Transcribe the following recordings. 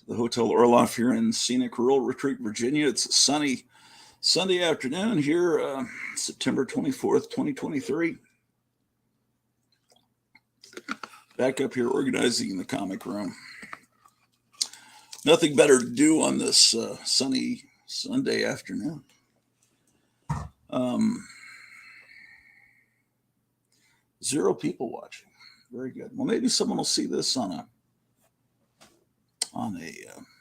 the Hotel Orloff here in scenic rural Retreat, Virginia. It's a sunny Sunday afternoon here, September 24th, 2023. Back up here organizing in the comic room. Nothing better to do on this sunny Sunday afternoon. Zero people watching. Very good. Well, maybe someone will see this on a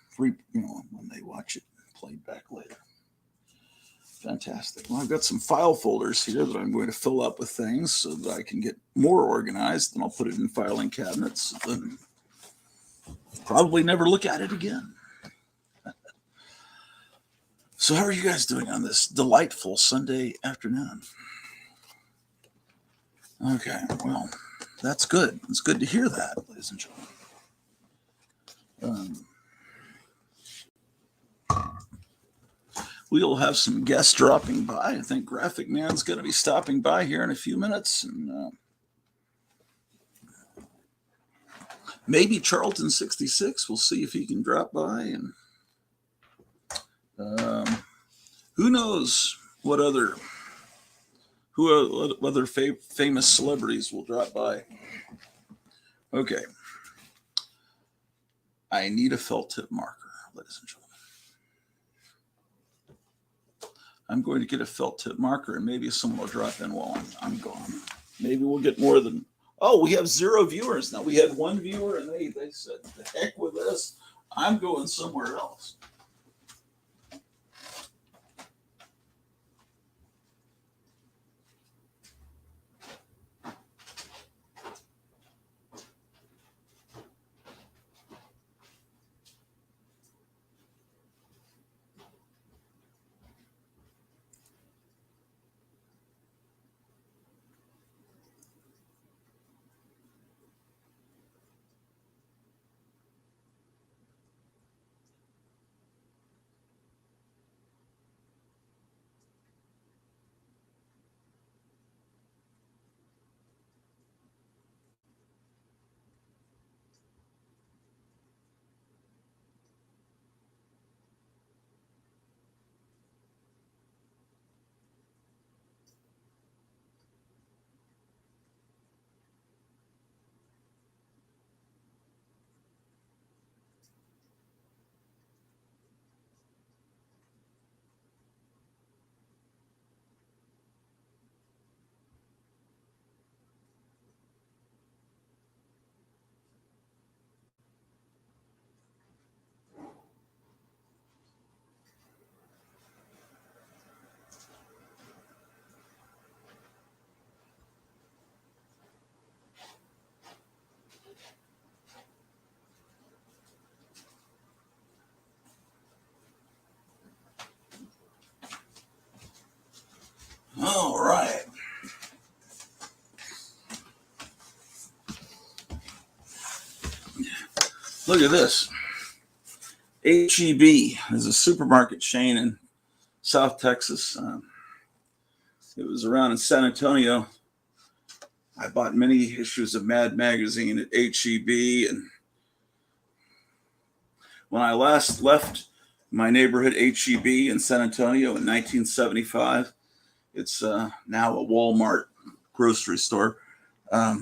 free, when they watch it played back later. Fantastic. Well, I've got some file folders here that I'm going to fill up with things so that I can get more organized, and I'll put it in filing cabinets and probably never look at it again. So how are you guys doing on this delightful Sunday afternoon? Okay, well, that's good. It's good to hear that, ladies and gentlemen. We'll have some guests dropping by. I think Graphic Man's going to be stopping by here in a few minutes. And maybe Charlton66. We'll see if he can drop by. And who knows what other famous celebrities will drop by. Okay. I need a felt tip marker, ladies and gentlemen. I'm going to get a felt tip marker, and maybe someone will drop in while I'm gone. Maybe we'll get more than... Oh, we have 0 viewers now. We had 1 viewer, and they said, the heck with this. I'm going somewhere else. All right. Look at this. H-E-B is a supermarket chain in South Texas. It was around in San Antonio. I bought many issues of Mad Magazine at H-E-B, and when I last left my neighborhood H-E-B in San Antonio in 1975, it's now a Walmart grocery store. I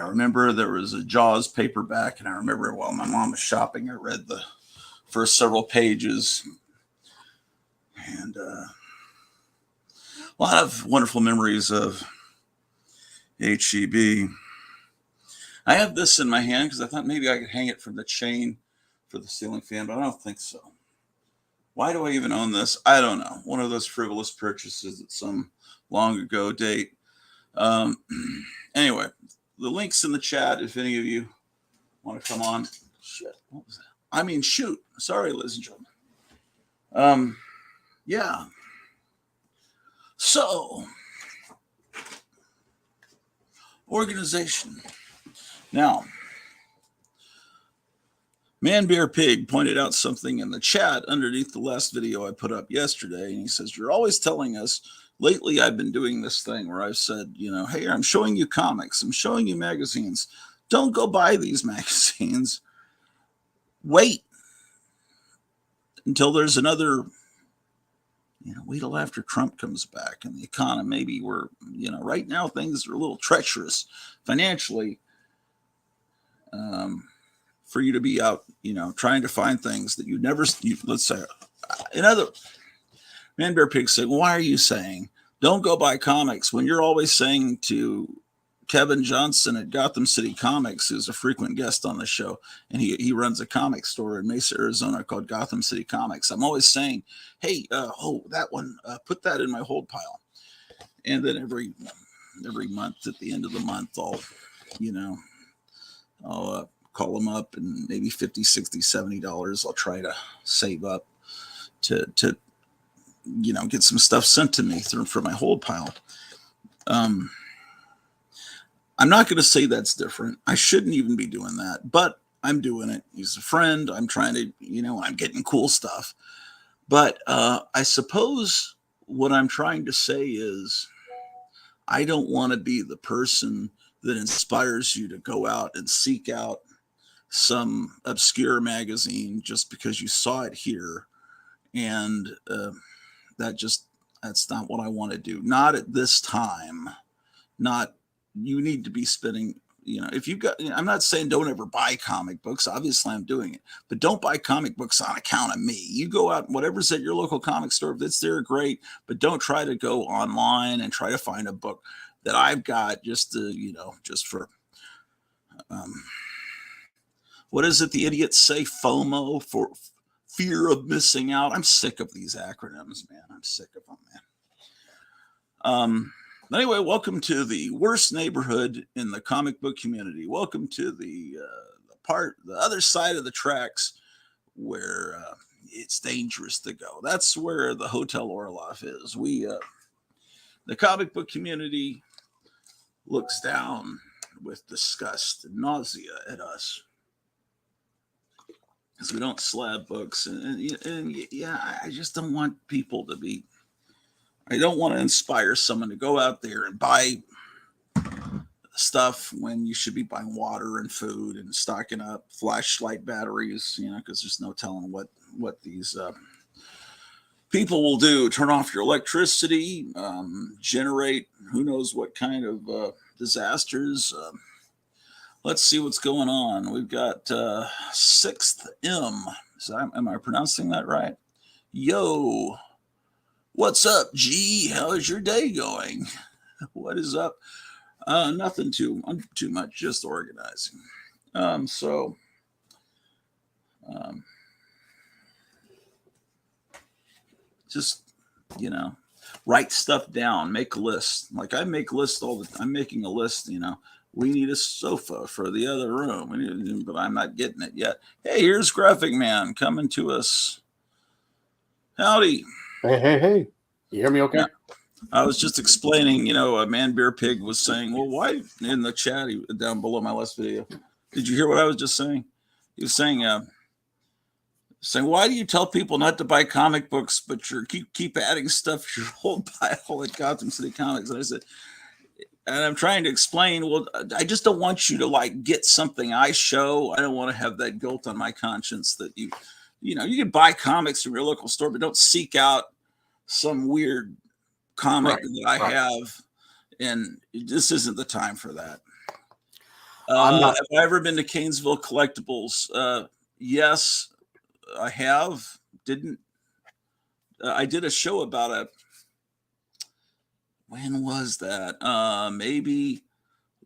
remember there was a Jaws paperback, and I remember while my mom was shopping, I read the first several pages. And a lot of wonderful memories of H-E-B. I have this in my hand because I thought maybe I could hang it from the chain for the ceiling fan, but I don't think so. Why do I even own this? I don't know. One of those frivolous purchases at some long ago date. Anyway, the link's in the chat if any of you want to come on. Shit, what was that? I mean, shoot. Sorry, ladies and gentlemen. Yeah. So, organization. Now, Man Bear Pig pointed out something in the chat underneath the last video I put up yesterday, and he says, you're always telling us, lately I've been doing this thing where I've said, hey, I'm showing you comics, I'm showing you magazines. Don't go buy these magazines. wait until there's another, wait till after Trump comes back and the economy, maybe we're, right now things are a little treacherous financially, for you to be out, trying to find things that let's say, another Man Bear Pig said, why are you saying don't go buy comics when you're always saying to Kevin Johnson at Gotham City Comics, who's a frequent guest on the show, and he runs a comic store in Mesa, Arizona called Gotham City Comics. I'm always saying, hey, that one, put that in my hold pile. And then every month at the end of the month, I'll call them up and maybe $50, $60, $70 I'll try to save up to get some stuff sent to me for my hold pile. I'm not going to say that's different. I shouldn't even be doing that, but I'm doing it. He's a friend. I'm trying to, I'm getting cool stuff. But I suppose what I'm trying to say is I don't want to be the person that inspires you to go out and seek out some obscure magazine just because you saw it here. And that's not what I want to do. Not at this time. You need to be spending, if you've got, I'm not saying don't ever buy comic books. Obviously I'm doing it, but don't buy comic books on account of me. You go out, whatever's at your local comic store, if it's there, great, but don't try to go online and try to find a book that I've got just to, just for, what is it? The idiots say FOMO, for fear of missing out. I'm sick of these acronyms, man. I'm sick of them, man. Anyway, welcome to the worst neighborhood in the comic book community. Welcome to the other side of the tracks where it's dangerous to go. That's where the Hotel Orloff is. The comic book community looks down with disgust and nausea at us because we don't slab books. And yeah, I just don't want people to be. I don't want to inspire someone to go out there and buy stuff when you should be buying water and food and stocking up flashlight batteries, because there's no telling what these people will do. Turn off your electricity, generate who knows what kind of disasters. Let's see what's going on. We've got 6th M. Am I pronouncing that right? Yo. What's up, G? How is your day going? What is up? Nothing too much, just organizing. Just, write stuff down, make a list. Like I make lists I'm making a list, we need a sofa for the other room, but I'm not getting it yet. Hey, here's Graphic Man coming to us. Howdy. Hey. You hear me okay? Yeah. I was just explaining, a Man Bear Pig was saying, well, why in the chat down below my last video? Did you hear what I was just saying? He was saying, why do you tell people not to buy comic books, but you keep adding stuff to your whole pile at Gotham City Comics? And I said, and I'm trying to explain, well, I just don't want you to get something I show. I don't want to have that guilt on my conscience that you can buy comics from your local store, but don't seek out some weird comic that I have, and this isn't the time for that. Have I ever been to Canesville Collectibles? Yes, I have. I did a show about when was that? Maybe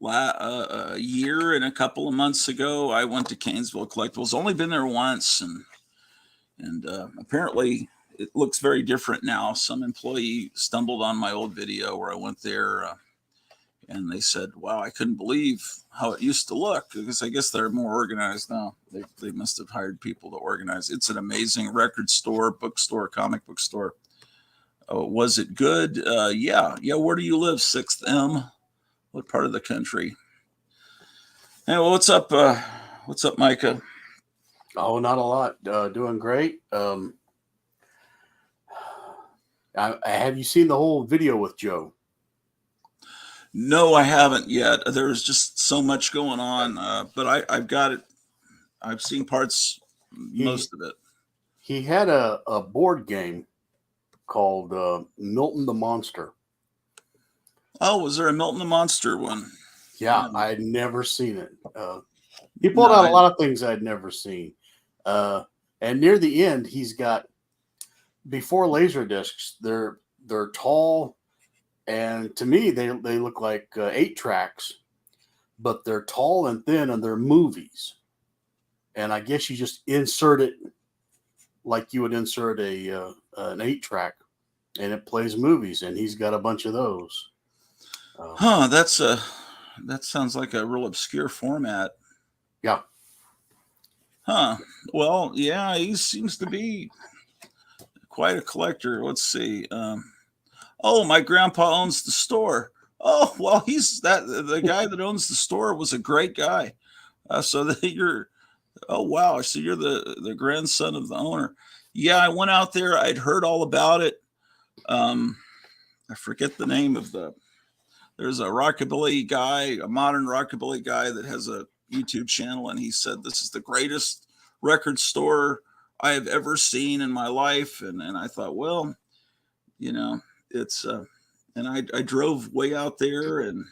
a year and a couple of months ago. I went to Canesville Collectibles. Only been there once, and apparently it looks very different now. Some employee stumbled on my old video where I went there, and they said, wow, I couldn't believe how it used to look, because I guess they're more organized now. They must have hired people to organize. It's an amazing record store, bookstore, comic book store. Was it good? Yeah. Where do you live, 6th M? What part of the country? Hey, well, what's up, Micah? Oh, not a lot. Doing great. Have you seen the whole video with Joe? No, I haven't yet. There's just so much going on, but I've got it. I've seen parts most of it. He had a board game called Milton the Monster. Oh, was there a Milton the Monster one? Yeah, Yeah. I'd never seen it. He pulled out a lot of things I'd never seen. And near the end, he's got, before laser discs, they're tall, and to me they look like 8-tracks, but they're tall and thin, and they're movies. And I guess you just insert it like you would insert an 8-track, and it plays movies. And he's got a bunch of those. That sounds like a real obscure format. Yeah. Huh. Well, yeah, he seems to be quite a collector. Let's see. Oh, my grandpa owns the store. Oh, well, the guy that owns the store was a great guy. So that oh wow, so you're the grandson of the owner. Yeah, I went out there. I'd heard all about it. I forget the name of there's a rockabilly guy, a modern rockabilly guy that has a YouTube channel, and he said this is the greatest record store I have ever seen in my life. And I thought, well, it's and I drove way out there, and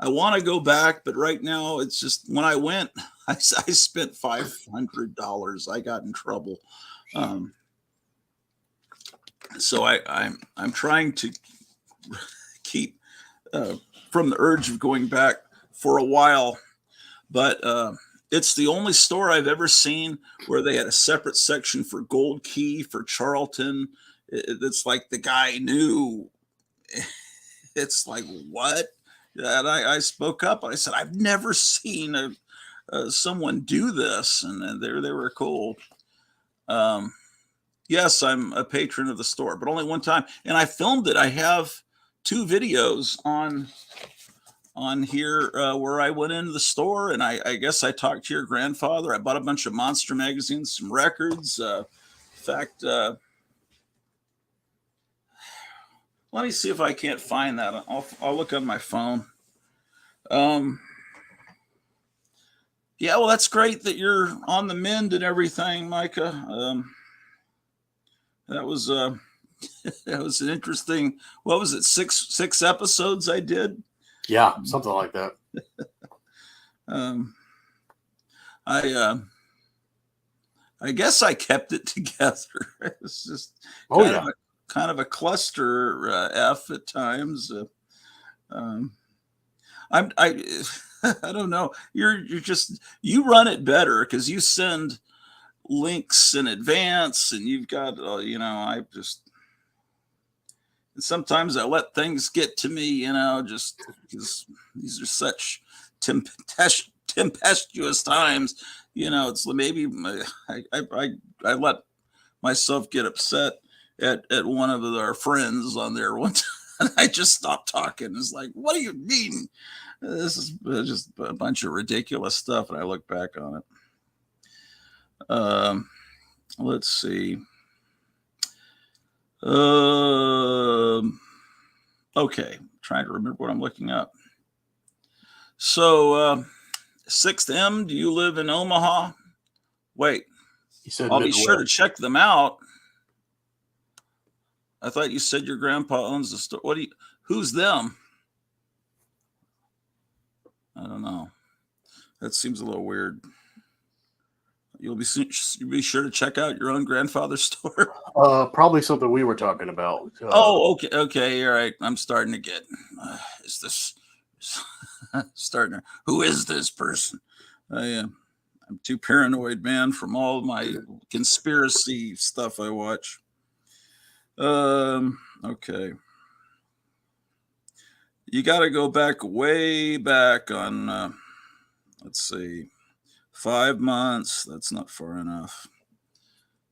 I want to go back, but right now it's just, when I went, I spent $500. I got in trouble. So I'm trying to keep from the urge of going back for a while, but it's the only store I've ever seen where they had a separate section for Gold Key, for Charlton. It's like the guy knew. It's like, what? And I spoke up. I said, I've never seen someone do this, and they were cool. Yes, I'm a patron of the store, but only one time, and I filmed it. I have 2 videos on here where I went into the store, and I guess I talked to your grandfather. I bought a bunch of Monster magazines, some records. In fact, let me see if I can't find that. I'll look on my phone. Yeah, well, that's great that you're on the mend and everything, Micah. That was that was an interesting. What was it? Six episodes I did. Yeah, something like that. I guess I kept it together. It was just kind of a cluster F at times. I I don't know. You run it better because you send links in advance, and you've got I just, and sometimes I let things get to me, just because these are such tempestuous times. It's maybe I let myself get upset at one of our friends on there one time. And I just stopped talking. It's like, what do you mean? This is just a bunch of ridiculous stuff, and I look back on it. Let's see. Okay, trying to remember what I'm looking up. So, 6th M, do you live in Omaha? Wait, He said I'll Midwest. be sure to check them out. I thought you said your grandpa owns the store. Who's them? I don't know. That seems a little weird. You'll be sure to check out your own grandfather's store. Probably something we were talking about. Okay, all right. I'm starting to get. Is this starting? Who is this person? I'm too paranoid, man, from all my conspiracy stuff I watch. Okay. You got to go back way back on. Let's see. 5 months, that's not far enough.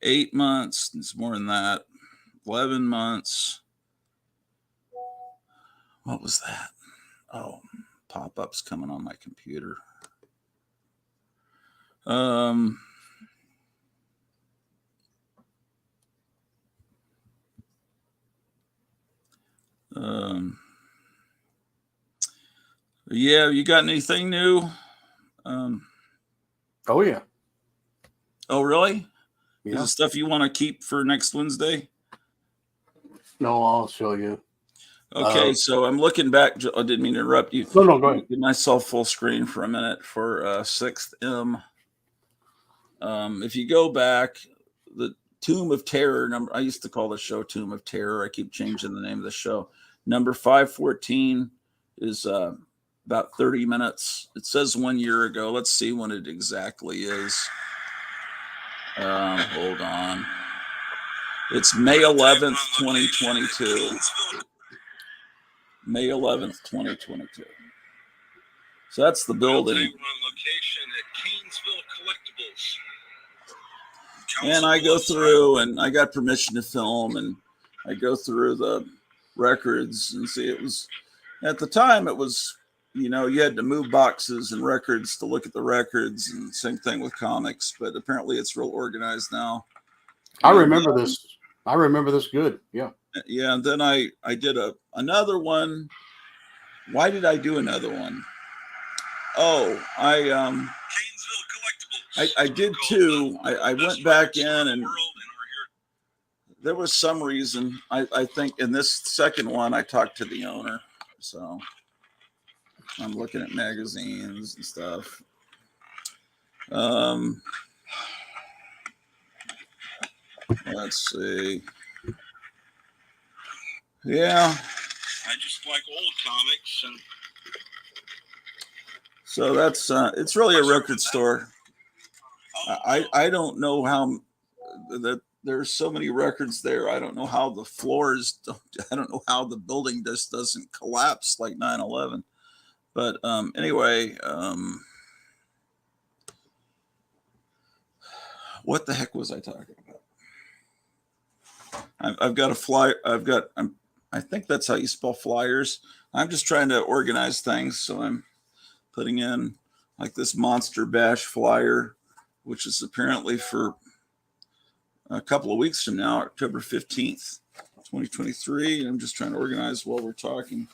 8 months, it's more than that. 11 months. What was that? Oh, pop-ups coming on my computer. Yeah, you got anything new? Oh yeah. Oh, really? Yeah. Is it stuff you want to keep for next Wednesday? No, I'll show you. Okay, so I'm looking back. I didn't mean to interrupt you. No, go ahead. Give myself full screen for a minute for 6th M. If you go back, the Tomb of Terror number, I used to call the show Tomb of Terror. I keep changing the name of the show. Number 514 is about 30 minutes. It says 1 year ago. Let's see when it exactly is. Hold on. It's May 11th, 2022. May 11th, 2022. So that's the building. And I go through, and I got permission to film, and I go through the records and see. It was, at the time, it was, you had to move boxes and records to look at the records, and same thing with comics, but apparently it's real organized now. I remember this. I remember this good. Yeah. Yeah, and then I did another one. Why did I do another one? Oh, I did two. I went back in, and there was some reason. I think in this second one I talked to the owner. So I'm looking at magazines and stuff. Let's see. Yeah. I just like old comics, and so that's it's really a record store. I don't know how that there's so many records there. I don't know how the floors don't, I don't know how the building just doesn't collapse like 9/11. But anyway, what the heck was I talking about? I've got a flyer. I think that's how you spell flyers. I'm just trying to organize things. So I'm putting in like this Monster Bash flyer, which is apparently for a couple of weeks from now, October 15th, 2023. And I'm just trying to organize while we're talking.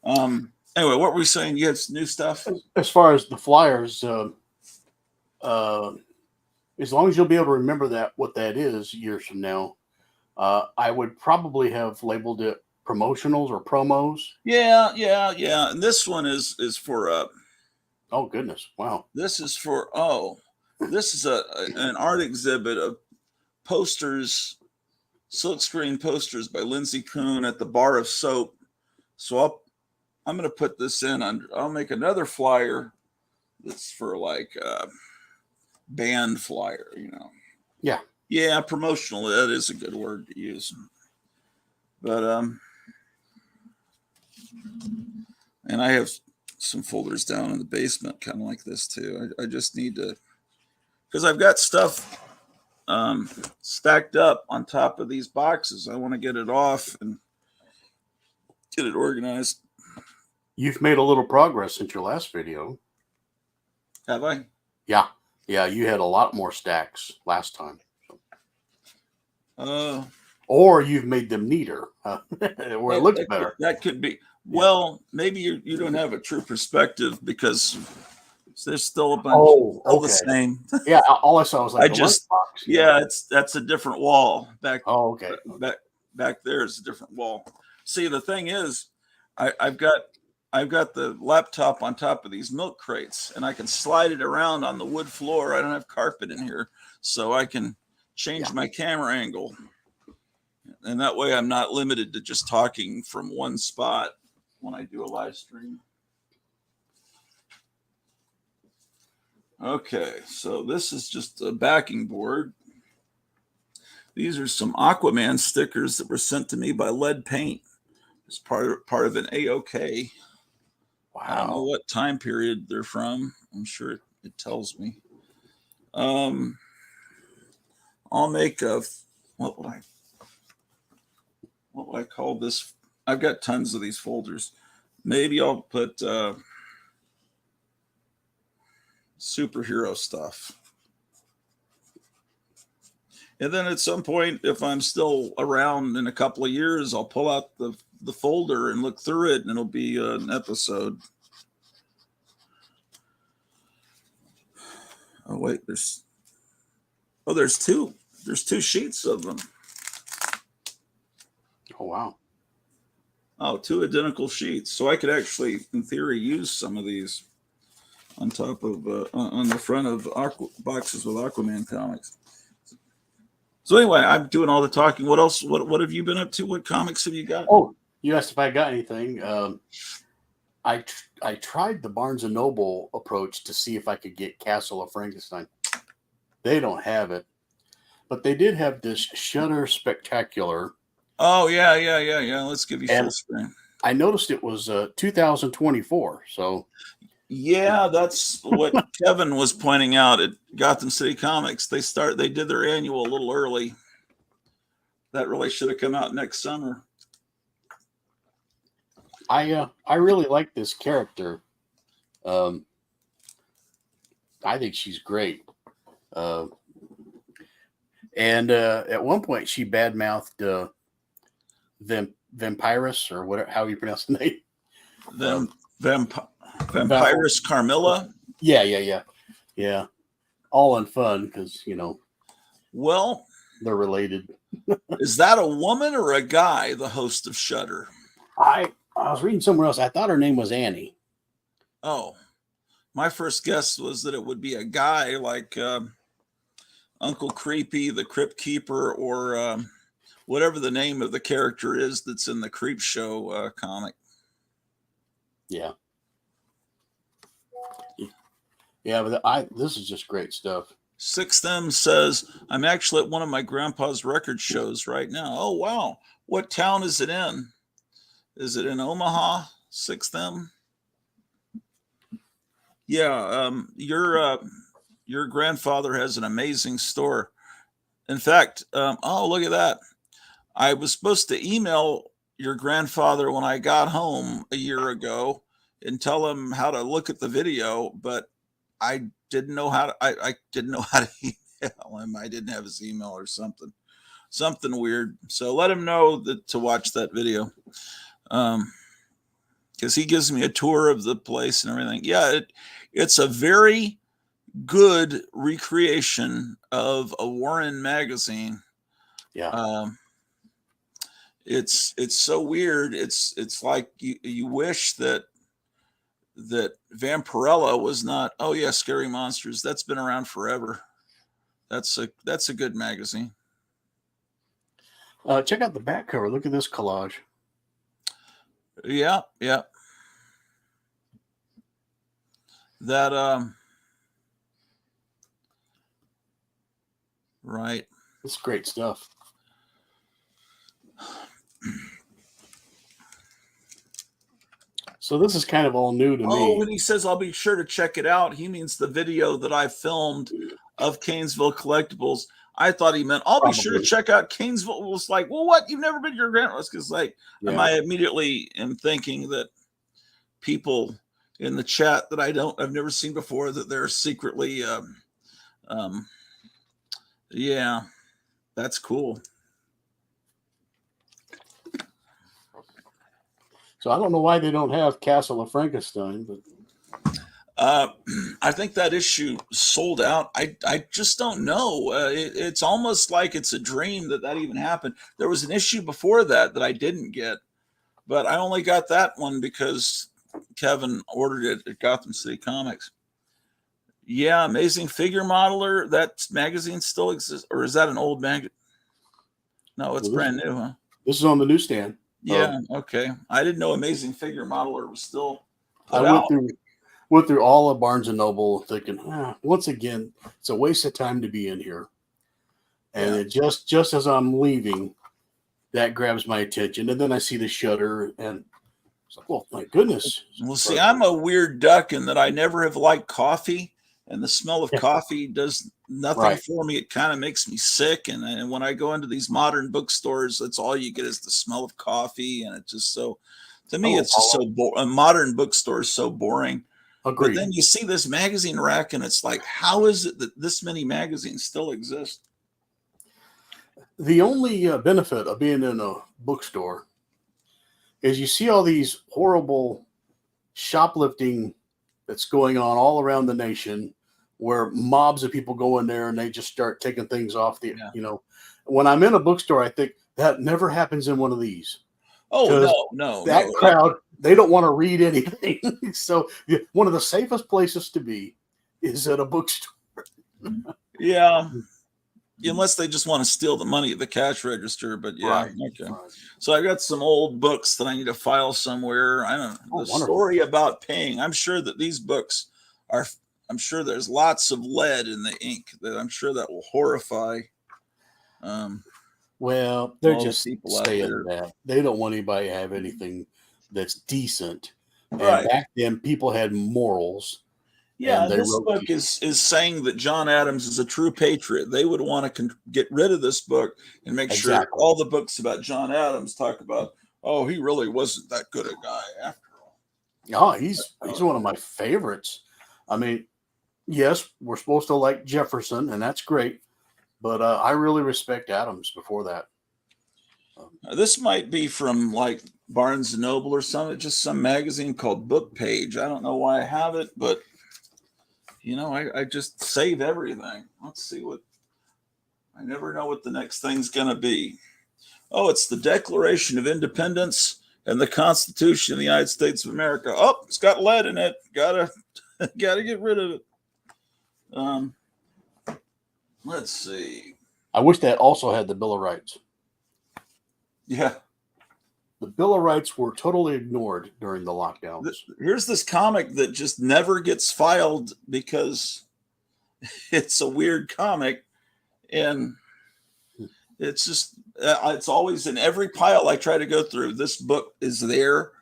Anyway, what were we saying? You had some new stuff? As far as the flyers, as long as you'll be able to remember what that is years from now, I would probably have labeled it promotionals or promos. Yeah. And this one is for oh goodness, wow. This is for this is an art exhibit of posters, silkscreen posters by Lindsay Kuhn at the Bar of Soap. So I'm going to put this in. I'll make another flyer that's for like band flyer, Yeah, promotional. That is a good word to use. But and I have some folders down in the basement, kind of like this too. I just need to, because I've got stuff stacked up on top of these boxes. I want to get it off and get it organized. You've made a little progress since your last video. Have I? Yeah. You had a lot more stacks last time. Or you've made them neater, where it looks better. That could be. Well, maybe you don't have a true perspective because there's still a bunch. All the same. Yeah, all I saw was like lunchbox. Yeah, that's a different wall back. Oh, okay. Back there is a different wall. See, the thing is, I've got the laptop on top of these milk crates, and I can slide it around on the wood floor. I don't have carpet in here, so I can change my camera angle. And that way I'm not limited to just talking from one spot when I do a live stream. Okay, so this is just a backing board. These are some Aquaman stickers that were sent to me by Lead Paint. It's part of an AOK. Wow. I don't know what time period they're from. I'm sure it tells me. I'll make what would I call this? I've got tons of these folders. Maybe I'll put superhero stuff. And then at some point, if I'm still around in a couple of years, I'll pull out the folder and look through it, and it'll be an episode. Oh, wait, Oh, there's two. There's two sheets of them. Oh wow. Oh, two identical sheets. So I could actually, in theory, use some of these on top of on the front of boxes with Aquaman comics. So anyway, I'm doing all the talking. What else? What have you been up to? What comics have you got? Oh, you asked if I got anything. I tried the Barnes and Noble approach to see if I could get Castle of Frankenstein. They don't have it, but they did have this Shudder Spectacular. Oh yeah. Let's give you full And screen. I noticed it was 2024. So Yeah, that's what Kevin was pointing out at Gotham City Comics. They did their annual a little early. That really should have come out next summer. I really like this character. I think she's great. And at one point she badmouthed Vampirus, or whatever, how you pronounce the name. Vampirus Carmilla. Yeah. All in fun because Well, they're related. is that a woman or a guy? The host of Shudder. I was reading somewhere else. I thought her name was Annie. Oh, my first guess was that it would be a guy like Uncle Creepy, the Crypt Keeper, or whatever the name of the character is that's in the Creep Show comic. Yeah. Yeah, but this is just great stuff. Sixth M says, I'm actually at one of my grandpa's record shows right now. Oh, wow. What town is it in? Is it in Omaha? Sixth M? Yeah, your grandfather has an amazing store. In fact, oh, look at that. I was supposed to email your grandfather when I got home a year ago and tell him how to look at the video, but I didn't know how to. I didn't know how to email him. I didn't have his email or something weird. So let him know to watch that video, because he gives me a tour of the place and everything. Yeah, it's a very good recreation of a Warren magazine. Yeah. It's so weird. It's like you wish that Vampirella was not. Oh yeah, Scary Monsters. That's been around forever. That's a good magazine. Check out the back cover. Look at this collage. Yeah. That right. It's great stuff. So this is kind of all new to me. Oh, when he says I'll be sure to check it out, he means the video that I filmed of Canesville Collectibles. I thought he meant I'll be sure to check out Canesville. It was like, well, what? You've never been to your grandma's? Because I immediately am thinking that people in the chat that I've never seen before, that they're secretly, yeah, that's cool. So I don't know why they don't have Castle of Frankenstein, but I think that issue sold out. I just don't know. It's almost like it's a dream that even happened. There was an issue before that I didn't get, but I only got that one because Kevin ordered it at Gotham City Comics. Yeah, Amazing Figure Modeler. That magazine still exists, or is that an old magazine? No, it's brand new, huh? This is on the newsstand. Yeah, okay. I didn't know Amazing Figure Modeler was still put I out. went through all of Barnes and Noble thinking, once again, it's a waste of time to be in here. And it just as I'm leaving, that grabs my attention. And then I see the Shudder, and it's like, oh my goodness. Well, see, I'm a weird duck in that I never have liked coffee, and the smell of coffee does nothing for me. It kind of makes me sick. And when I go into these modern bookstores, that's all you get is the smell of coffee. And it's just so, to me, it's just so boring. A modern bookstore is so boring. Agreed. But then you see this magazine rack, and it's like, how is it that this many magazines still exist? The only benefit of being in a bookstore is you see all these horrible shoplifting that's going on all around the nation where mobs of people go in there and they just start taking things off the, Yeah. you know, when I'm in a bookstore, I think that never happens in one of these. Oh, 'Cause no. that crowd, they don't want to read anything. So one of the safest places to be is at a bookstore. Yeah. Unless they just want to steal the money at the cash register, but yeah, Right. okay. Right. So I got some old books that I need to file somewhere. I don't know. Oh, The wonderful. story about paying. I'm sure that these books are, I'm sure there's lots of lead in the ink that I'm sure that will horrify Well, they're all the just people out saying there. that. They don't want anybody to have anything that's decent. And Right. back then, people had morals, Yeah, and and they this wrote. book is saying that John Adams is a true patriot. They would want to get rid of this book and make sure Exactly. all the books about John Adams talk about, oh, he really wasn't that good a guy after all. Oh, he's one of my favorites. I mean, yes, we're supposed to like Jefferson, and that's great, but I really respect Adams before that. This might be from like Barnes and Noble or something, just some magazine called Book Page. I don't know why I have it, but you know, I just save everything. Let's see what, I never know what the next thing's gonna be. Oh, it's the Declaration of Independence and the Constitution of the United States of America. Oh, it's got lead in it. Gotta get rid of it. Let's see. I wish that also had the Bill of Rights. Yeah. The Bill of Rights were totally ignored during the lockdowns. Here's this comic that just never gets filed because it's a weird comic, and it's just it's always in every pile I try to go through. This book is there,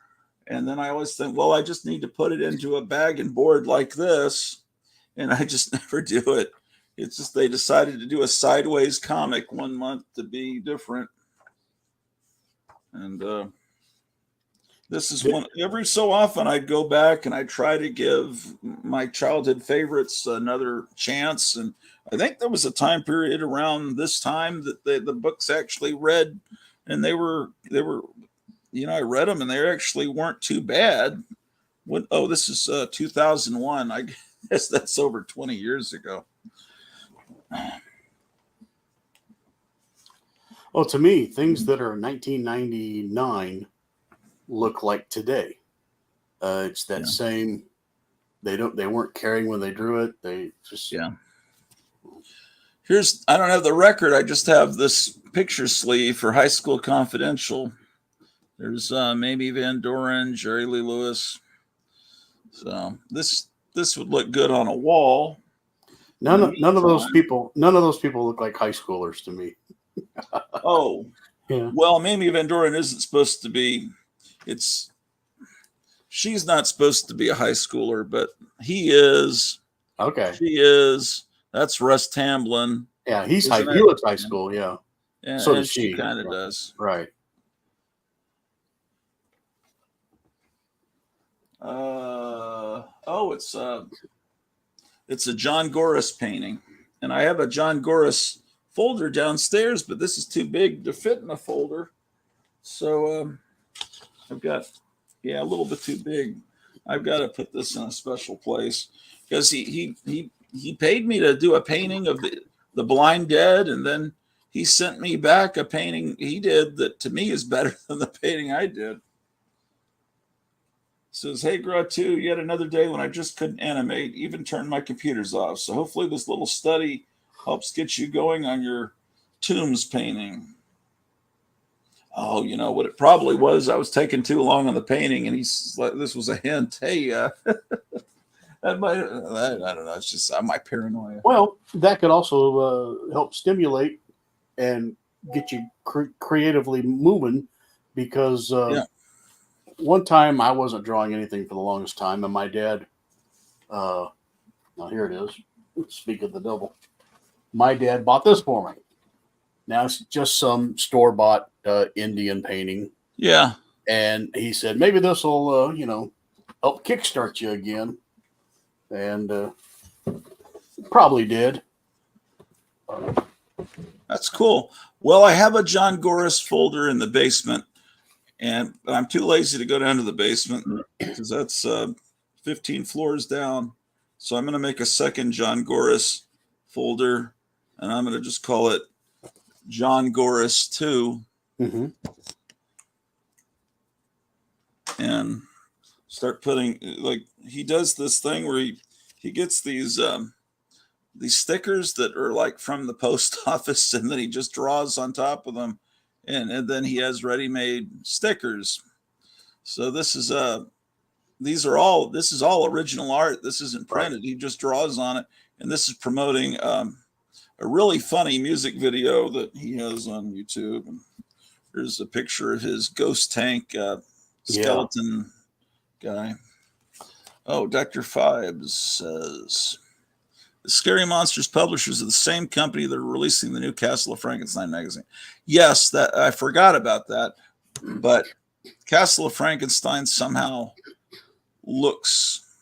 and then I always think, well, I just need to put it into a bag and board like this, and I just never do it. It's just they decided to do a sideways comic one month to be different, and this is one. Every so often, I'd go back and I'd try to give my childhood favorites another chance. And I think there was a time period around this time that the books actually read, and they were, you know, I read them and they actually weren't too bad. This is 2001. I guess that's over 20 years ago. Well, to me, things that are 1999 look like today. It's that same. They weren't caring when they drew it. They just I don't have the record. I just have this picture sleeve for High School Confidential. There's Mamie Van Doren, Jerry Lee Lewis. So this would look good on a wall. None of those people look like high schoolers to me. Oh, yeah. Well, Mamie Van Doren isn't supposed to be. She's not supposed to be a high schooler, but he is. Okay. She is. That's Russ Tamblyn. Yeah, he looks high school. Yeah. And, so and does she. Kind of does. Right. It's a John Gores painting, and I have a John Gores folder downstairs, but this is too big to fit in a folder. So I've got, a little bit too big. I've got to put this in a special place because he paid me to do a painting of the Blind Dead, and then he sent me back a painting he did that to me is better than the painting I did. Says, hey, Gratu, yet another day when I just couldn't animate, even turn my computers off. So hopefully this little study helps get you going on your tombs painting. Oh, you know what it probably was? I was taking too long on the painting, and he's like, this was a hint. Hey, that might, I don't know. It's just my paranoia. Well, that could also help stimulate and get you creatively moving because one time I wasn't drawing anything for the longest time, and my dad, now here it is. Speak of the devil. My dad bought this for me. Now it's just some store-bought Indian painting. Yeah. And he said, maybe this will, help kickstart you again. And probably did. That's cool. Well, I have a John Gores folder in the basement, and I'm too lazy to go down to the basement because that's 15 floors down. So I'm going to make a second John Goris folder, and I'm going to just call it John Goris 2. Mm-hmm. And start putting, like, he does this thing where he gets these stickers that are like from the post office, and then he just draws on top of them, and then he has ready-made stickers. So this is this is all original art. This isn't printed. Right. He just draws on it, and this is promoting a really funny music video that he has on YouTube. And there's a picture of his ghost tank skeleton guy. Oh, Dr. Fibes says the Scary Monsters publishers are the same company that are releasing the new Castle of Frankenstein magazine. Yes, that I forgot about that, but Castle of Frankenstein somehow looks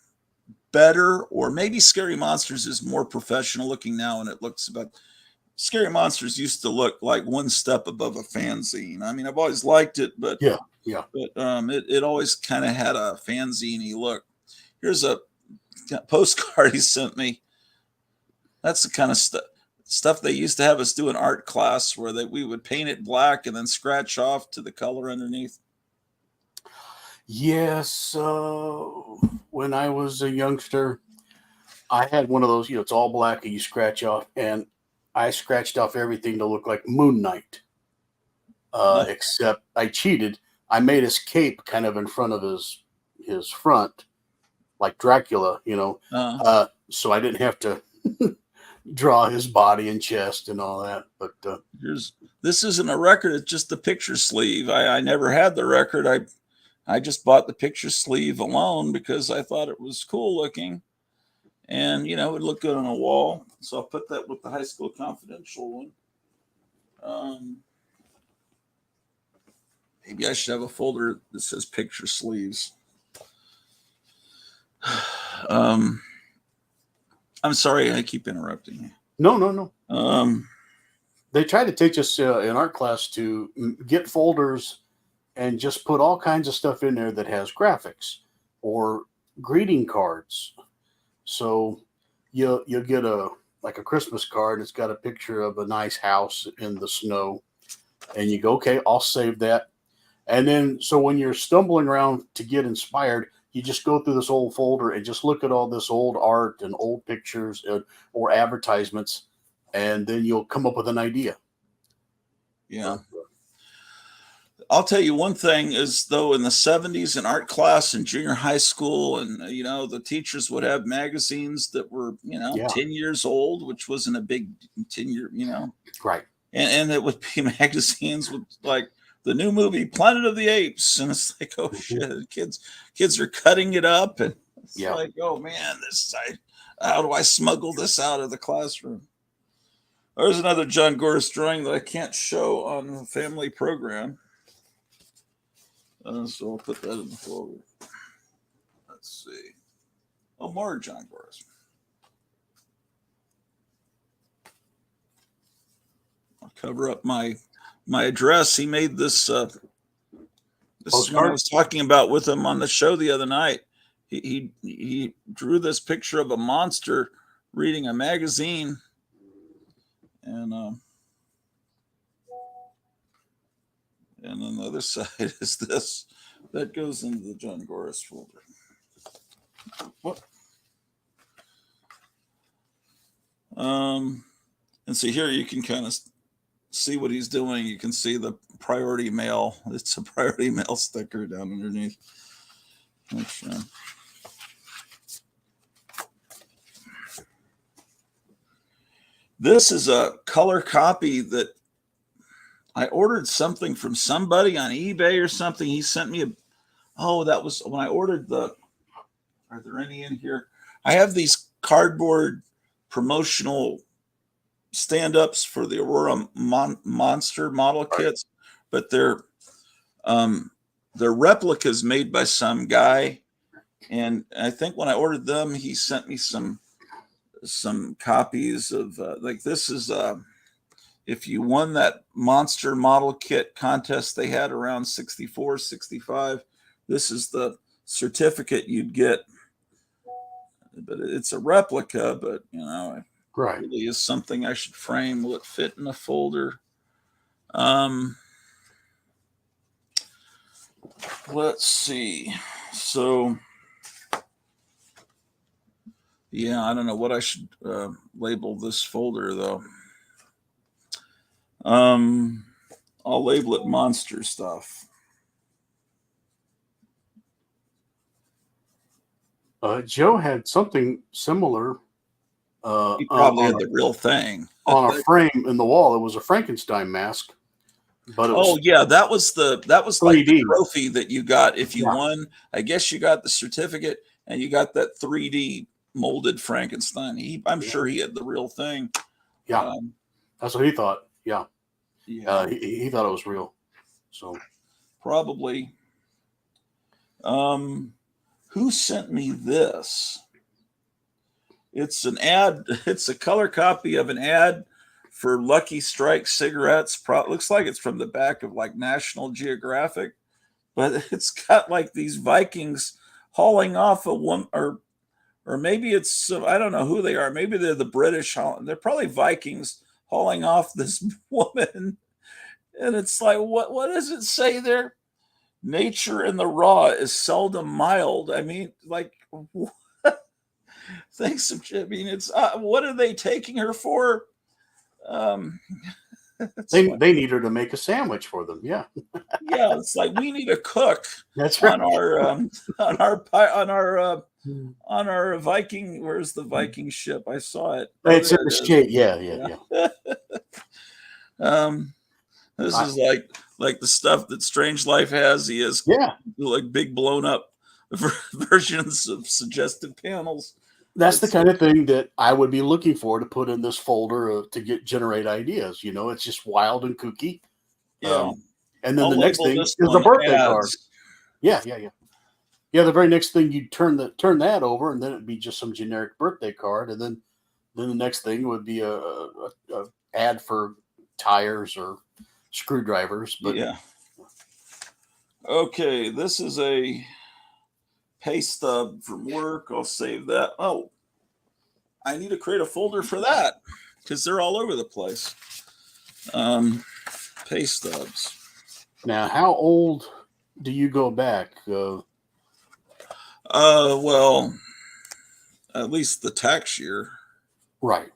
better, or maybe Scary Monsters is more professional looking now, and it looks about. Scary Monsters used to look like one step above a fanzine. I mean, I've always liked it, but yeah, but it always kind of had a fanzine-y look. Here's a postcard he sent me. That's the kind of stuff they used to have us do in art class, where we would paint it black and then scratch off to the color underneath. Yes, when I was a youngster, I had one of those. It's all black and you scratch off, and I scratched off everything to look like Moon Knight. Except I cheated. I made his cape kind of in front of his front, like Dracula, so I didn't have to draw his body and chest and all that. But this isn't a record; it's just the picture sleeve. I never had the record. I just bought the picture sleeve alone because I thought it was cool looking, and it would look good on a wall. So I'll put that with the High School Confidential one. Maybe I should have a folder that says picture sleeves. I'm sorry, I keep interrupting you. No. They try to teach us in art class to get folders and just put all kinds of stuff in there that has graphics or greeting cards. So you'll get a Christmas card. It's got a picture of a nice house in the snow, and you go, okay, I'll save that. And then, so when you're stumbling around to get inspired, you just go through this old folder and just look at all this old art and old pictures or advertisements, and then you'll come up with an idea. Yeah. I'll tell you one thing is, though, in the 70s in art class in junior high school, and, the teachers would have magazines that were, 10 years old, which wasn't a big 10-year, Right. And it would be magazines with like the new movie Planet of the Apes. And it's like, oh shit, kids are cutting it up. And it's like, oh man, how do I smuggle this out of the classroom? There's another John Goris drawing that I can't show on the family program. So I'll put that in the folder. Let's see. Oh, more John Goris. I'll cover up my address. He made this. This is what I was talking about with him on the show the other night. He drew this picture of a monster reading a magazine, and then the other side is this. That goes into the John Goris folder. What? And so here you can kind of see what he's doing. You can see the priority mail. It's a priority mail sticker down underneath. Which, this is a color copy that I ordered something from somebody on eBay or something. He sent me that was when I ordered are there any in here? I have these cardboard promotional stand-ups for the Aurora Monster model kits, but they're replicas made by some guy. And I think when I ordered them, he sent me some copies of like this is if you won that monster model kit contest they had around 64, 65, this is the certificate you'd get. but it's a replica. But it Right. really is something I should frame. Will it fit in a folder? Um, let's see. So, yeah, I don't know what I should label this folder though. I'll label it monster stuff. Joe had something similar He probably on had the real thing. a frame in the wall. It was a Frankenstein mask, but it Oh was yeah, that was like the 3D. trophy that you got if you Yeah. won. I guess you got the certificate and you got that 3D molded Frankenstein. I'm Yeah. sure he had the real thing. Yeah, that's what he thought. Yeah, Yeah, he thought it was real. So probably. Who sent me this? It's an ad. It's a color copy of an ad for Lucky Strike cigarettes. Looks like it's from the back of like National Geographic, but it's got like these Vikings hauling off a woman, or maybe it's I don't know who they are. Maybe they're the British. They're probably Vikings hauling off this woman, and it's like what does it say there? Nature in the raw is seldom mild. I mean, like. Thanks. I mean, it's what are they taking her for? they need her to make a sandwich for them. Yeah, Yeah, it's like we need a cook that's right. On our Viking. Where's the Viking ship? I saw it. It's in There the it is. shade. Yeah. This is like the stuff that Strange Life has. He has like big blown up versions of suggested panels. That's the kind of thing that I would be looking for to put in this folder to generate ideas. It's just wild and kooky. Yeah. And then I'll the next label thing this is the one birthday ads. card. Yeah. The very next thing you turn that over, and then it'd be just some generic birthday card, and then the next thing would be a ad for tires or screwdrivers. But yeah. Okay, this is a pay stub from work. I'll save that. Oh, I need to create a folder for that because they're all over the place. Pay stubs. Now, how old do you go back? Well, at least the tax year. Right.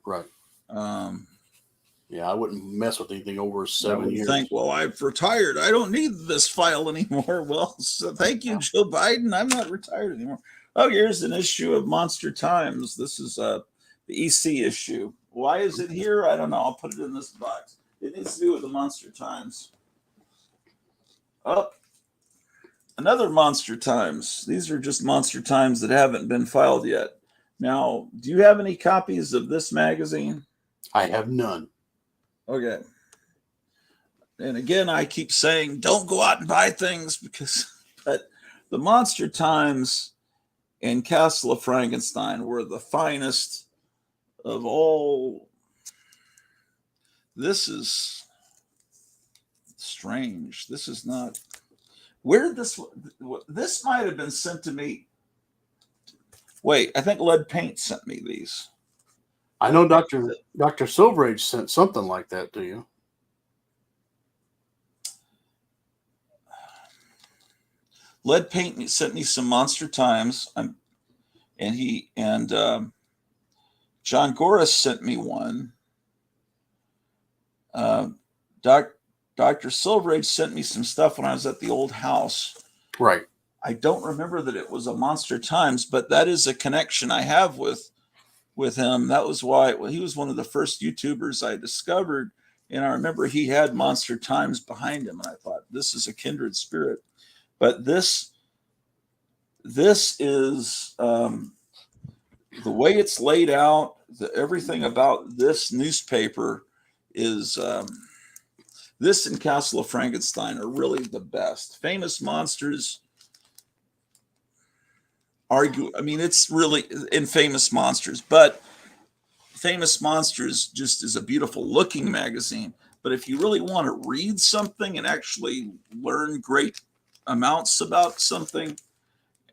Yeah, I wouldn't mess with anything over 7 years. Well, I've retired. I don't need this file anymore. Well, so thank you, Joe Biden. I'm not retired anymore. Oh, here's an issue of Monster Times. This is the EC issue. Why is it here? I don't know. I'll put it in this box. It needs to do with the Monster Times. Oh, another Monster Times. These are just Monster Times that haven't been filed yet. Now, do you have any copies of this magazine? I have none. Okay. And again, I keep saying, don't go out and buy things but the Monster Times and Castle of Frankenstein were the finest of all. This is strange. This is not. Where did this might have been sent to me. Wait, I think Lead Paint sent me these. I know Dr. Silverage sent something like that to you. Lead Paint sent me some Monster Times, and John Goris sent me one. Dr. Silverage sent me some stuff when I was at the old house. Right. I don't remember that it was a Monster Times, but that is a connection I have with him. That was why he was one of the first YouTubers I discovered. And I remember he had Monster Times behind him. And I thought, this is a kindred spirit. But this is the way it's laid out. Everything about this newspaper is this and Castle of Frankenstein are really the best. Famous Monsters it's really in Famous Monsters, but Famous Monsters just is a beautiful looking magazine. But if you really want to read something and actually learn great amounts about something,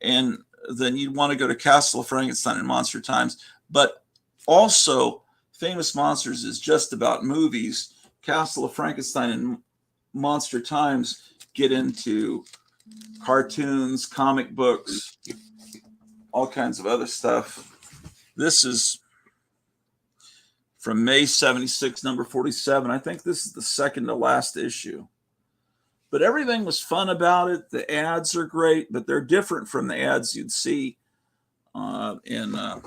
and then you'd want to go to Castle of Frankenstein and Monster Times. But also, Famous Monsters is just about movies. Castle of Frankenstein and Monster Times get into cartoons, comic books, all kinds of other stuff. This is from May 76, number 47. I think this is the second to last issue. But everything was fun about it. The ads are great, but they're different from the ads you'd see in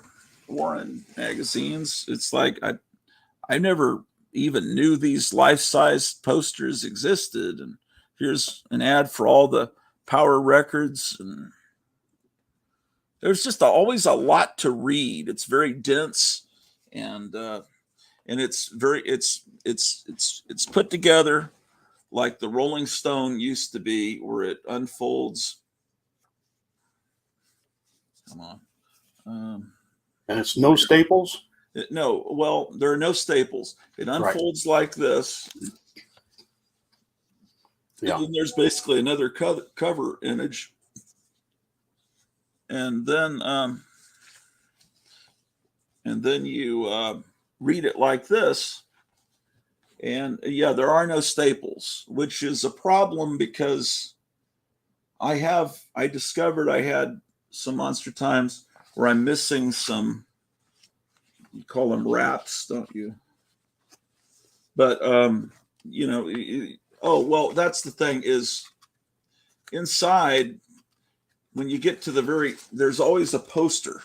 Warren magazines. It's like I never even knew these life-size posters existed. And here's an ad for all the Power Records, and there's just always a lot to read. It's very dense, and it's put together like the Rolling Stone used to be, where it unfolds. Come on. And it's no staples? No, well, there are no staples. It unfolds like this. Yeah. And then there's basically another cover image. And then you read it like this. And yeah, there are no staples, which is a problem because I discovered I had some Monster Times where I'm missing some, you call them wraps, don't you? But, oh, well, that's the thing is inside, when you get to there's always a poster.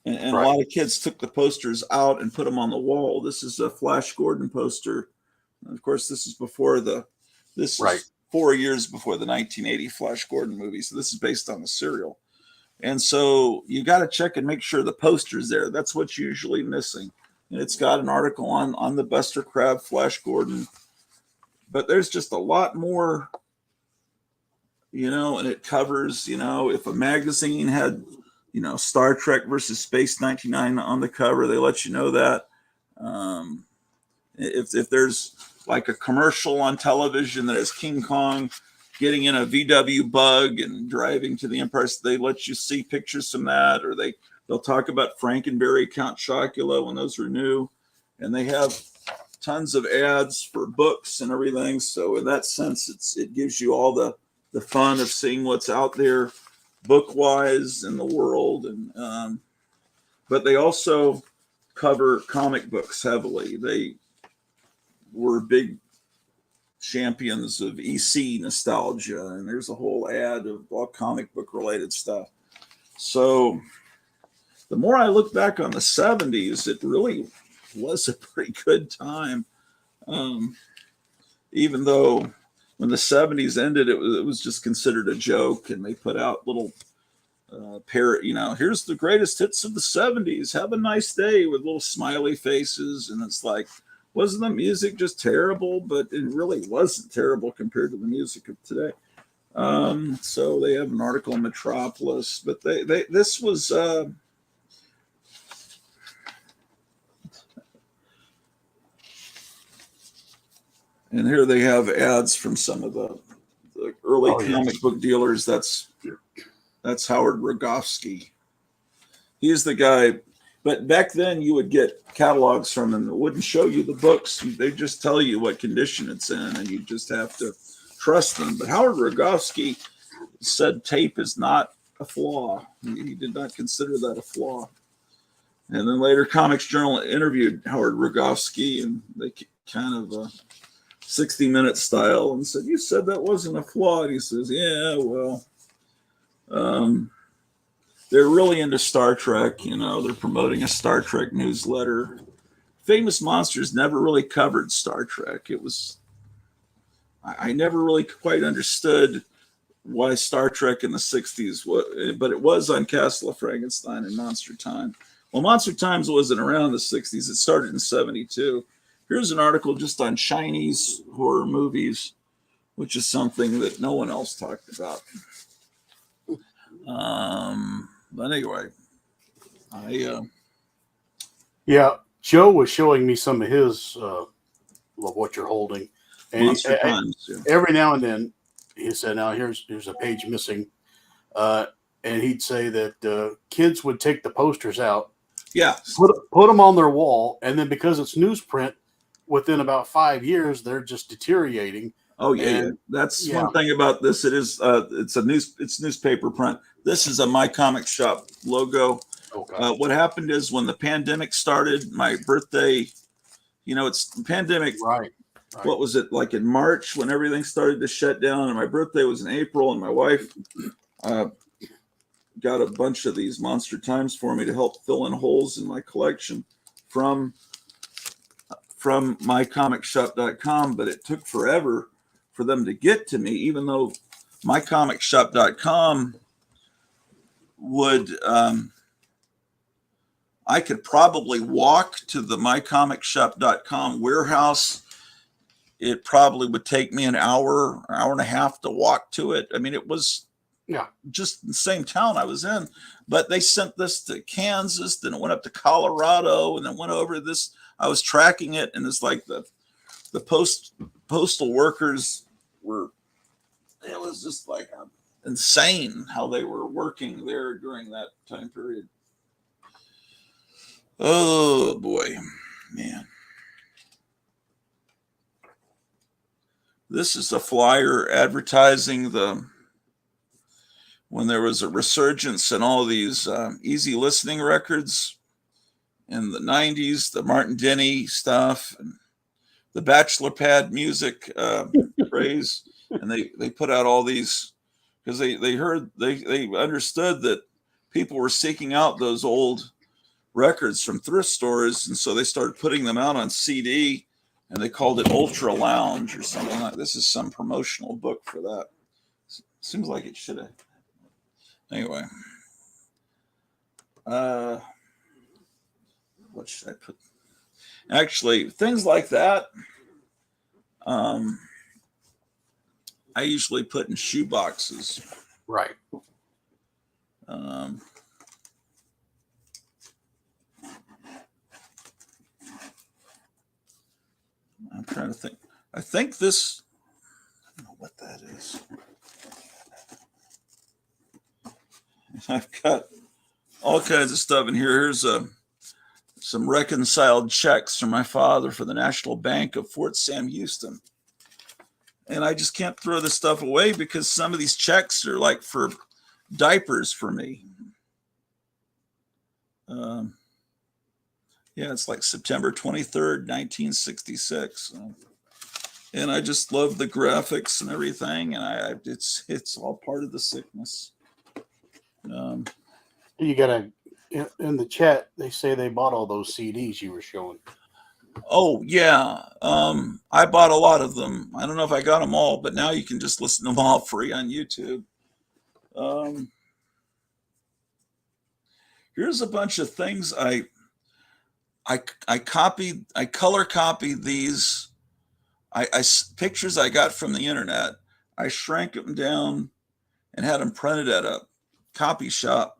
And a lot of kids took the posters out and put them on the wall. This is a Flash Gordon poster. And of course, this is 4 years before the 1980 Flash Gordon movie. So this is based on the serial. And so you got to check and make sure the poster's there. That's what's usually missing. And it's got an article on the Buster Crabbe Flash Gordon. But there's just a lot more, and it covers, if a magazine had, Star Trek versus Space 99 on the cover, they let you know that. If there's like a commercial on television that has King Kong getting in a VW bug and driving to the Empire, they let you see pictures from that, or they'll talk about Frankenberry, Count Chocula when those were new, and they have tons of ads for books and everything. So in that sense, it gives you all the fun of seeing what's out there book-wise in the world. And but they also cover comic books heavily. They were big champions of EC nostalgia, and there's a whole ad of all comic book related stuff. So the more I look back on the 70s, it really was a pretty good time. Even though when the 70s ended, it was just considered a joke, and they put out little here's the greatest hits of the 70s. Have a nice day, with little smiley faces. And it's like, wasn't the music just terrible? But it really wasn't terrible compared to the music of today. So they have an article in Metropolis, but this was and here they have ads from some of the early comic book dealers. That's Howard Rogowski. He's the guy. But back then, you would get catalogs from him that wouldn't show you the books. They just tell you what condition it's in, and you just have to trust them. But Howard Rogowski said tape is not a flaw. He did not consider that a flaw. And then later, Comics Journal interviewed Howard Rogowski, and they kind of 60-minute style, and said, "You said that wasn't a flaw." And he says, "Yeah, well, they're really into Star Trek. They're promoting a Star Trek newsletter. Famous Monsters never really covered Star Trek. I never really quite understood why Star Trek in the 60s, but it was on Castle of Frankenstein and Monster Time. Well, Monster Times wasn't around in the 60s. It started in 72. Here's an article just on Chinese horror movies, which is something that no one else talked about. But anyway, yeah, Joe was showing me some of his of what you're holding, and Monster Times. Yeah. Every now and then he said, "Now here's a page missing." and he'd say that kids would take the posters out, Yeah. put them on their wall, and then because it's newsprint, within about 5 years, they're just deteriorating. Oh yeah, yeah. And That's yeah, one thing about this. It's newspaper print. This is a My Comic Shop logo. okay, What happened is when the pandemic started, my birthday, it's the pandemic. right. What was it like in March when everything started to shut down? And my birthday was in April, and my wife got a bunch of these Monster Times for me to help fill in holes in my collection from mycomicshop.com, but it took forever for them to get to me, even though mycomicshop.com would I could probably walk to the mycomicshop.com warehouse. It probably would take me an hour and a half to walk to it. I mean, it was just the same town I was in, but they sent this to Kansas, then it went up to Colorado, and then went over this. I was tracking it, and it's like the postal workers were. It was just like insane how they were working there during that time period. Oh boy, man. This is a flyer advertising when there was a resurgence in all these easy listening records in the 90s, the Martin Denny stuff, and the bachelor pad music craze. And they put out all these because they understood that people were seeking out those old records from thrift stores. And so they started putting them out on CD, and they called it Ultra Lounge or something like this. Is some promotional book for that. Seems like it should have. Anyway, what should I put? Actually, things like that, I usually put in shoe boxes. Right. I'm trying to think. I think this. I don't know what that is. I've got all kinds of stuff in here. Here's some reconciled checks from my father for the National Bank of Fort Sam Houston. And I just can't throw this stuff away because some of these checks are like for diapers for me. Yeah, it's like September 23rd, 1966. And I just love the graphics and everything. And it's all part of the sickness. You gotta in the chat. They say they bought all those CDs you were showing. Oh yeah, I bought a lot of them. I don't know if I got them all, but now you can just listen to them all free on YouTube. Here's a bunch of things I copied. I color copied these. Pictures I got from the internet. I shrank them down and had them printed at a copy shop,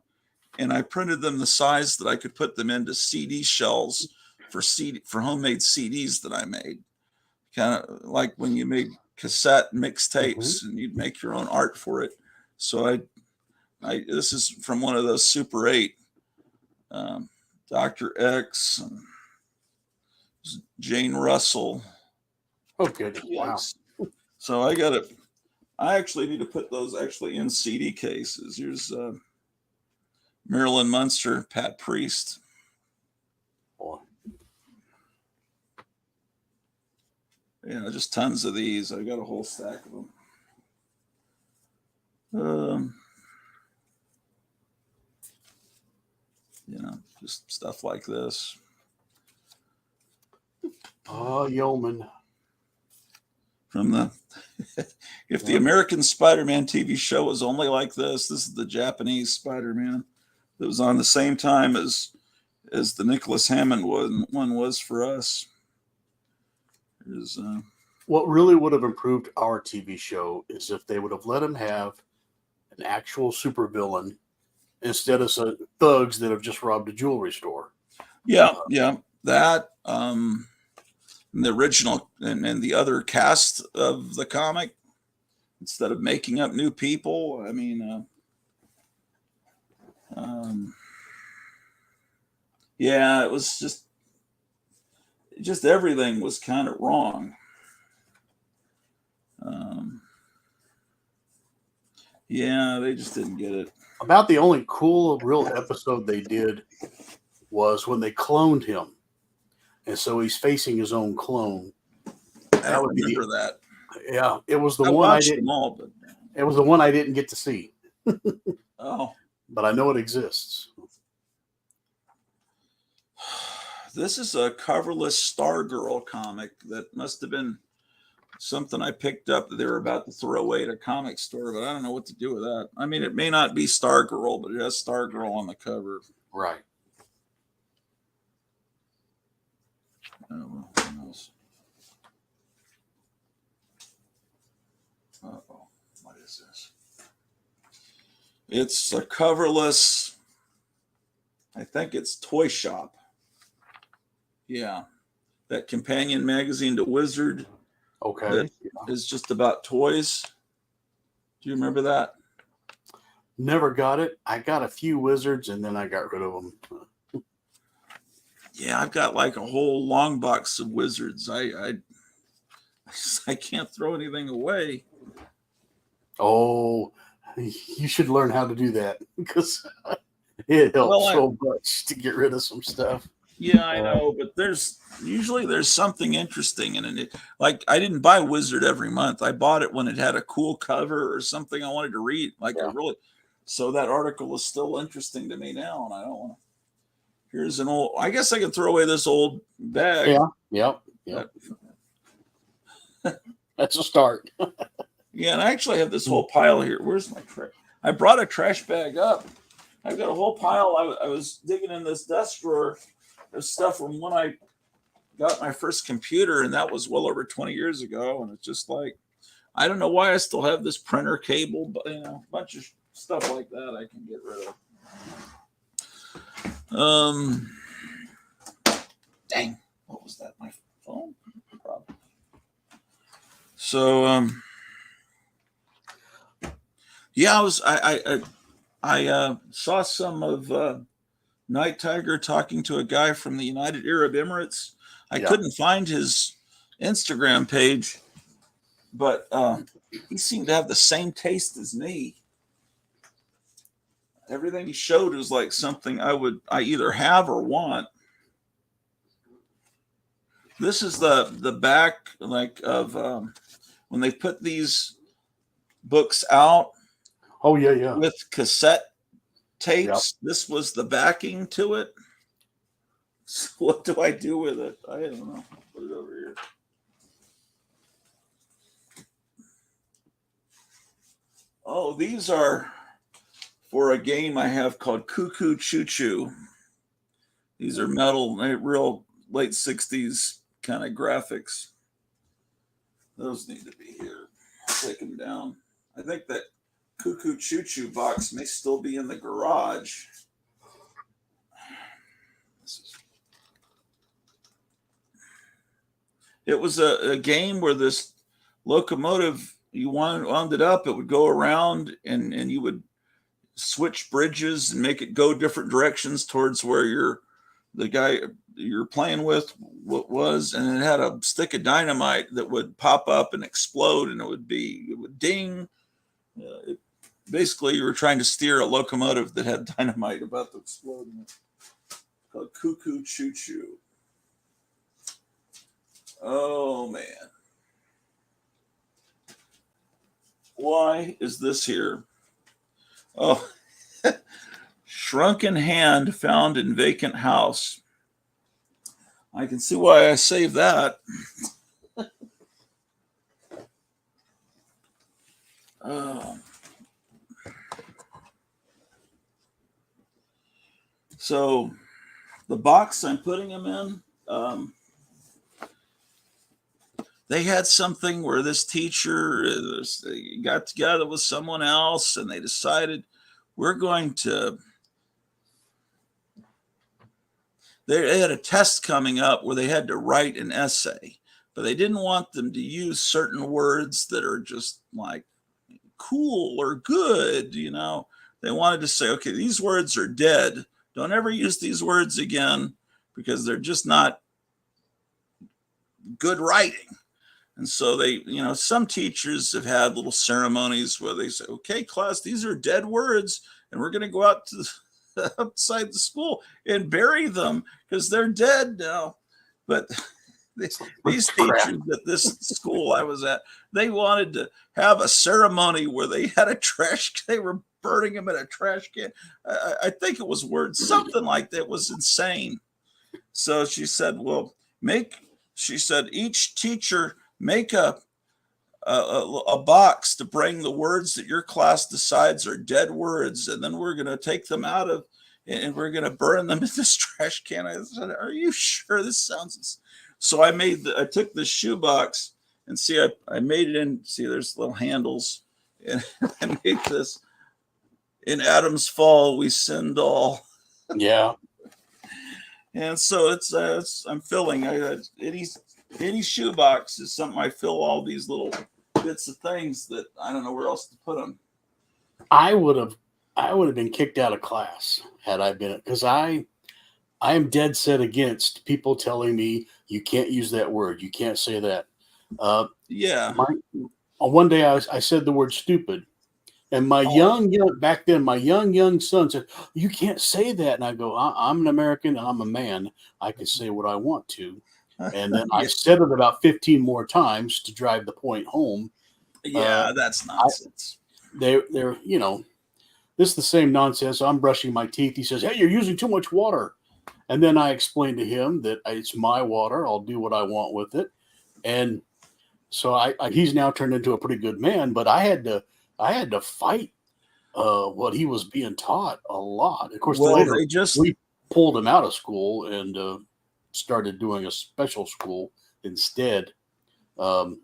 and I printed them the size that I could put them into CD shells for homemade CDs that I made. Kind of like when you made cassette mixtapes and you'd make your own art for it. So this is from one of those Super 8, Dr. X, and Jane Russell. Oh, good. Wow. So I actually need to put those actually in CD cases. Here's Marilyn Munster, Pat Priest. Boy. Just tons of these. I got a whole stack of them. Just stuff like this. Oh, yeoman. From if the American Spider-Man TV show was only like this is the Japanese Spider-Man that was on the same time as the Nicholas Hammond one was for us. What really would have improved our TV show is if they would have let him have an actual supervillain instead of some thugs that have just robbed a jewelry store. Yeah, that. The original and the other cast of the comic, instead of making up new people. I mean, Yeah, it was just everything was kind of wrong. Um, yeah, they just didn't get it. About the only cool real episode they did was when they cloned him, and so he's facing his own clone. I That don't would be remember that. yeah. It was the I one I watched them didn't. all, but It was the one I didn't get to see, oh, but I know it exists. this is a coverless Stargirl comic that must have been something I picked up that they were about to throw away at a comic store, but I don't know what to do with that. I mean, it may not be Stargirl, but it has Stargirl on the cover. Right. Oh, well, who knows? Uh-oh. What is this? It's a coverless, I think it's Toy Shop. Yeah. That companion magazine to Wizard Okay. that is just about toys. Do you remember that? Never got it. I got a few Wizards, and then I got rid of them. Yeah, I've got like a whole long box of Wizards. I can't throw anything away. Oh, you should learn how to do that because it helps so much to get rid of some stuff. Yeah, I know, but there's something interesting in it. Like I didn't buy Wizard every month. I bought it when it had a cool cover or something I wanted to read. Like I really, so that article is still interesting to me now, and I don't want to. Here's an old. I guess I can throw away this old bag. Yeah. Yep. That's a start. Yeah, and I actually have this whole pile here. Where's my trash? I brought a trash bag up. I've got a whole pile. I was digging in this desk drawer. There's stuff from when I got my first computer, and that was well over 20 years ago. And it's just like, I don't know why I still have this printer cable, but a bunch of stuff like that I can get rid of. Dang, what was that? My phone? Probably. So, yeah, I saw some of Night Tiger talking to a guy from the United Arab Emirates. I couldn't find his Instagram page, but he seemed to have the same taste as me. Everything he showed was like something I either have or want. This is the back like of when they put these books out. Oh yeah. With cassette tapes. Yep. This was the backing to it. So what do I do with it? I don't know. Put it over here. Oh, these are for a game I have called Cuckoo Choo Choo. These are metal, real late 60s kind of graphics. Those need to be here. I'll take them down. I think that Cuckoo Choo Choo box may still be in the garage. It was a game where this locomotive, you wound it up, it would go around and you would switch bridges and make it go different directions towards where the guy you're playing with was, and it had a stick of dynamite that would pop up and explode, and it would ding. Basically, you were trying to steer a locomotive that had dynamite about to explode. It's called Cuckoo Choo Choo. Oh, man. Why is this here? Oh, shrunken hand found in vacant house. I can see why I saved that. So the box I'm putting them in, they had something where this teacher got together with someone else and they decided they had a test coming up where they had to write an essay, but they didn't want them to use certain words that are just like cool or good, They wanted to say, okay, these words are dead. Don't ever use these words again because they're just not good writing. And so they, some teachers have had little ceremonies where they say, okay, class, these are dead words, and we're going to go out to outside the school and bury them because they're dead now. But these teachers at this school I was at, they wanted to have a ceremony where they had they were burning them in a trash can. I think it was words, something like that. It was insane. So she said, well, she said, each teacher make a box to bring the words that your class decides are dead words, and then we're going to take them out of, and we're going to burn them in this trash can. I said, are you sure? This sounds. So I took the shoebox and see, I made it in. See, there's little handles, and I made this. In Adam's fall, we sinned all. Yeah. And so I'm filling any shoebox is something I fill all these little bits of things that I don't know where else to put them. I would have been kicked out of class had I been, because I am dead set against people telling me you can't use that word, you can't say that. One day I said the word stupid, and my young son said, you can't say that. And I go, I'm an American and I'm a man. I can say what I want to. And then I said it about 15 more times to drive the point home. Yeah, that's nonsense. They're, this is the same nonsense. I'm brushing my teeth. He says, hey, you're using too much water. And then I explained to him that it's my water. I'll do what I want with it. And so he's now turned into a pretty good man, but I had to fight what he was being taught a lot. Of course, later we pulled him out of school and started doing a special school instead. I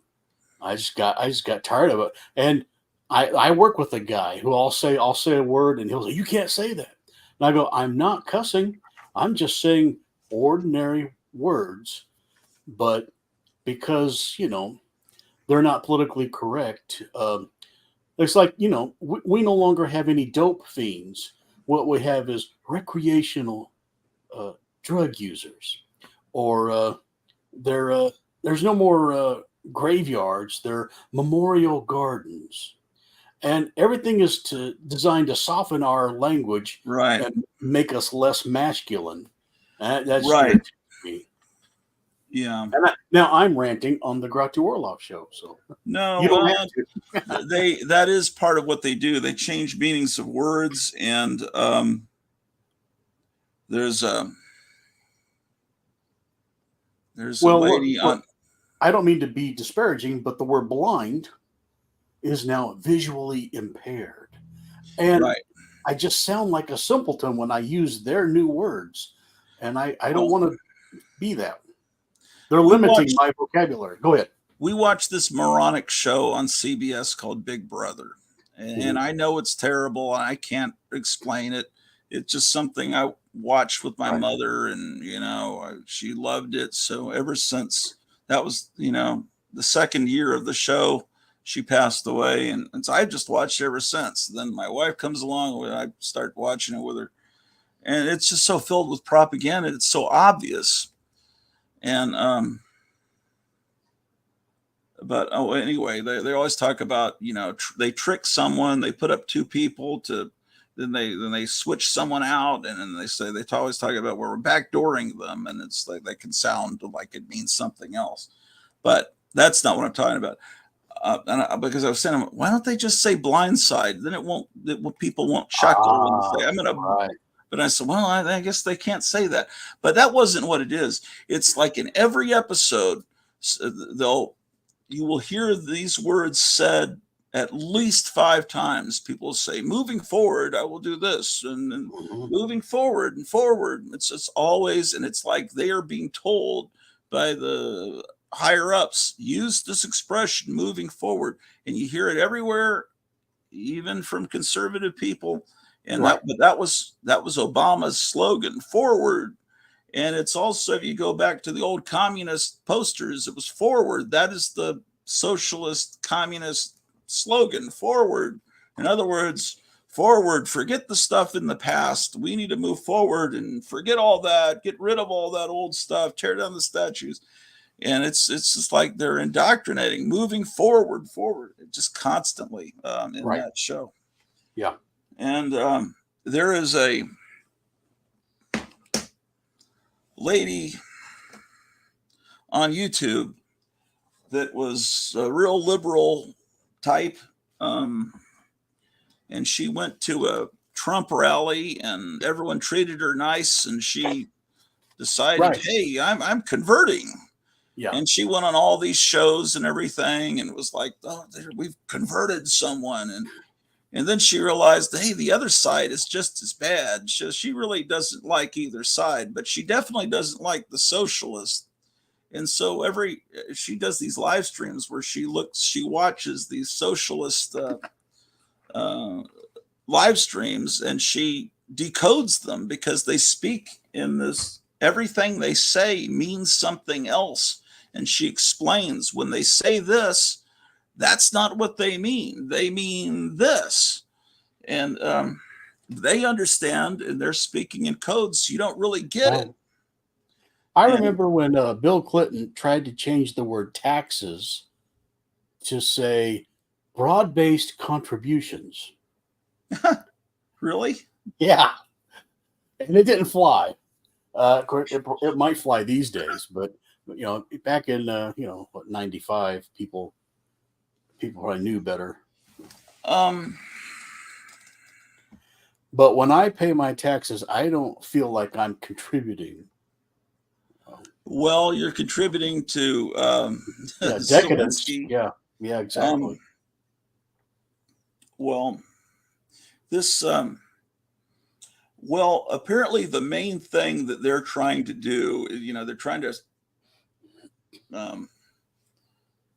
just got tired of it. And I work with a guy who I'll say a word and he'll say, you can't say that. And I go, I'm not cussing. I'm just saying ordinary words, but because, they're not politically correct. It's like, we no longer have any dope fiends. What we have is recreational drug users, or there's no more graveyards. There are memorial gardens, and everything is designed to soften our language, right, and make us less masculine. That's right. Me. Yeah. And now I'm ranting on the Gratu Orloff show. So no, you don't have to. That is part of what they do. They change meanings of words, and there's a lady on. I don't mean to be disparaging, but the word blind is now visually impaired, and I just sound like a simpleton when I use their new words, and I don't want to be that. They're limiting my vocabulary. Go ahead. We watched this moronic show on CBS called Big Brother. And I know it's terrible. And I can't explain it. It's just something I watched with my mother. And, she loved it. So ever since that was, the second year of the show, she passed away. And so I've just watched it ever since. Then my wife comes along and I start watching it with her. And it's just so filled with propaganda. It's so obvious. And but anyway, they always talk about they trick someone, they put up two people then they switch someone out, and then they always talk about where we're backdooring them, and it's like they can sound like it means something else, but that's not what I'm talking about. Because I was saying, why don't they just say blindside? Then people won't chuckle and say, I'm gonna. Right. But I said, well, I guess they can't say that. But that wasn't what it is. It's like in every episode, you will hear these words said at least 5 times. People say, moving forward, I will do this. And moving forward and forward. It's always, and it's like they are being told by the higher ups, use this expression, moving forward. And you hear it everywhere, even from conservative people. And that was Obama's slogan, forward. And it's also, if you go back to the old communist posters, it was forward. That is the socialist communist slogan, forward. In other words, forward, forget the stuff in the past. We need to move forward and forget all that, get rid of all that old stuff, tear down the statues. And it's just like they're indoctrinating, moving forward, just constantly in Right. that show. Yeah. And there is a lady on YouTube that was a real liberal type. And she went to a Trump rally and everyone treated her nice. And she decided, Right. hey, I'm converting. Yeah. And she went on all these shows and everything and was like, oh, we've converted someone. And then she realized, hey, the other side is just as bad. She really doesn't like either side, but she definitely doesn't like the socialists. And so she does these live streams where she watches these socialist live streams and she decodes them because they speak in this, everything they say means something else. And she explains when they say this, that's not what they mean. They mean this. And they understand and they're speaking in codes. So you don't really get it. I remember when Bill Clinton tried to change the word taxes to say broad-based contributions. Really? Yeah. And it didn't fly. Of course, it might fly these days, but back in 95, people probably knew better. But when I pay my taxes, I don't feel like I'm contributing. Well, you're contributing to decadence. Zelensky. Yeah, exactly. Apparently the main thing that they're trying to do,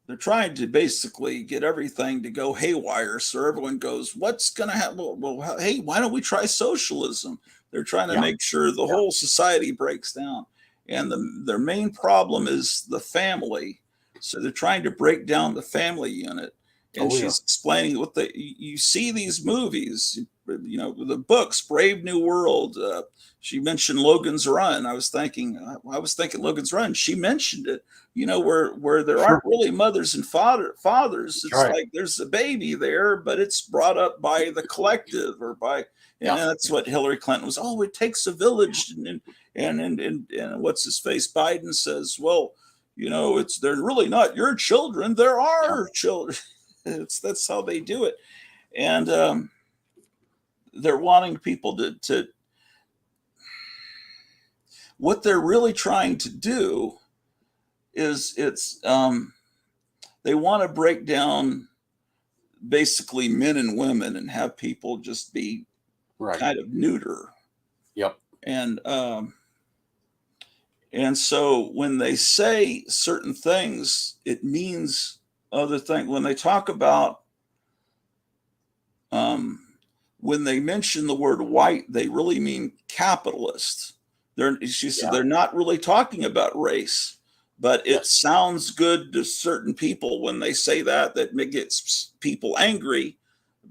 they're trying to basically get everything to go haywire. So everyone goes, what's going to happen? Well, hey, why don't we try socialism? They're trying to make sure the whole society breaks down. And their main problem is the family. So they're trying to break down the family unit. And she's explaining what you see these movies, the books, Brave New World. She mentioned Logan's Run. I was thinking Logan's Run. She mentioned it, where there aren't really mothers and fathers. It's like there's a baby there, but it's brought up by the collective or by, and that's what Hillary Clinton was. Oh, it takes a village. And what's his face? Biden says, well, they're really not your children. There are children. That's how they do it. And they're wanting people to what they're really trying to do is they want to break down basically men and women and have people just be kind of neuter. Yep. And so when they say certain things, it means other things. When they talk about, when they mention the word white, they really mean capitalist. She said they're not really talking about race, but it sounds good to certain people when they say that gets people angry.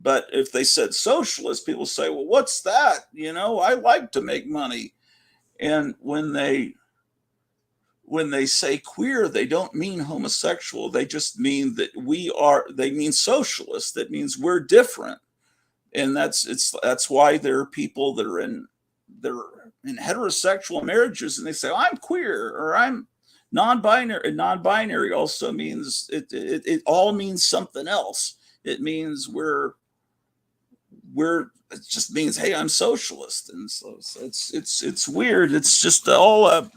But if they said socialist, people say, well, what's that? I like to make money. And when they say queer, they don't mean homosexual. They just mean that they mean socialist. That means we're different. And that's why there are people that are in heterosexual marriages and they say, oh, I'm queer or I'm non-binary. And non-binary also means it all means something else. It means it just means, hey, I'm socialist. And so it's weird. It's just all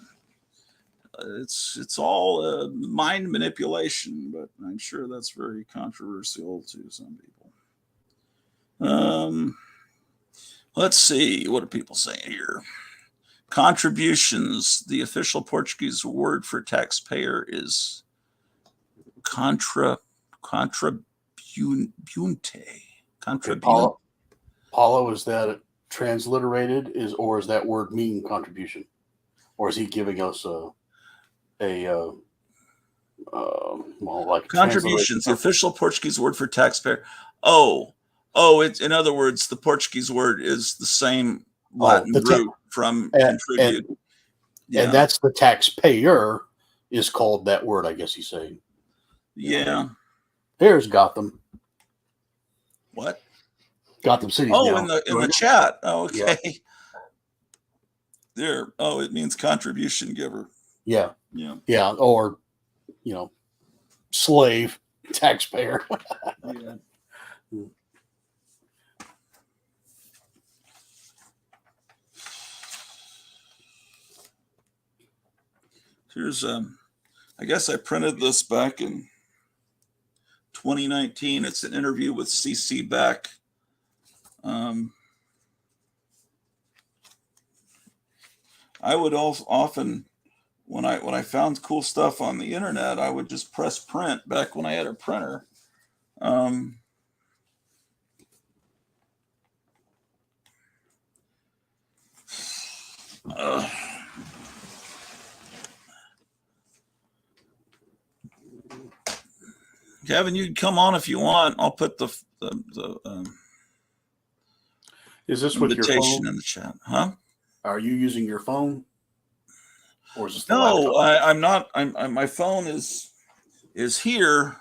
it's all mind manipulation, but I'm sure that's very controversial to some people. Let's see, what are people saying here? Contributions. The official Portuguese word for taxpayer is contribuinte. Paulo, is that transliterated? Or is that word mean contribution? Or is he giving us contributions? The official Portuguese word for taxpayer. Oh, Oh, it's in other words, the Portuguese word is the same Latin root from contribute. And that's the taxpayer is called that word, I guess he's saying. Yeah. Here's Gotham. What? Gotham City. Oh, in the chat. Oh, okay. Yeah. There. Oh, it means contribution giver. Yeah. Yeah. Yeah. Or, slave, taxpayer. Yeah. Here's I guess I printed this back in 2019. It's an interview with CC Beck. I would often, when I found cool stuff on the internet, I would just press print back when I had a printer. Kevin, you can come on if you want. I'll put the Is this with your invitation phone? in the chat, huh? Are you using your phone? Or is this the No, laptop? I'm not. My phone is here.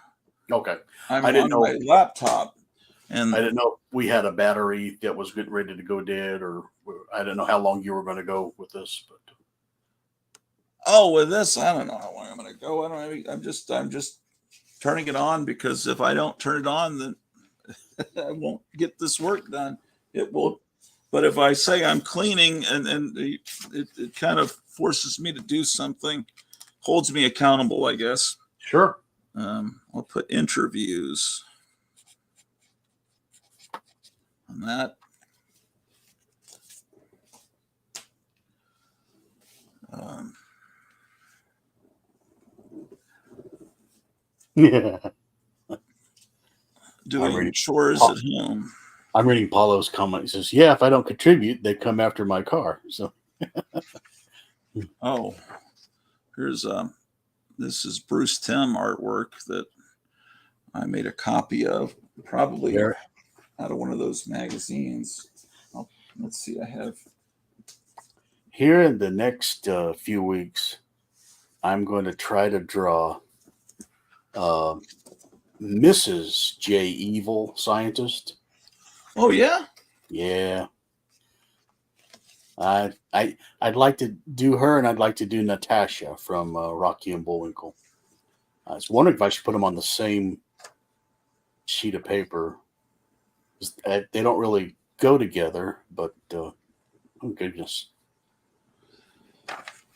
Okay. I'm I didn't on know. my laptop, and I didn't know if we had a battery that was getting ready to go dead, or I didn't know how long you were going to go with this. But with this, I don't know how long I'm going to go. I'm just turning it on, because if I don't turn it on, then I won't get this work done. It will. But if I say I'm cleaning, and it kind of forces me to do something, holds me accountable, I guess. sure. I'll put interviews on that. Yeah. Doing chores at home. I'm reading Paulo's comment. He says, "Yeah, if I don't contribute, they come after my car." So, oh, here's this is Bruce Timm artwork that I made a copy of, probably out of one of those magazines. Let's see, I have here in the next few weeks, I'm going to try to draw Mrs. J. Evil Scientist. Oh yeah, yeah. I'd like to do her, and I'd like to do Natasha from Rocky and Bullwinkle. I was wondering if I should put them on the same sheet of paper. They don't really go together, but oh goodness.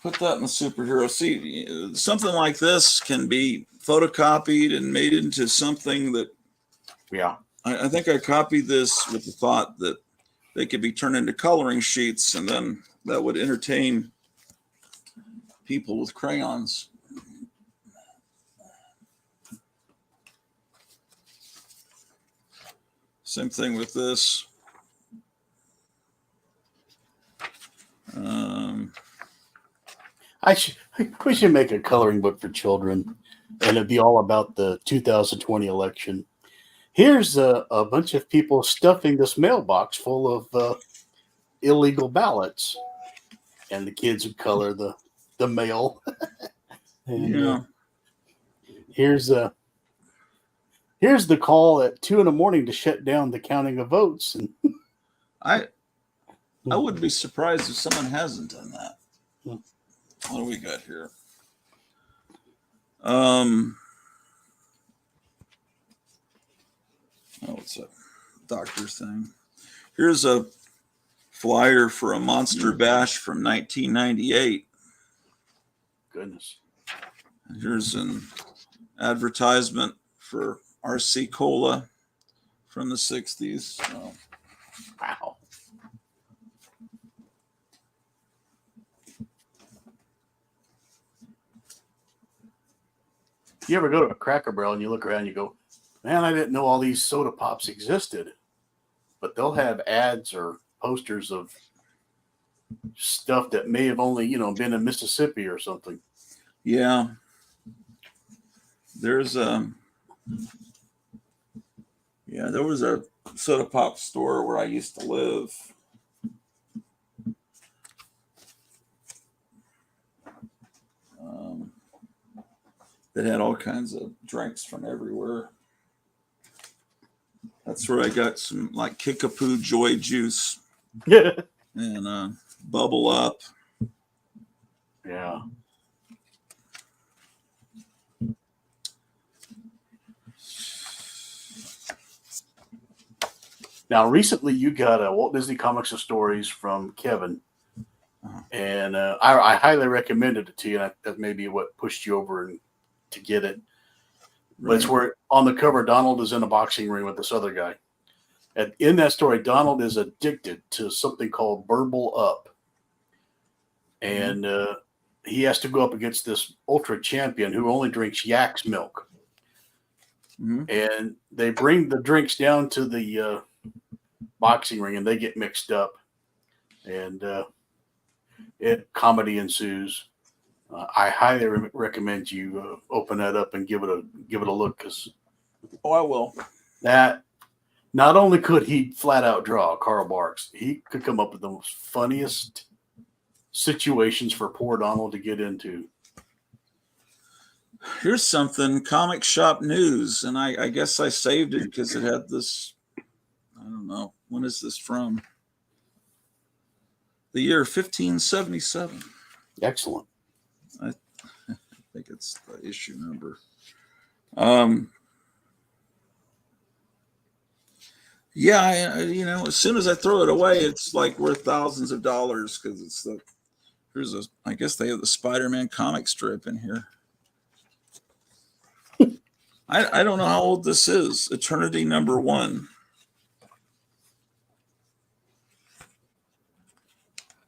put that in the superhero. See, something like this can be photocopied and made into something that. Yeah. I think I copied this with the thought that they could be turned into coloring sheets, and then that would entertain people with crayons. Same thing with this. We should make a coloring book for children, and it'd be all about the 2020 election. Here's a bunch of people stuffing this mailbox full of illegal ballots, and the kids would color the mail. And, yeah. Here's the call at 2 a.m. to shut down the counting of votes. And I wouldn't be surprised if someone hasn't done that. What do we got here? Oh, it's a doctor thing. Here's a flyer for a Monster Bash from 1998. Goodness. Here's an advertisement for RC Cola from the 60s. Oh. Wow. You ever go to a Cracker Barrel and you look around and you go, man, I didn't know all these soda pops existed. But they'll have ads or posters of stuff that may have only, been in Mississippi or something. Yeah. There's Yeah, there was a soda pop store where I used to live. That had all kinds of drinks from everywhere. That's where I got some like Kickapoo Joy Juice and Bubble Up. Yeah. Now, recently you got a Walt Disney Comics of Stories from Kevin, and I highly recommended it to you. That may be what pushed you over to get it. But it's where on the cover Donald is in a boxing ring with this other guy. And in that story, Donald is addicted to something called Burble Up, and he has to go up against this ultra champion who only drinks yak's milk. Mm-hmm. And they bring the drinks down to the boxing ring, and they get mixed up, and comedy ensues. I highly recommend you open that up and give it a look, because I will. That not only could he flat out draw Carl Barks, he could come up with the most funniest situations for poor Donald to get into. Here's something, comic shop news, and I guess I saved it because it had this. I don't know, when is this from? The year 1577. Excellent. I think it's the issue number. Yeah, as soon as I throw it away, it's like worth thousands of dollars because it's I guess they have the Spider-Man comic strip in here. I don't know how old this is. Eternity #1.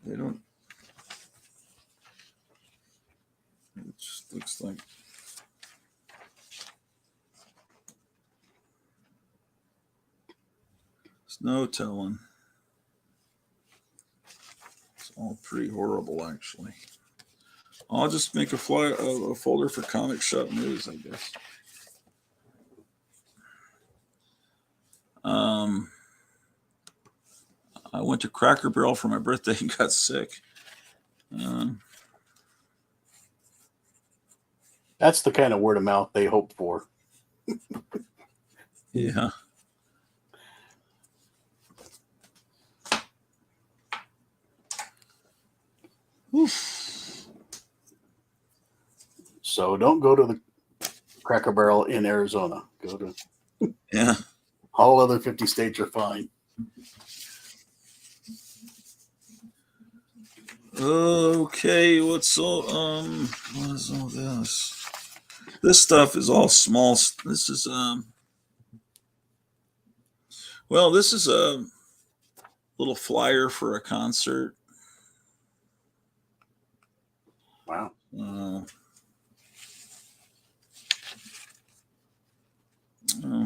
They don't. It just looks like. There's no telling. It's all pretty horrible, actually. I'll just make a folder for comic shop news, I guess. I went to Cracker Barrel for my birthday and got sick. That's the kind of word of mouth they hope for. Yeah. Oof. So don't go to the Cracker Barrel in Arizona. Go to all other 50 states are fine. Okay, what is all this? This stuff is all small. This is this is a little flyer for a concert. Wow. Okay.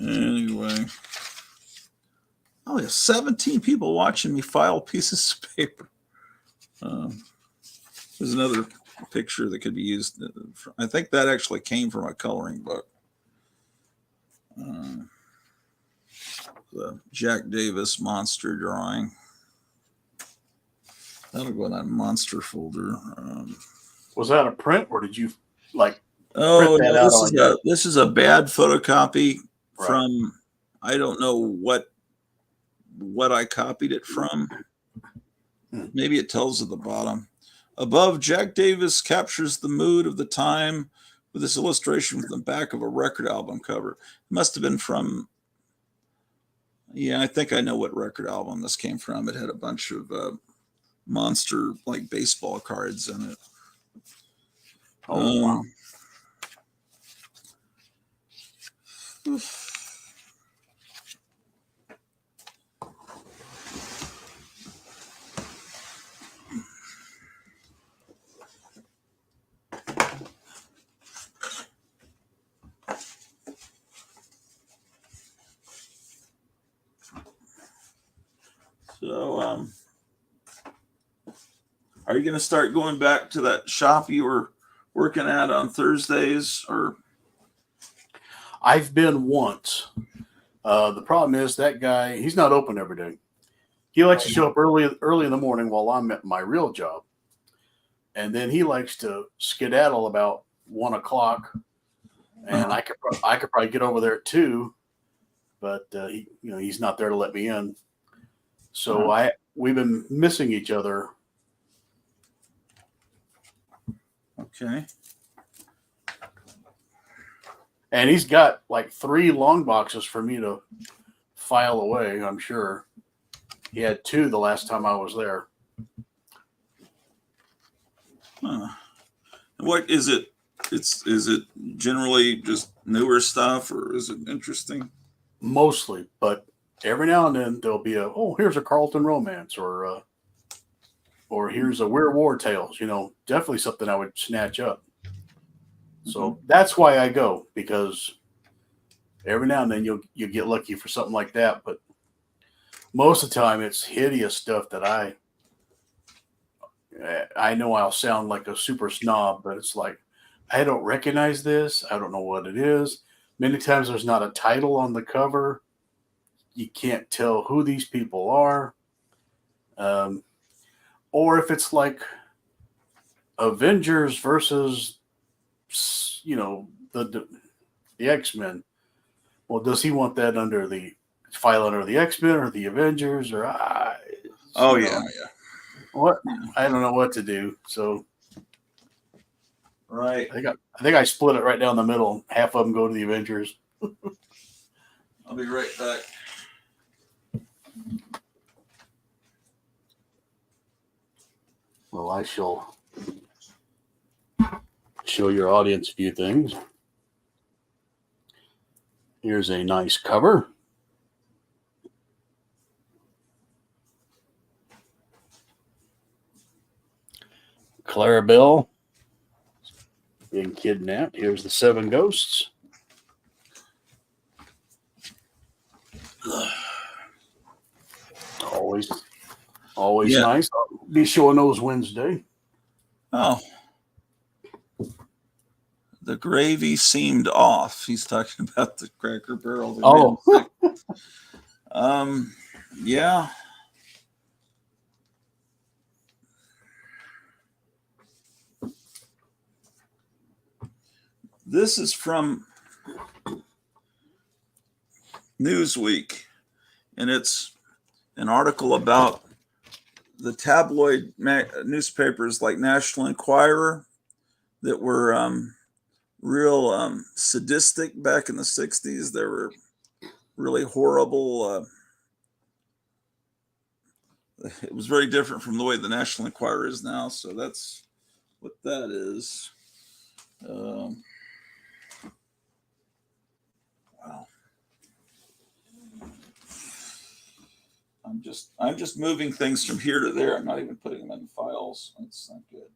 Anyway. Oh, yeah, 17 people watching me file pieces of paper. There's another picture that could be used. I think that actually came from a coloring book. The Jack Davis monster drawing. That'll go in that monster folder. Was that a print, or did you print that out this is this is a bad photocopy from. I don't know what I copied it from. Maybe it tells at the bottom. Above, Jack Davis captures the mood of the time with this illustration from the back of a record album cover. It must have been from. Yeah, I think I know what record album this came from. It had a bunch of monster like baseball cards in it. Oh, wow. are you going to start going back to that shop you were working at on Thursdays, or? I've been once. The problem is that guy, he's not open every day. He likes to show up early in the morning while I'm at my real job. And then he likes to skedaddle about 1 o'clock. And I could probably get over there at 2, but he's not there to let me in. So we've been missing each other. Okay. And he's got like 3 long boxes for me to file away, I'm sure. He had 2 the last time I was there. What is it? Is it generally just newer stuff, or is it interesting? Mostly, but every now and then there'll be here's a Carlton romance, or here's a Weird War Tales. Definitely something I would snatch up. So that's why I go, because every now and then you get lucky for something like that. But most of the time it's hideous stuff that I know I'll sound like a super snob, but it's like, I don't recognize this. I don't know what it is. Many times there's not a title on the cover. You can't tell who these people are. Or if it's like Avengers versus, the X-Men. Well, does he want that under the X-Men or the Avengers, or what? I don't know what to do. So right. I think I split it right down the middle. Half of them go to the Avengers. I'll be right back. Well, I shall show your audience a few things. Here's a nice cover. Clarabelle being kidnapped. Here's the 7 ghosts. Always nice. I'll be showing those Wednesday. Oh. The gravy seemed off. He's talking about the Cracker Barrel. Yeah. This is from Newsweek, and it's an article about the tabloid newspapers like National Enquirer that were real sadistic back in the 60s. They were really horrible. It was very different from the way the National Enquirer is now. So that's what that is. Wow. I'm just moving things from here to there. I'm not even putting them in files. That's not good.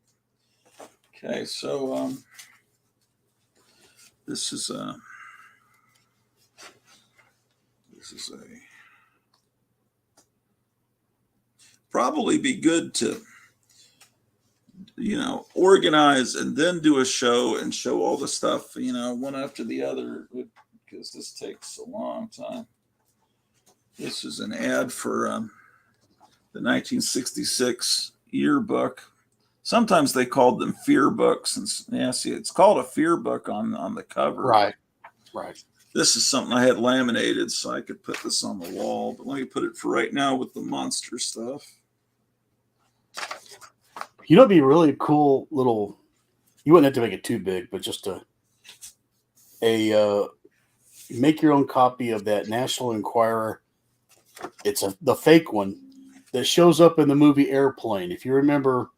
Okay, so this is a probably be good to organize and then do a show and show all the stuff one after the other, because this takes a long time. This is an ad for the 1966 yearbook. Sometimes they called them fear books, and see, it's called a fear book on the cover. Right. This is something I had laminated so I could put this on the wall, but let me put it for right now with the monster stuff. It'd be really cool little. You wouldn't have to make it too big, but just make your own copy of that National Enquirer. It's the fake one that shows up in the movie Airplane. If you remember,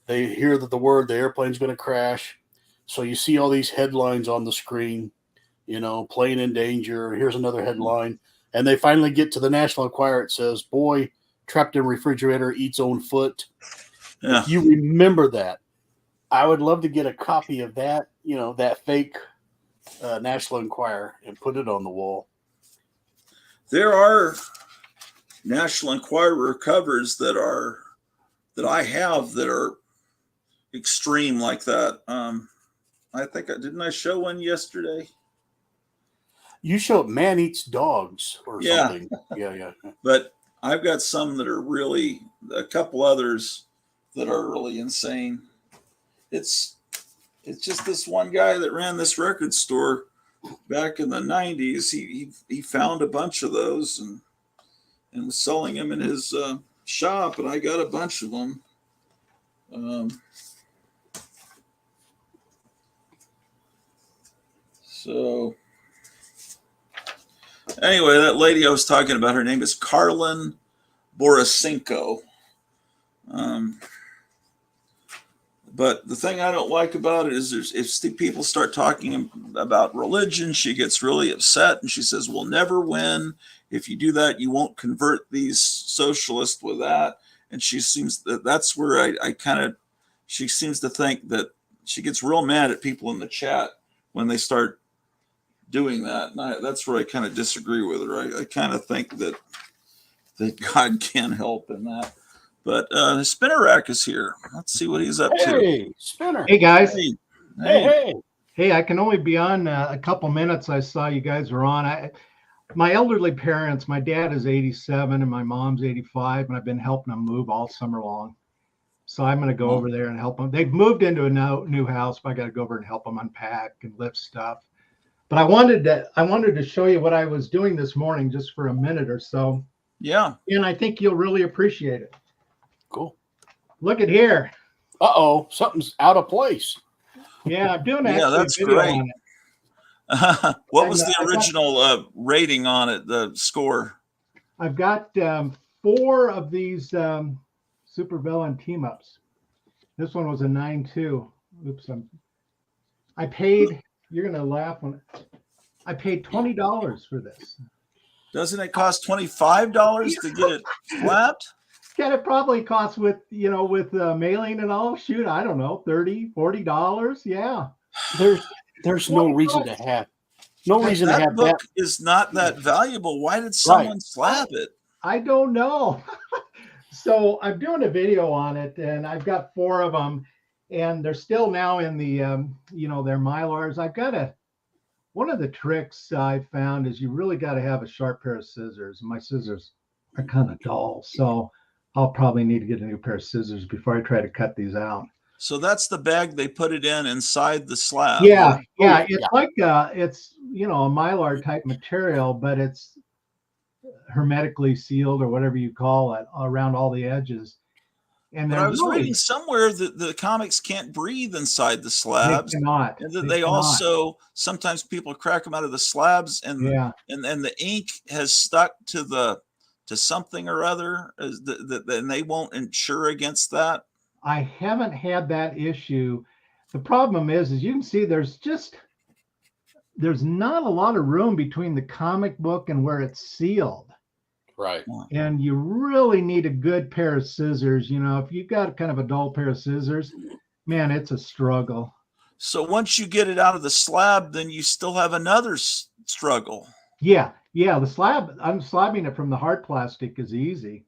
they hear that the airplane's going to crash. So you see all these headlines on the screen, plane in danger. Here's another headline. And they finally get to the National Enquirer. It says, boy trapped in refrigerator eats own foot. Yeah. If you remember that, I would love to get a copy of that, that fake National Enquirer, and put it on the wall. There are National Enquirer covers that I have that are extreme like that. I think didn't I show one yesterday? You showed Man Eats Dogs or Yeah. something. Yeah. But I've got some that are really, a couple others that are really insane. It's just this one guy that ran this record store back in the 90s. He found a bunch of those and was selling them in his shop, and I got a bunch of them. So anyway, that lady I was talking about, her name is Carlin Borisenko. But the thing I don't like about it is if people start talking about religion, she gets really upset and she says, we'll never win. If you do that, you won't convert these socialists with that. And she seems that's where she seems to think that she gets real mad at people in the chat when they start doing that. And that's where I kind of disagree with her. I kind of think that God can help in that. But Spinnerack is here. Let's see what he's up to. Hey, Spinner. Hey guys. Hey. I can only be on a couple minutes. I saw you guys were on. My elderly parents, my dad is 87 and my mom's 85, and I've been helping them move all summer long. So I'm going to go over there and help them. They've moved into a new house, but I got to go over and help them unpack and lift stuff. But I wanted to show you what I was doing this morning just for a minute or so. Yeah. And I think you'll really appreciate it. Cool. Look at here. Uh-oh, something's out of place. Yeah, I'm doing Yeah, that's video great. on it. What was the original rating on it, the score? I've got 4 of these supervillain team ups. This one was a 9.2. Oops, I paid, you're going to laugh when I paid $20 for this. Doesn't it cost $25 to get it slapped? Yeah, it probably costs with mailing and all. Shoot, I don't know, $30-$40. Yeah. There's no reason to have that book is not that valuable. Why did someone slap it? I don't know. So I'm doing a video on it, and I've got 4 of them, and they're still now in the they're Mylars. One of the tricks I found is you really got to have a sharp pair of scissors. My scissors are kind of dull, so I'll probably need to get a new pair of scissors before I try to cut these out. So that's the bag they put it in inside the slab. Yeah. It's like it's a Mylar type material, but it's hermetically sealed or whatever you call it around all the edges. And I was reading somewhere that the comics can't breathe inside the slabs. They cannot. And that they also sometimes people crack them out of the slabs, and the ink has stuck to something or other, and they won't insure against that. I haven't had that issue. The problem is you can see there's not a lot of room between the comic book and where it's sealed. Right. And you really need a good pair of scissors. If you've got kind of a dull pair of scissors, man, it's a struggle. So once you get it out of the slab, then you still have another struggle. Yeah. The slab, I'm slabbing it from the hard plastic is easy.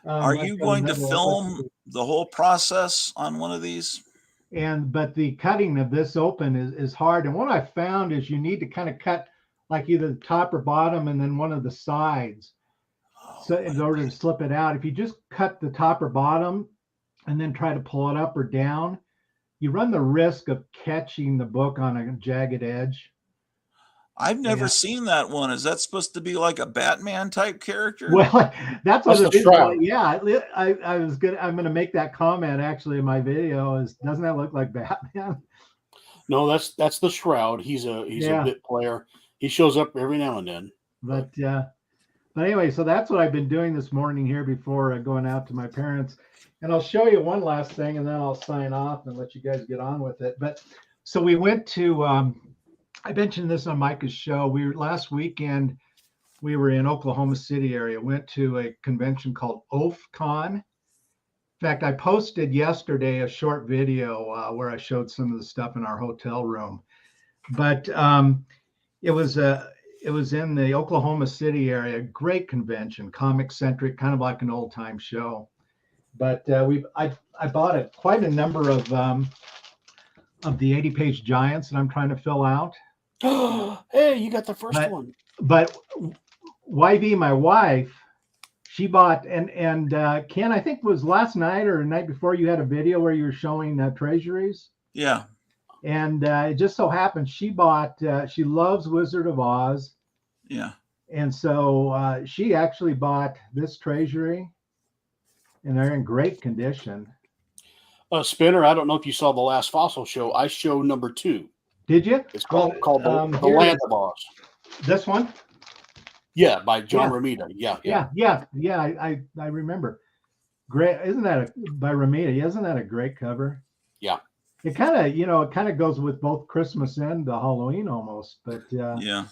Are you going to film the whole process on one of these? But the cutting of this open is hard. And what I found is you need to kind of cut like either the top or bottom and then one of the sides. So in order to slip it out, if you just cut the top or bottom and then try to pull it up or down, you run the risk of catching the book on a jagged edge. I've never seen that one. Is that supposed to be like a Batman type character? Well, that's what it is. Shroud. Yeah, I was good. I'm going to make that comment actually in my video. Doesn't that look like Batman? No, that's the Shroud. He's a bit player. He shows up every now and then. But anyway, so that's what I've been doing this morning here before going out to my parents. And I'll show you one last thing, and then I'll sign off and let you guys get on with it. But so we went to. I mentioned this on Micah's show. Last weekend, we were in Oklahoma City area, went to a convention called OFCon. In fact, I posted yesterday a short video where I showed some of the stuff in our hotel room. But it was it was in the Oklahoma City area. Great convention, comic centric, kind of like an old time show. But I bought quite a number of the 80-page giants that I'm trying to fill out. Hey, you got the first one. But YV, my wife, she bought, and Ken, I think it was last night or the night before, you had a video where you were showing treasuries. Yeah. And it just so happened she bought, she loves Wizard of Oz. Yeah. And so she actually bought this treasury, and they're in great condition. Spinner, I don't know if you saw the last Fossil show. I show number 2. Did you? It's called The here Land of Oz. This one? Yeah, by John Yeah. Romita. Yeah. I remember. Great. Isn't that by Romita? Isn't that a great cover? Yeah. It kind of goes with both Christmas and Halloween almost. But Yeah.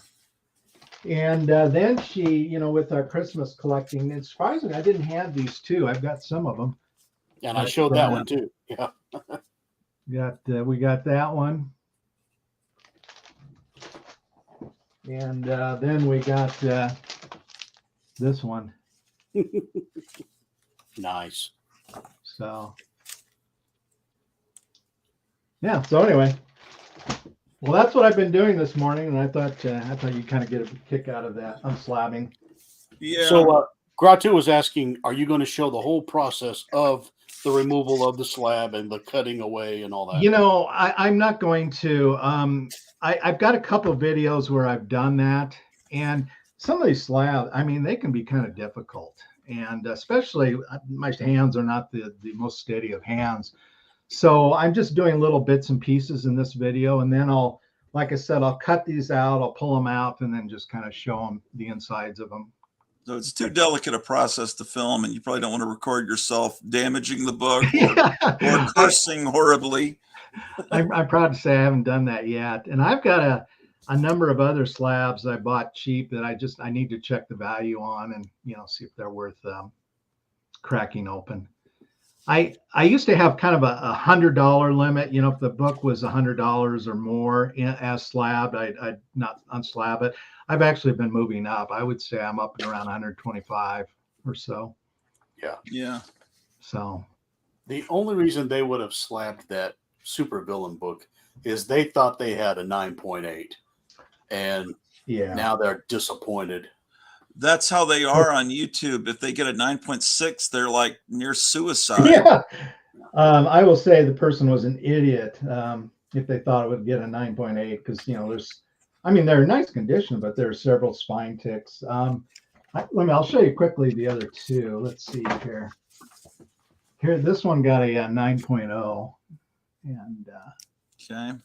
and then she, with our Christmas collecting, and surprisingly, I didn't have these two. I've got some of them. And I showed that one too. Yeah. We got that one. And then we got this one. Nice. So, yeah. So anyway, well, that's what I've been doing this morning, and I thought you'd kind of get a kick out of that unslabbing. Yeah. So Gratu was asking, are you going to show the whole process of the removal of the slab and the cutting away and all that? I'm not going to. I've got a couple of videos where I've done that, and some of these slabs, I mean, they can be kind of difficult, and especially my hands are not the most steady of hands. So I'm just doing little bits and pieces in this video, and then like I said, I'll cut these out, I'll pull them out, and then just kind of show them the insides of them. So it's too delicate a process to film, and you probably don't want to record yourself damaging the book or cursing horribly. I'm proud to say I haven't done that yet. And I've got a number of other slabs I bought cheap that I need to check the value on and, see if they're worth cracking open. I used to have kind of a $100 limit. If the book was $100 or more as slabbed, I'd not unslab it. I've actually been moving up. I would say I'm up at around 125 or so. Yeah. Yeah. So the only reason they would have slabbed that supervillain book is they thought they had a 9.8, and now they're disappointed. That's how they are on YouTube. If they get a 9.6, they're like near suicide. Yeah. I will say the person was an idiot if they thought it would get a 9.8, because they're in nice condition, but there are several spine ticks. I'll show you quickly the other two. Let's see here. Here, this one got a 9.0. And okay.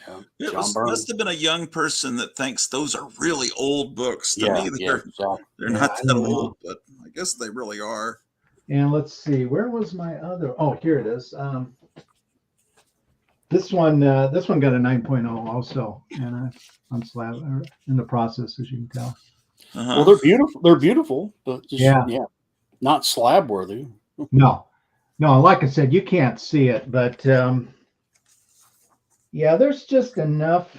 Yeah. It must have been a young person that thinks those are really old books. To me, they're not that old, but I guess they really are. And let's see, where was my other? Oh, here it is. This one got a 9.0 also, and I'm in the process, as you can tell. Well, they're beautiful. They're beautiful, but just, not slab worthy. No, like I said, you can't see it, but there's just enough.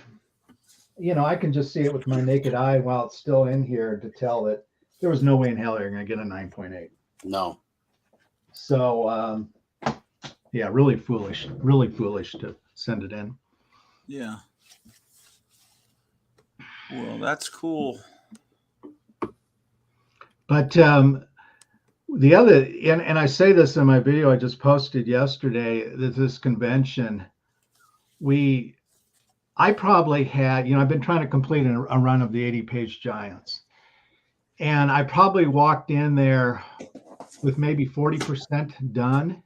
I can just see it with my naked eye while it's still in here to tell that there was no way in hell you're going to get a 9.8. No. So, really foolish to send it in. Yeah. Well, that's cool. But the other, and I say this in my video I just posted yesterday, that this convention, I probably had, I've been trying to complete a run of the 80-page giants. And I probably walked in there with maybe 40% done.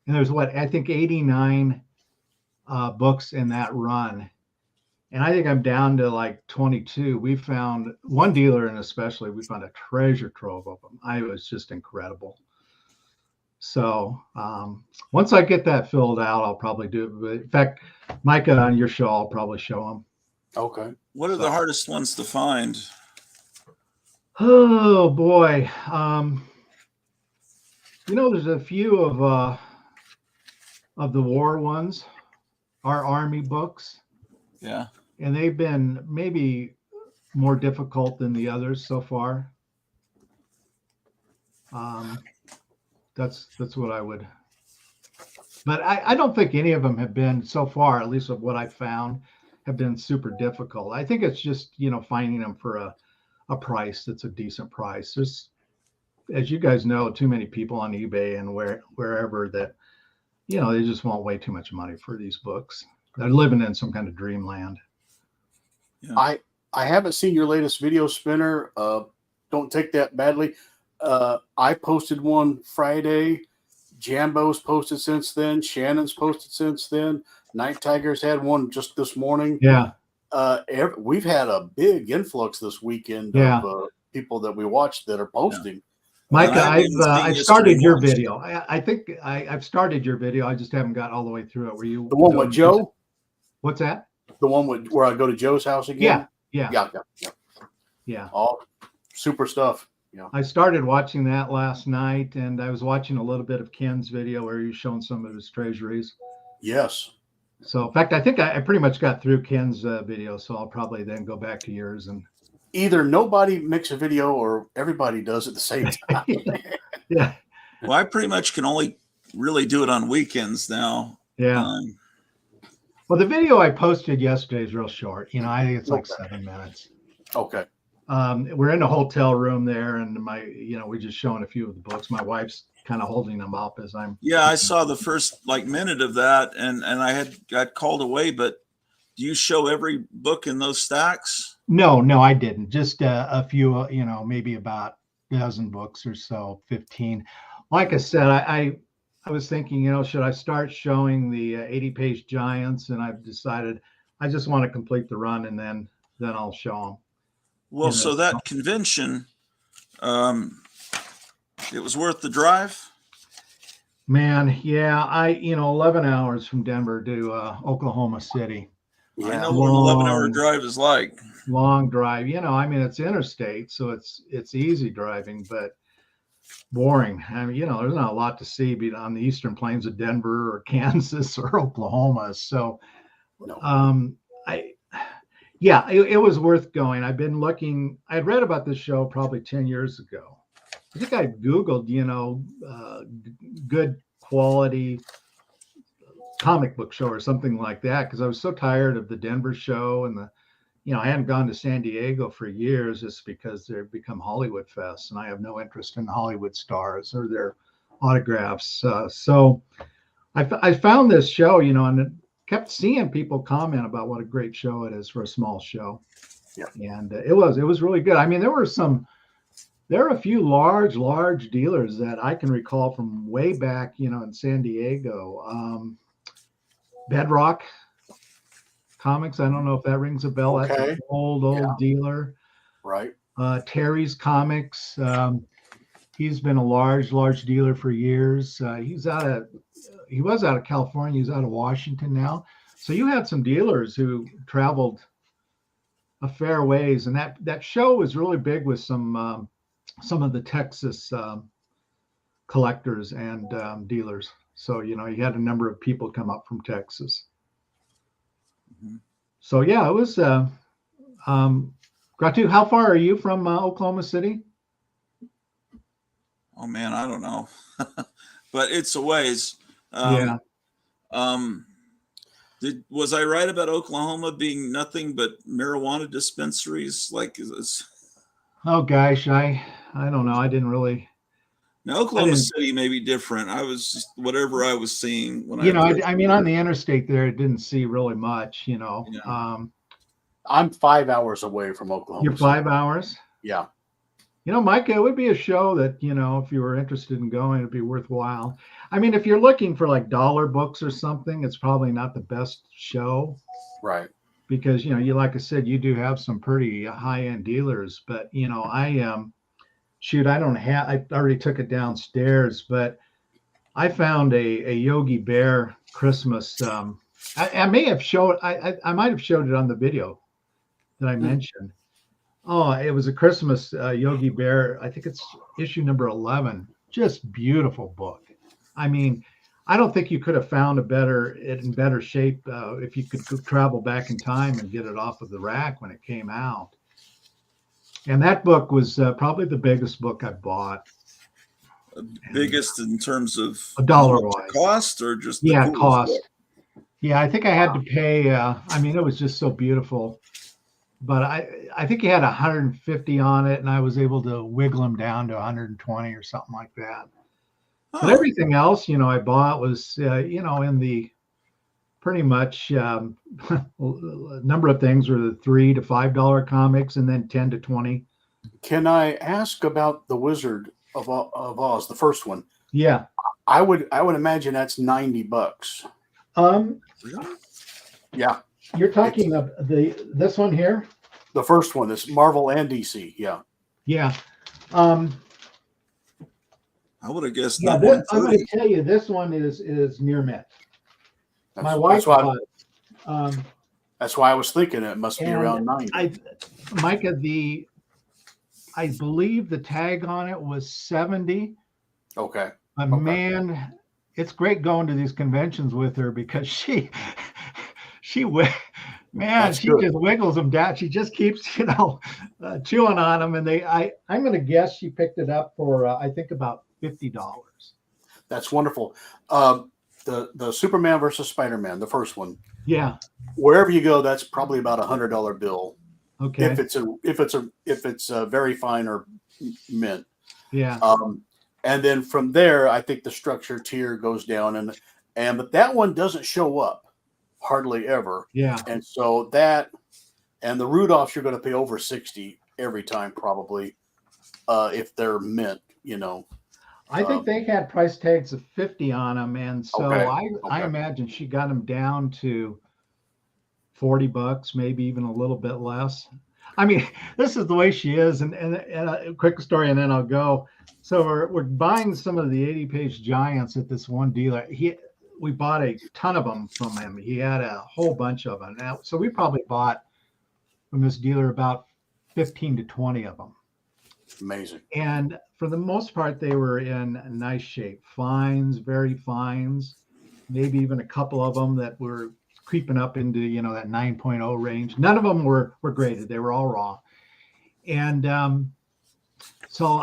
And there's I think 89 books in that run. And I think I'm down to like 22. We found one dealer, and especially we found a treasure trove of them. It was just incredible. So once I get that filled out, I'll probably do it. But in fact, Micah, on your show, I'll probably show them. Okay. What are the hardest ones to find? Oh boy. There's a few of the war ones, our army books. Yeah. And they've been maybe more difficult than the others so far. That's what I would. But I don't think any of them have been so far, at least of what I found, have been super difficult. I think it's just finding them for a price that's a decent price. There's, as you guys know, too many people on eBay and wherever that they just want way too much money for these books. They're living in some kind of dreamland. Yeah. I haven't seen your latest video, Spinner. Don't take that badly. I posted one Friday. Jambo's posted since then. Shannon's posted since then. Night Tiger's had one just this morning. Yeah. We've had a big influx this weekend of people that we watched that are posting. Micah, I've started your video. I think I've started your video. I just haven't got all the way through it. Were you the one with Joe? What's that? The one where I go to Joe's house again? Yeah. All super stuff. Yeah. I started watching that last night, and I was watching a little bit of Ken's video where he's showing some of his treasuries. Yes. So, in fact, I think I pretty much got through Ken's video, so I'll probably then go back to yours. And either nobody makes a video or everybody does at the same time. Yeah. Well, I pretty much can only really do it on weekends now. Yeah. Well, the video I posted yesterday is real short. I think it's like 7 minutes. Okay. We're in a hotel room there, and we're just showing a few of the books. My wife's kind of holding them up as I'm. Yeah, I saw the first minute of that, and I got called away. But do you show every book in those stacks? No, I didn't. Just a few. Maybe about a dozen books or so, 15. Like I said, I was thinking, should I start showing the 80-page giants? And I've decided I just want to complete the run, and then I'll show them. Well, so that convention, it was worth the drive? Man, yeah, 11 hours from Denver to Oklahoma City. Yeah, I know what an 11-hour drive is like. Long drive. It's interstate, so it's easy driving, but boring. There's not a lot to see on the eastern plains of Denver or Kansas or Oklahoma. So, it was worth going. I've been looking. I had read about this show probably 10 years ago. I think I Googled, good quality comic book show or something like that, because I was so tired of the Denver show and I hadn't gone to San Diego for years just because they've become Hollywood fests, and I have no interest in Hollywood stars or their autographs. So I found this show, and kept seeing people comment about what a great show it is for a small show. Yeah. And it was really good. There are a few large dealers that I can recall from way back, in San Diego. Bedrock Comics. I don't know if that rings a bell. Okay. That's an old dealer. Right. Terry's Comics. He's been a large dealer for years. He was out of California. He's out of Washington now. So you had some dealers who traveled a fair ways, and that show was really big with some of the Texas collectors and dealers. So you had a number of people come up from Texas. Mm-hmm. So yeah, it was. Gratu, how far are you from Oklahoma City? Oh man, I don't know, but it's a ways. Was I right about Oklahoma being nothing but marijuana dispensaries? Like, is this? Oh gosh, I don't know. I didn't really. Now Oklahoma City may be different. I was just whatever I was seeing when on the interstate there, it didn't see really much. Yeah. I'm 5 hours away from Oklahoma. You're 5 hours? Yeah. Micah, it would be a show that, if you were interested in going, it'd be worthwhile. If you're looking for like dollar books or something, it's probably not the best show. Right. Because, like I said, you do have some pretty high-end dealers. But, I already took it downstairs, but I found a Yogi Bear Christmas. I may have showed, I might have showed it on the video that I mentioned. Oh, it was a Christmas Yogi Bear. I think it's issue number 11. Just beautiful book. I don't think you could have found it in better shape if you could travel back in time and get it off of the rack when it came out. And that book was probably the biggest book I bought. Biggest in terms of A dollar how much it wise. cost, or just the Yeah, coolest cost. book? Yeah, I think I had to pay. I mean, it was just so beautiful. But I think he had 150 on it, and I was able to wiggle them down to 120 or something like that. But Oh, everything else, I bought was, in the pretty much a number of things were the $3 to $5 comics, and then 10 to 20. Can I ask about the Wizard of Oz, the first one? Yeah. I would imagine that's $90. really? Yeah, You're talking of this one here? the first one is Marvel and DC. Yeah. Yeah. I would have guessed Yeah, not I'm going 130. to tell you, this one is near mint. My wife That's why, bought it. that's why I was thinking it must be And around 90. Micah, I believe the tag on it was 70. Okay. But man, it's great going to these conventions with her because she That's she good. just wiggles them down. She just keeps, chewing on them. And I'm going to guess she picked it up for, I think about $50. That's wonderful. The Superman versus Spider-Man, the first one. Yeah. Wherever you go, that's probably about $100 bill. Okay. If it's a very fine or mint. Yeah. And then from there, I think the structure tier goes down, but that one doesn't show up hardly ever. Yeah. And so that, and the Rudolphs, you're going to pay over 60 every time, probably, if they're mint, I think they had price tags of 50 on them. And so I imagine she got them down to $40, maybe even a little bit less. I mean, this is the way she is. And a quick story, and then I'll go. So we're buying some of the 80-page giants at this one dealer. We bought a ton of them from him. He had a whole bunch of them. Now, so we probably bought from this dealer about 15 to 20 of them. Amazing. And for the most part, they were in nice shape. Fines, very fines, maybe even a couple of them that were creeping up into, that 9.0 range. None of them were graded. They were all raw. And so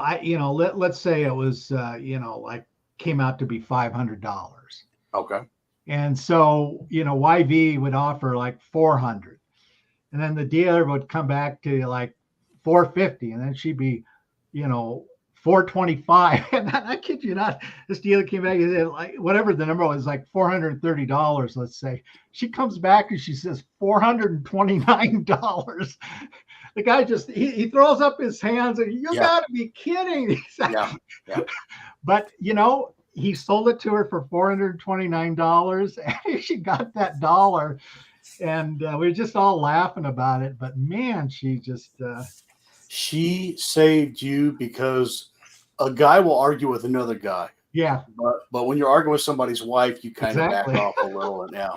let's say it was, like came out to be $500. Okay. And so, YV would offer like 400. And then the dealer would come back to like 450. And then she'd be, 425. And I kid you not, this dealer came back and said, like, whatever the number was, like $430, let's say. She comes back and she says $429. The guy just, he throws up his hands and you got to be kidding. Yeah. But, he sold it to her for $429 and she got that dollar. And we were just all laughing about it. But man, she just... she saved you because a guy will argue with another guy. Yeah. But when you're arguing with somebody's wife, you kind of Exactly. back off a little. And yeah.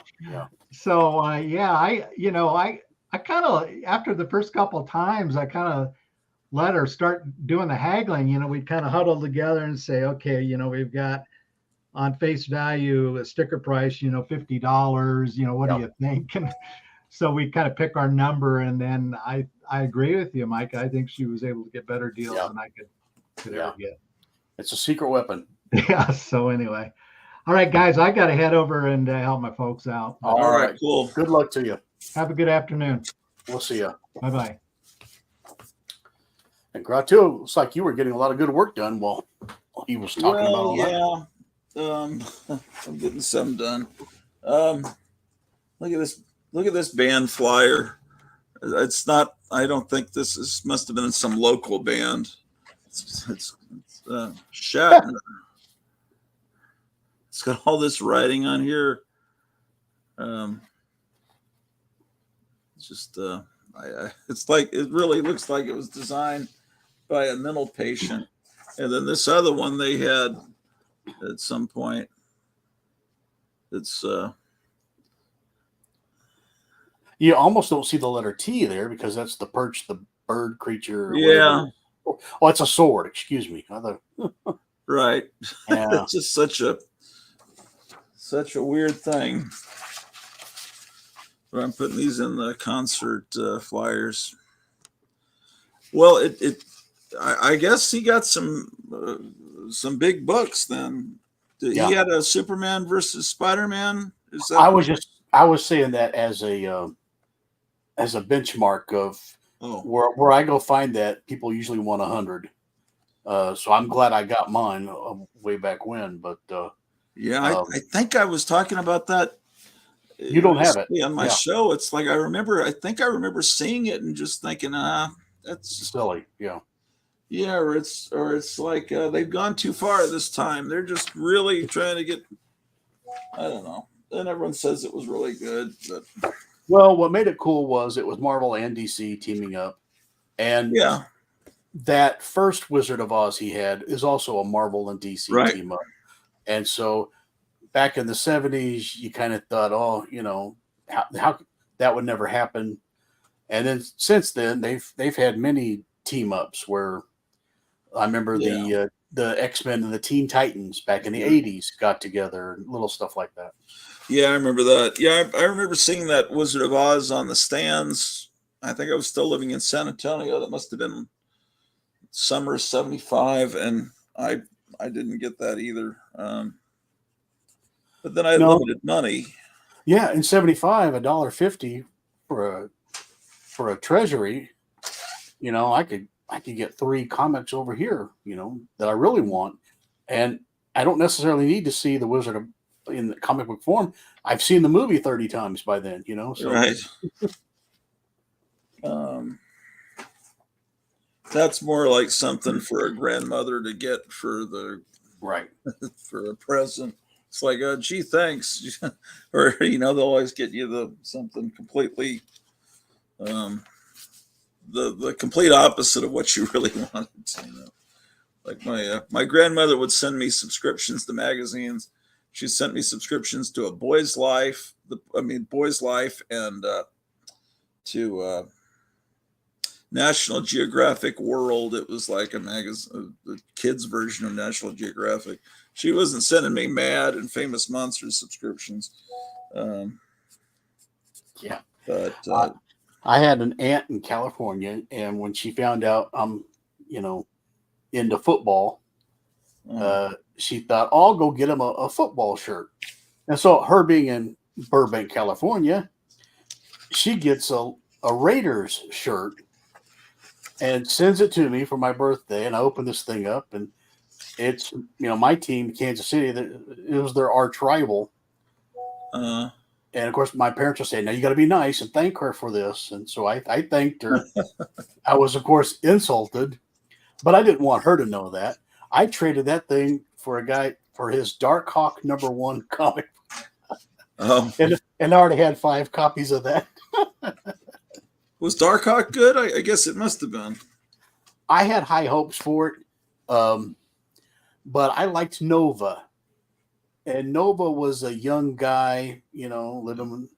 So, I kind of, after the first couple of times, I kind of let her start doing the haggling. We kind of huddle together and say, okay, we've got on face value a sticker price, $50, what do you think? And so we kind of pick our number, and then I agree with you, Mike. I think she was able to get better deals than I could ever get. It's a secret weapon. Yeah. So anyway, all right, guys, I got to head over and help my folks out. All right, cool. Good luck to you. Have a good afternoon. We'll see you. Bye-bye. And Gratu, looks like you were getting a lot of good work done while he was talking about all that. Yeah. I'm getting some done. Look at this. Look at this band flyer. It's not. I don't think this is. Must have been some local band. It's Shatner. It's got all this writing on here. It's just. It's like it really looks like it was designed by a mental patient. And then this other one they had at some point. It's you almost don't see the letter T there because that's the perch, the bird creature. Yeah. Oh, it's a sword. Excuse me. Right. Yeah. It's just such a weird thing. But I'm putting these in the concert flyers. Well, I guess he got some big books then. He Yeah. had a Superman versus Spider-Man. Is that? I was saying that as a benchmark of Oh, where I go find that people usually want 100. So I'm glad I got mine way back when. But yeah. I think I was talking about that. you don't have it on my show. It's like I think I remember seeing it and just thinking, that's silly. Yeah. yeah, or it's like they've gone too far this time. They're just really trying to get. I don't know. And everyone says it was really good, but Well, what made it cool was it was Marvel and DC teaming up, and yeah, that first Wizard of Oz he had is also a Marvel and DC right. team up. And so back in the 70s, you kind of thought, oh, how that would never happen. And then since then, they've had many team ups where I remember the X-Men and the Teen Titans back in the 80s got together, little stuff like that. Yeah, I remember that. Yeah, I remember seeing that Wizard of Oz on the stands. I think I was still living in San Antonio. That must have been summer '75, and I didn't get that either. But then I had limited money. Yeah, in '75, $1.50 for a treasury. I could get 3 comics over here, that I really want, and I don't necessarily need to see the Wizard of in the comic book form. I've seen the movie 30 times by then, so. Right. That's more like something for a grandmother to get for right for a present. It's like, gee, thanks, or they'll always get you something completely, the complete opposite of what you really wanted. Like my grandmother would send me subscriptions to magazines. She sent me subscriptions to Boy's Life, and to National Geographic World. It was like a magazine, the kids' version of National Geographic. She wasn't sending me Mad and Famous Monsters subscriptions. Yeah, but I had an aunt in California, and when she found out I'm, into football, she thought, oh, I'll go get him a football shirt. And so her being in Burbank, California, she gets a Raiders shirt and sends it to me for my birthday. And I open this thing up, and it's, my team, Kansas City, it was their arch rival. And of course, my parents will say, now you got to be nice and thank her for this. And so I thanked her. I was, of course, insulted, but I didn't want her to know that. I traded that thing for a guy for his Dark Hawk #1 comic. And I already had 5 copies of that. Was Dark Hawk good? I guess it must have been. I had high hopes for it, but I liked Nova. And Nova was a young guy, living with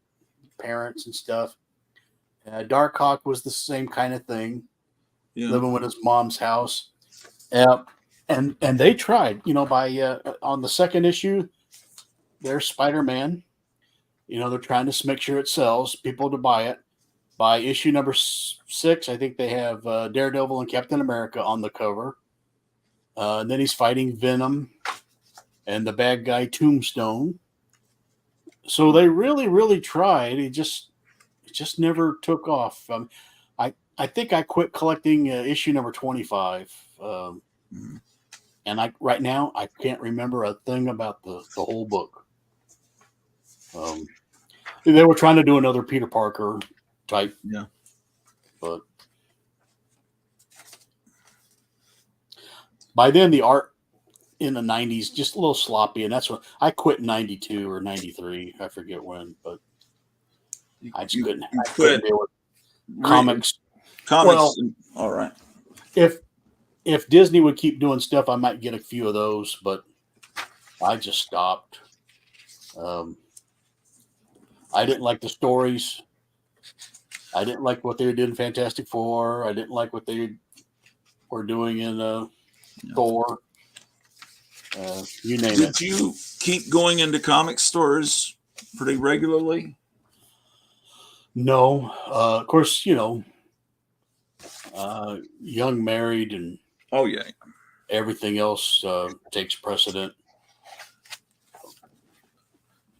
parents and stuff. Dark Hawk was the same kind of thing, living with his mom's house. And they tried, by on the second issue, there's Spider-Man. They're trying to make sure it sells, people to buy it. By issue number 6, I think they have Daredevil and Captain America on the cover. And then he's fighting Venom and the bad guy Tombstone. So they really, really tried. It just never took off. I think I quit collecting issue number 25. And right now I can't remember a thing about the whole book. They were trying to do another Peter Parker type. Yeah. But by then the art in the 90s just a little sloppy, and that's when I quit in 92 or 93. I forget when, but I just couldn't deal with comics. Well, all right. If Disney would keep doing stuff, I might get a few of those, but I just stopped. I didn't like the stories. I didn't like what they did in Fantastic Four. I didn't like what they were doing in Thor. You name it. Did you keep going into comic stores pretty regularly? No. Of course, Young married and Oh yeah. everything else takes precedent.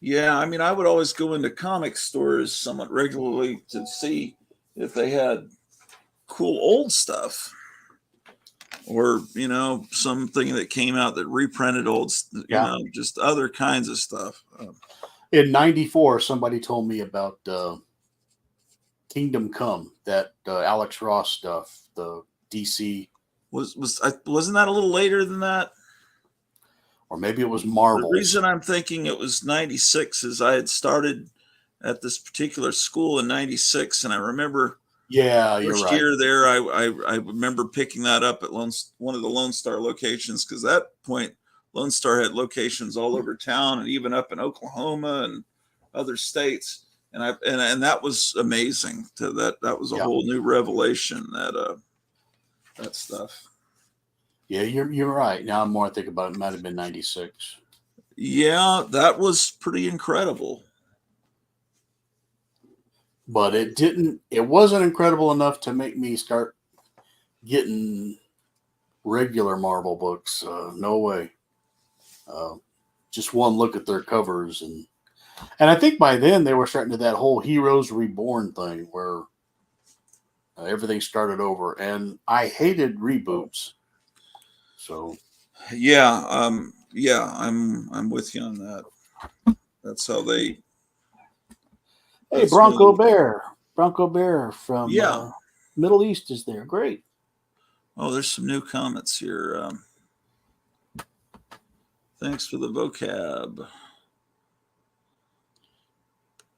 Yeah, I mean, I would always go into comic stores somewhat regularly to see if they had cool old stuff, or something that came out that reprinted old, Yeah. just other kinds of stuff. In '94, somebody told me about Kingdom Come, that Alex Ross stuff, the DC, Wasn't that a little later than that? or maybe it was The Marvel's. reason I'm thinking it was 96 is I had started at this particular school in 96, and I remember Yeah, you're first right. year there, I remember picking that up at one of the Lone Star locations, because at that point Lone Star had locations all over town and even up in Oklahoma and other states, and that was amazing. That was a Yeah. whole new revelation, that stuff. Yeah, you're right. Now I'm more thinking about it. It might have been '96. Yeah, that was pretty incredible. But it wasn't incredible enough to make me start getting regular Marvel books. No way. Just one look at their covers, and I think by then they were starting to that whole Heroes Reborn thing where everything started over, and I hated reboots. So Yeah, I'm with you on that. That's how they. hey, That's Bronco when- Bear from Yeah. Middle East is there. Great. Oh, there's some new comments here. Thanks for the vocab.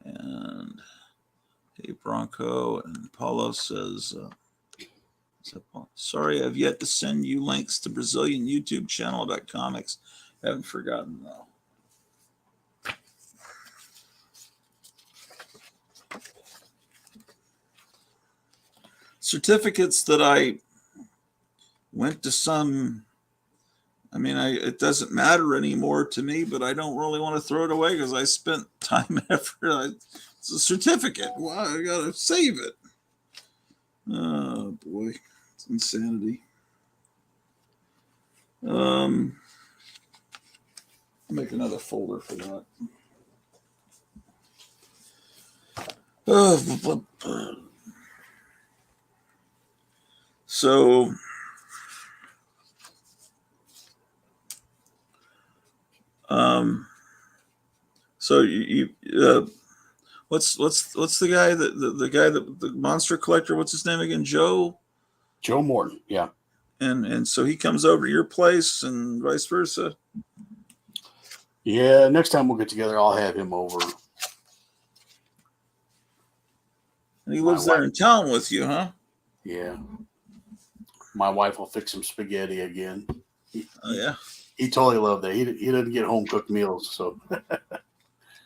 And hey, Bronco, and Paulo says, sorry, I've yet to send you links to Brazilian YouTube channel about comics. Haven't forgotten though. Certificates that I went to some. I mean, it doesn't matter anymore to me, but I don't really want to throw it away because I spent time and effort. It's a certificate. Why I gotta save it? Oh boy, it's insanity. I'll make another folder for that. So so you what's the guy the guy that the monster collector? What's his name again? Joe Morton. Yeah. And so he comes over to your place and vice versa. Yeah. Next time we'll get together, I'll have him over. And he lives there in town with you, huh? Yeah. My wife will fix some spaghetti again. Oh yeah. He totally loved that. He doesn't get home cooked meals. So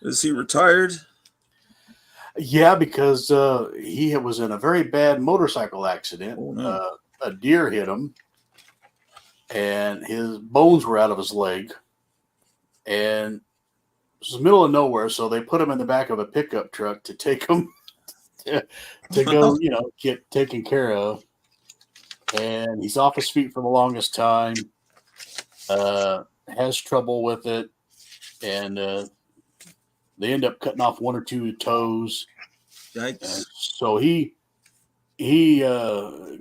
Is he retired? yeah, because he was in a very bad motorcycle accident. Oh, no. A deer hit him, and his bones were out of his leg. And it was the middle of nowhere, so they put him in the back of a pickup truck to take him to go, get taken care of. And he's off his feet for the longest time. Has trouble with it, and they end up cutting off one or two toes. Yikes. So he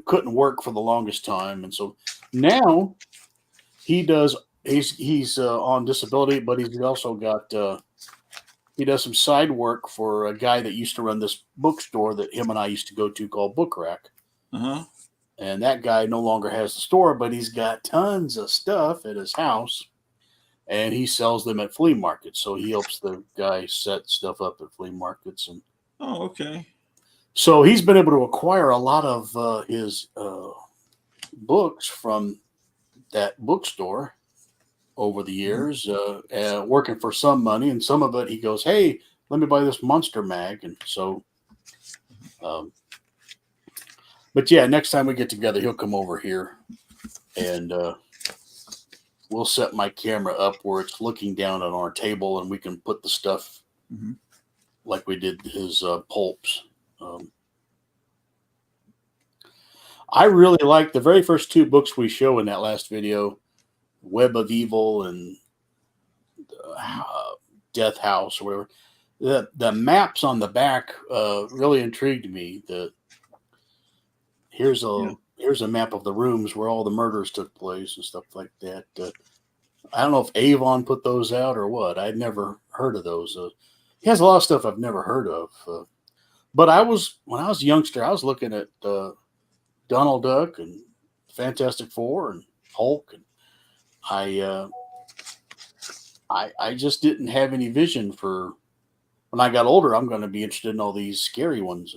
couldn't work for the longest time, and so now he's on disability, but he's also got he does some side work for a guy that used to run this bookstore that him and I used to go to called Book Rack. Uh-huh. And that guy no longer has the store, but he's got tons of stuff at his house, and he sells them at flea markets. So he helps the guy set stuff up at flea markets. And Oh, okay. so he's been able to acquire a lot of his books from that bookstore over the years, working for some money. And some of it he goes, hey, let me buy this Monster Mag. And so but yeah, next time we get together, he'll come over here, and we'll set my camera up where it's looking down on our table, and we can put the stuff like we did his pulps. I really like the very first two books we show in that last video, Web of Evil and Death House or whatever. The maps on the back really intrigued me. Here's a map of the rooms where all the murders took place and stuff like that. I don't know if Avon put those out or what. I'd never heard of those. He has a lot of stuff I've never heard of. But when I was a youngster, I was looking at Donald Duck and Fantastic Four and Hulk, and I just didn't have any vision for when I got older. I'm going to be interested in all these scary ones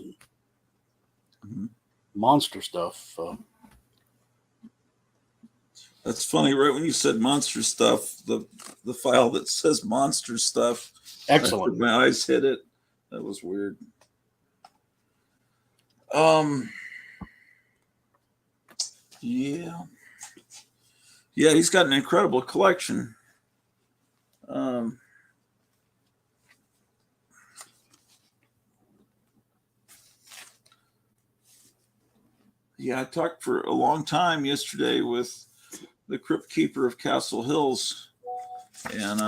and monster stuff. That's funny, right? When you said monster stuff, the file that says monster stuff, Excellent. My eyes hit it. That was weird. Yeah, he's got an incredible collection. Yeah, I talked for a long time yesterday with the Crypt Keeper of Castle Hills, and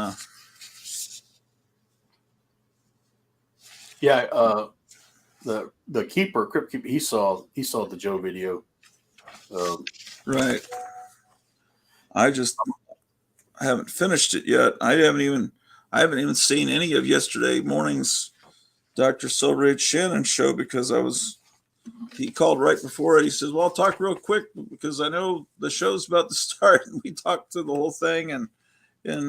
the Crypt Keeper, he saw the Joe video. Right. I haven't finished it yet. I haven't even seen any of yesterday morning's Dr. Silver H. Shannon show because he called right before it. He says, well, I'll talk real quick because I know the show's about to start. And we talked to the whole thing and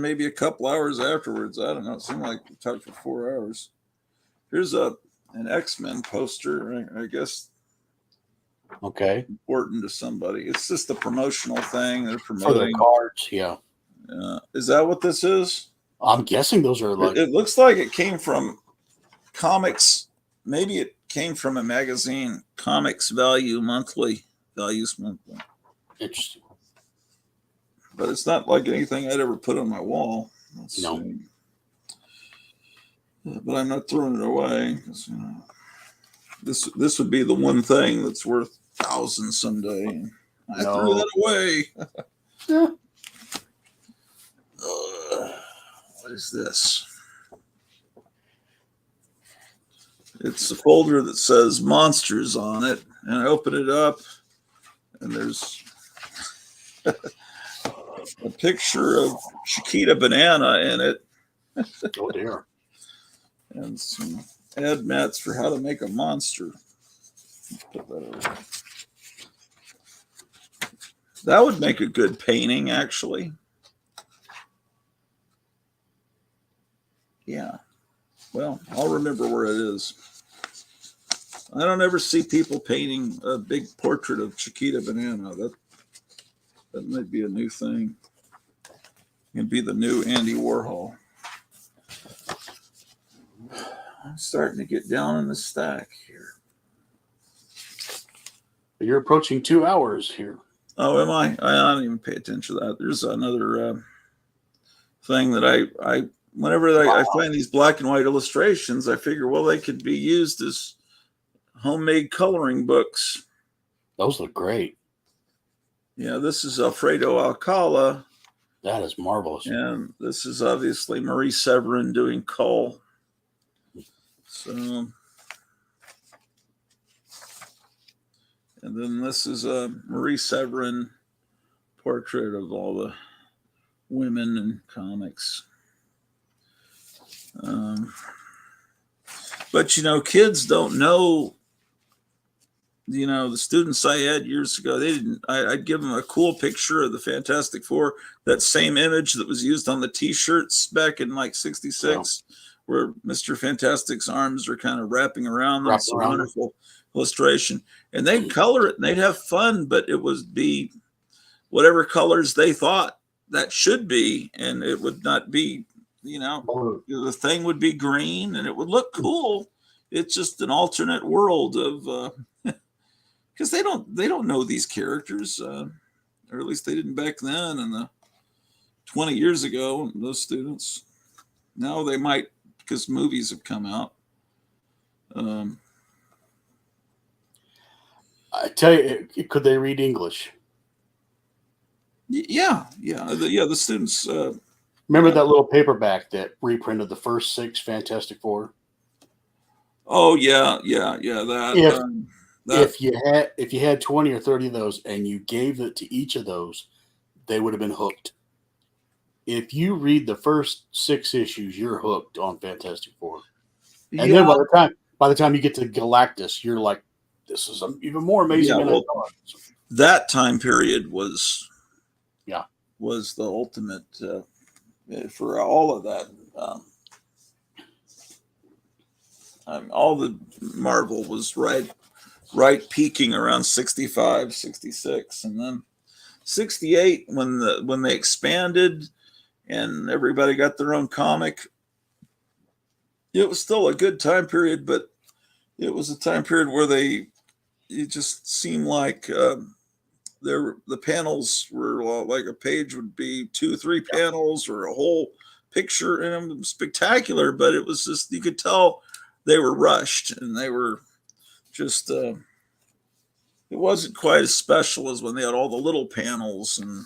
maybe a couple hours afterwards. I don't know. It seemed like we talked for 4 hours. Here's an X-Men poster, I guess. Okay. Important to somebody. It's just a promotional thing. They're For promoting the cards, yeah. Is that what this is? I'm guessing those are like. It looks like it came from comics. Maybe it came from a magazine, Comics Values Monthly. Interesting. But it's not like anything I'd ever put on my wall. Let's No. see. But I'm not throwing it away. This would be the one thing that's worth thousands someday. I threw that away. Yeah. What is this? It's a folder that says monsters on it, and I open it up, and there's a picture of Chiquita Banana in it. Oh dear. And some ad mats for how to make a monster. Put that over. That would make a good painting, actually. Yeah. Well, I'll remember where it is. I don't ever see people painting a big portrait of Chiquita Banana. That might be a new thing. It'd be the new Andy Warhol. I'm starting to get down in the stack here. You're approaching 2 hours here. Oh, am I? I don't even pay attention to that. There's another thing that I whenever I find these black and white illustrations, I figure, well, they could be used as homemade coloring books. Those look great. Yeah, this is Alfredo Alcala. That is marvelous. And this is obviously Marie Severin doing Cull. So, and then this is a Marie Severin portrait of all the women in comics. But kids don't know. The students I had years ago, they didn't. I'd give them a cool picture of the Fantastic Four, that same image that was used on the T-shirts back in like '66, where Mr. Fantastic's arms are kind of wrapping around them. It's a wonderful illustration, and they'd color it and they'd have fun, but it would be whatever colors they thought that should be, and it would not be. The thing would be green, and it would look cool. It's just an alternate world of. Because they don't know these characters, or at least they didn't back then. And 20 years ago, those students, now they might, because movies have come out. I tell you, could they read English? Yeah, the students. Remember Yeah. that little paperback that reprinted the first 6 Fantastic Four? Oh yeah. That If that if you had 20 or 30 of those and you gave it to each of those, they would have been hooked. If you read the first 6 issues, you're hooked on Fantastic Four. And then yeah by the time you get to Galactus, you're like, this is even more amazing yeah. than I Well, thought. that time period Yeah. was the ultimate for all of that. All the Marvel was right peaking around 65, 66, and then 68 when they expanded and everybody got their own comic. It was still a good time period, but it was a time period where it just seemed like the panels were like a page would be 2-3 panels or a whole picture, and it was spectacular, but it was just, you could tell they were rushed and they were just it wasn't quite as special as when they had all the little panels. And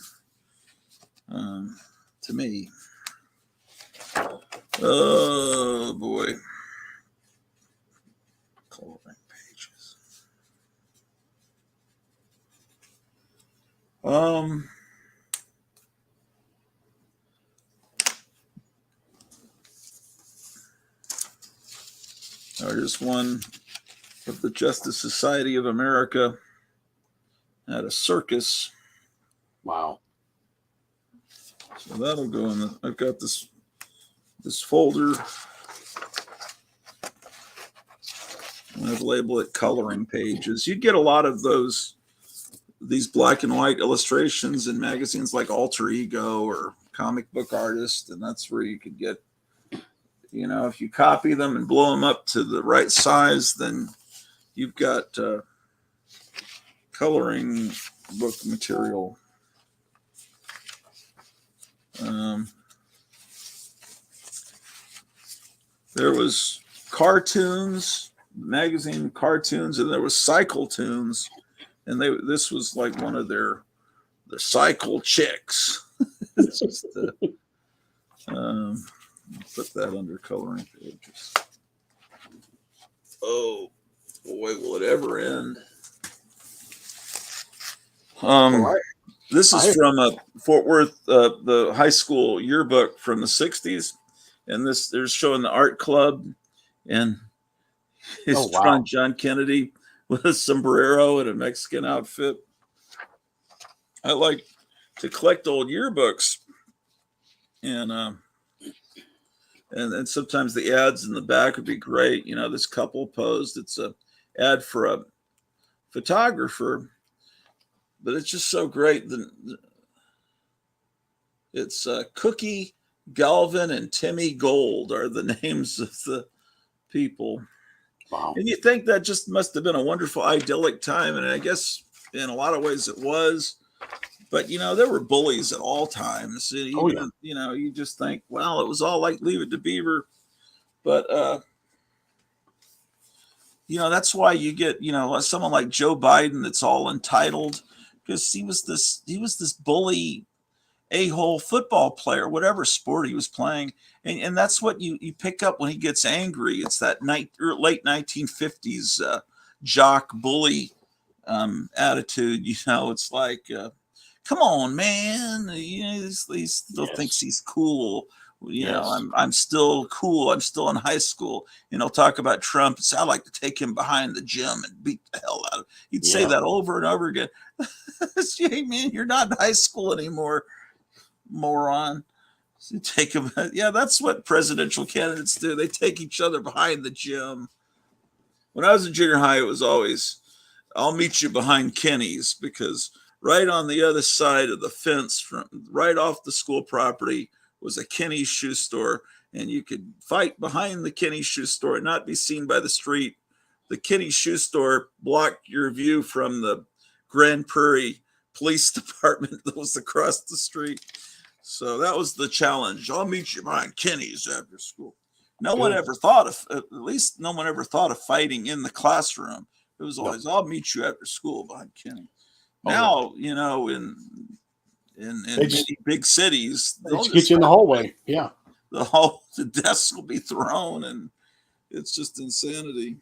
to me, oh boy, coloring pages. Here's one of the Justice Society of America at a circus. Wow. So that'll go in I've got this folder. I've labeled it coloring pages. You'd get a lot of these black and white illustrations in magazines like Alter Ego or Comic Book Artist, and that's where you could get, if you copy them and blow them up to the right size, then you've got coloring book material. There was cartoons, magazine cartoons, and there was cycle tunes, and this was like one of the cycle chicks. It's just put that under coloring pages. Oh boy, will it ever end? This is from Fort Worth, the high school yearbook from the 60s. And they're showing the art club, and it's drawing John Kennedy with a sombrero and a Mexican outfit. I like to collect old yearbooks, and sometimes the ads in the back would be great. This couple posed. It's a ad for a photographer, but it's just so great. It's Cookie, Galvin, and Timmy Gold are the names of the people. Wow. And you think that just must have been a wonderful, idyllic time. And I guess in a lot of ways it was. But, there were bullies at all times. Even, you just think, well, it was all like Leave It to Beaver. But, that's why you get, someone like Joe Biden that's all entitled, because he was this bully a-hole football player, whatever sport he was playing. And that's what you pick up when he gets angry. It's that late 1950s jock bully attitude. It's like, come on, man. He still thinks he's cool. I'm still cool. I'm still in high school. He'll talk about Trump. So I like to take him behind the gym and beat the hell out of him. He'd say that over and over again. Hey, man, you're not in high school anymore, moron. So take him. Yeah, that's what presidential candidates do. They take each other behind the gym. When I was in junior high, it was always, I'll meet you behind Kenny's, because right on the other side of the fence, from right off the school property, was a Kenny's shoe store, and you could fight behind the Kenny's shoe store and not be seen by the street. The Kenny's shoe store blocked your view from the Grand Prairie Police Department that was across the street. So that was the challenge. I'll meet you behind Kenny's after school. No one ever thought of fighting in the classroom, It was always, I'll meet you after school behind Kenny. Oh, Now, in They just- many big cities, They they'll just get you in the hallway. Yeah. the desks will be thrown, and it's just insanity.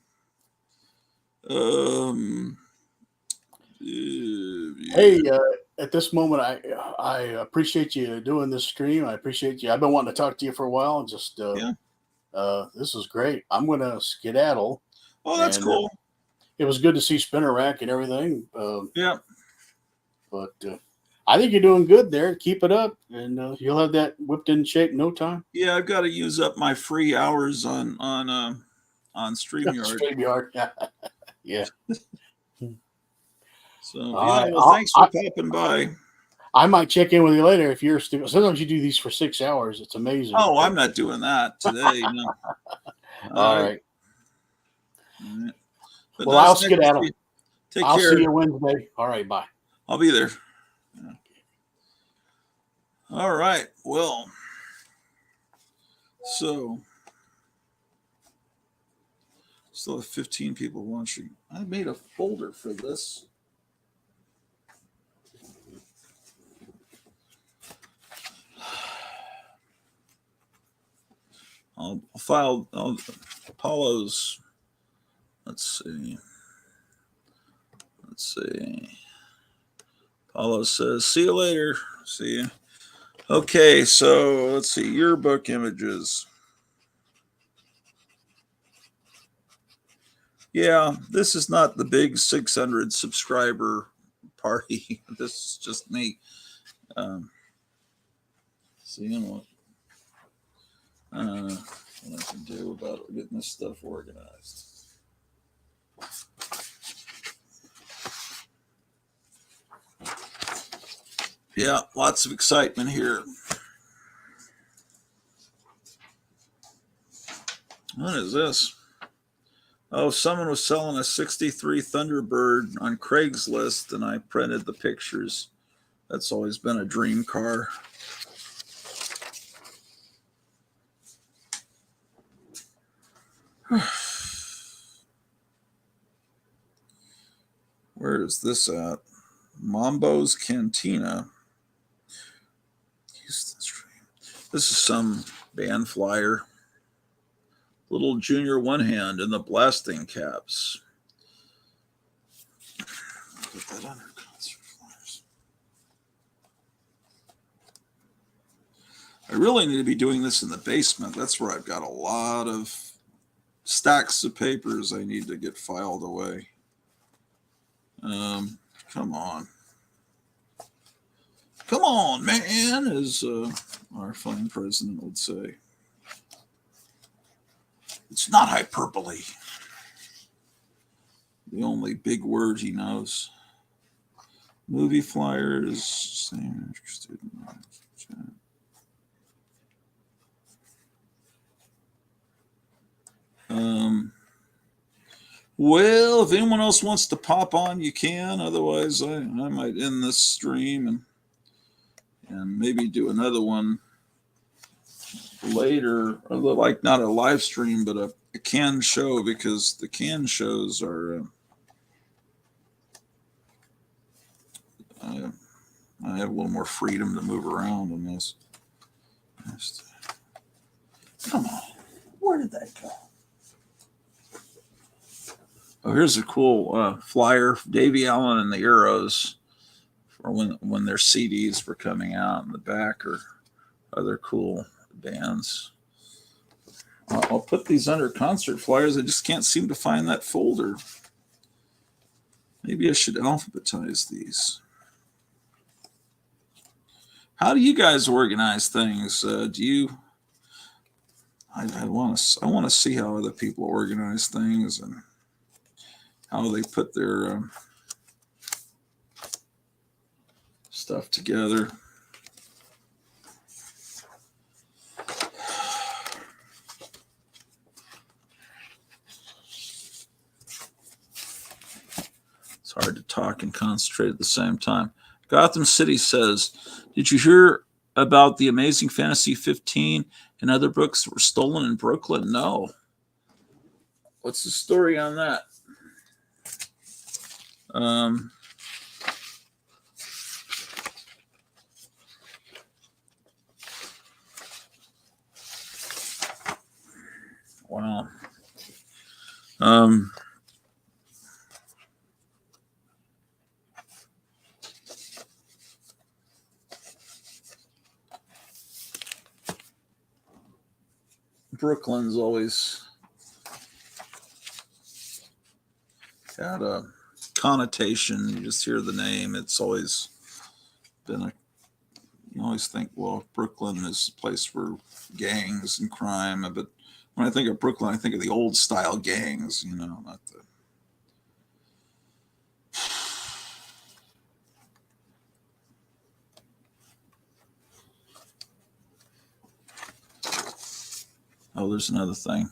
Hey, at this moment, I appreciate you doing this stream. I appreciate you. I've been wanting to talk to you for a while. Just Yeah. this is great. I'm gonna skedaddle. Oh, that's And, cool. It was good to see Spinner Rack and everything. Yeah. But I think you're doing good there. Keep it up, and you'll have that whipped in shape in no time. Yeah, I've got to use up my free hours on StreamYard. StreamYard. Yeah. So All yeah, right. well, thanks for popping by. I might check in with you later if you're still. Sometimes you do these for 6 hours. It's amazing. Oh, I'm not doing that today. No. All right. But Well, nice I'll connecting skedaddle. with you. Take I'll care. see you Wednesday. All right. Bye. I'll be there. Yeah. All right. Well, so still have 15 people watching. I made a folder for this. I'll file Apollo's. Let's see. Apollo says, see you later. See you. Okay, so let's see. Yearbook images. Yeah, this is not the big 600 subscriber party. This is just me. Seeing what I can do about getting this stuff organized. Yeah, lots of excitement here. What is this? Oh, someone was selling a 63 Thunderbird on Craigslist, and I printed the pictures. That's always been a dream car. Where is this at? Mambo's Cantina. This is some band flyer. Little junior one hand in the blasting caps. Put that under concert flyers. I really need to be doing this in the basement. That's where I've got a lot of stacks of papers I need to get filed away. Come on. Come on, man, as our fine president would say. It's not hyperbole. The only big word he knows. Movie flyers. Same interested in well, if anyone else wants to pop on, you can. Otherwise, I might end this stream and maybe do another one later, like not a live stream, but a canned show, because the canned shows are. I have a little more freedom to move around in this. Come on, where did that go? Oh, here's a cool flyer. Davey Allen and the Arrows, for when their CDs were coming out in the back, or other cool bands. I'll put these under concert flyers. I just can't seem to find that folder. Maybe I should alphabetize these. How do you guys organize things? Do you? I want to see how other people organize things and how they put their stuff together. It's hard to talk and concentrate at the same time. Gotham City says, did you hear about the Amazing Fantasy 15 and other books that were stolen in Brooklyn? No. What's the story on that? Um, wow. Brooklyn's always had a connotation. You just hear the name. It's always been a, you always think, well, Brooklyn is a place for gangs and crime. But when I think of Brooklyn, I think of the old style gangs, not the. Oh, there's another thing.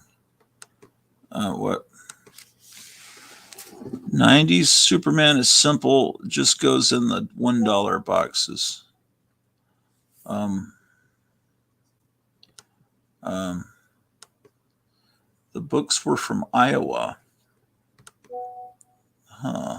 What? 90s Superman is simple, just goes in the $1 boxes. The books were from Iowa. Huh.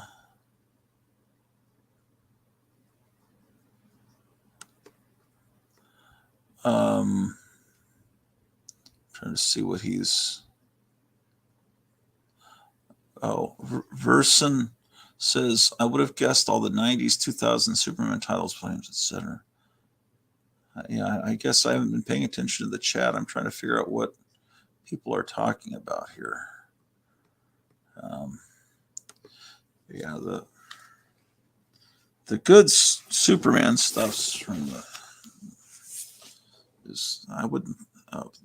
Trying to see what he's. Oh, Verson says, I would have guessed all the 90s, 2000 Superman titles, flames, etc. Yeah, I guess I haven't been paying attention to the chat. I'm trying to figure out what people are talking about here. Yeah, the good Superman stuff's from the I wouldn't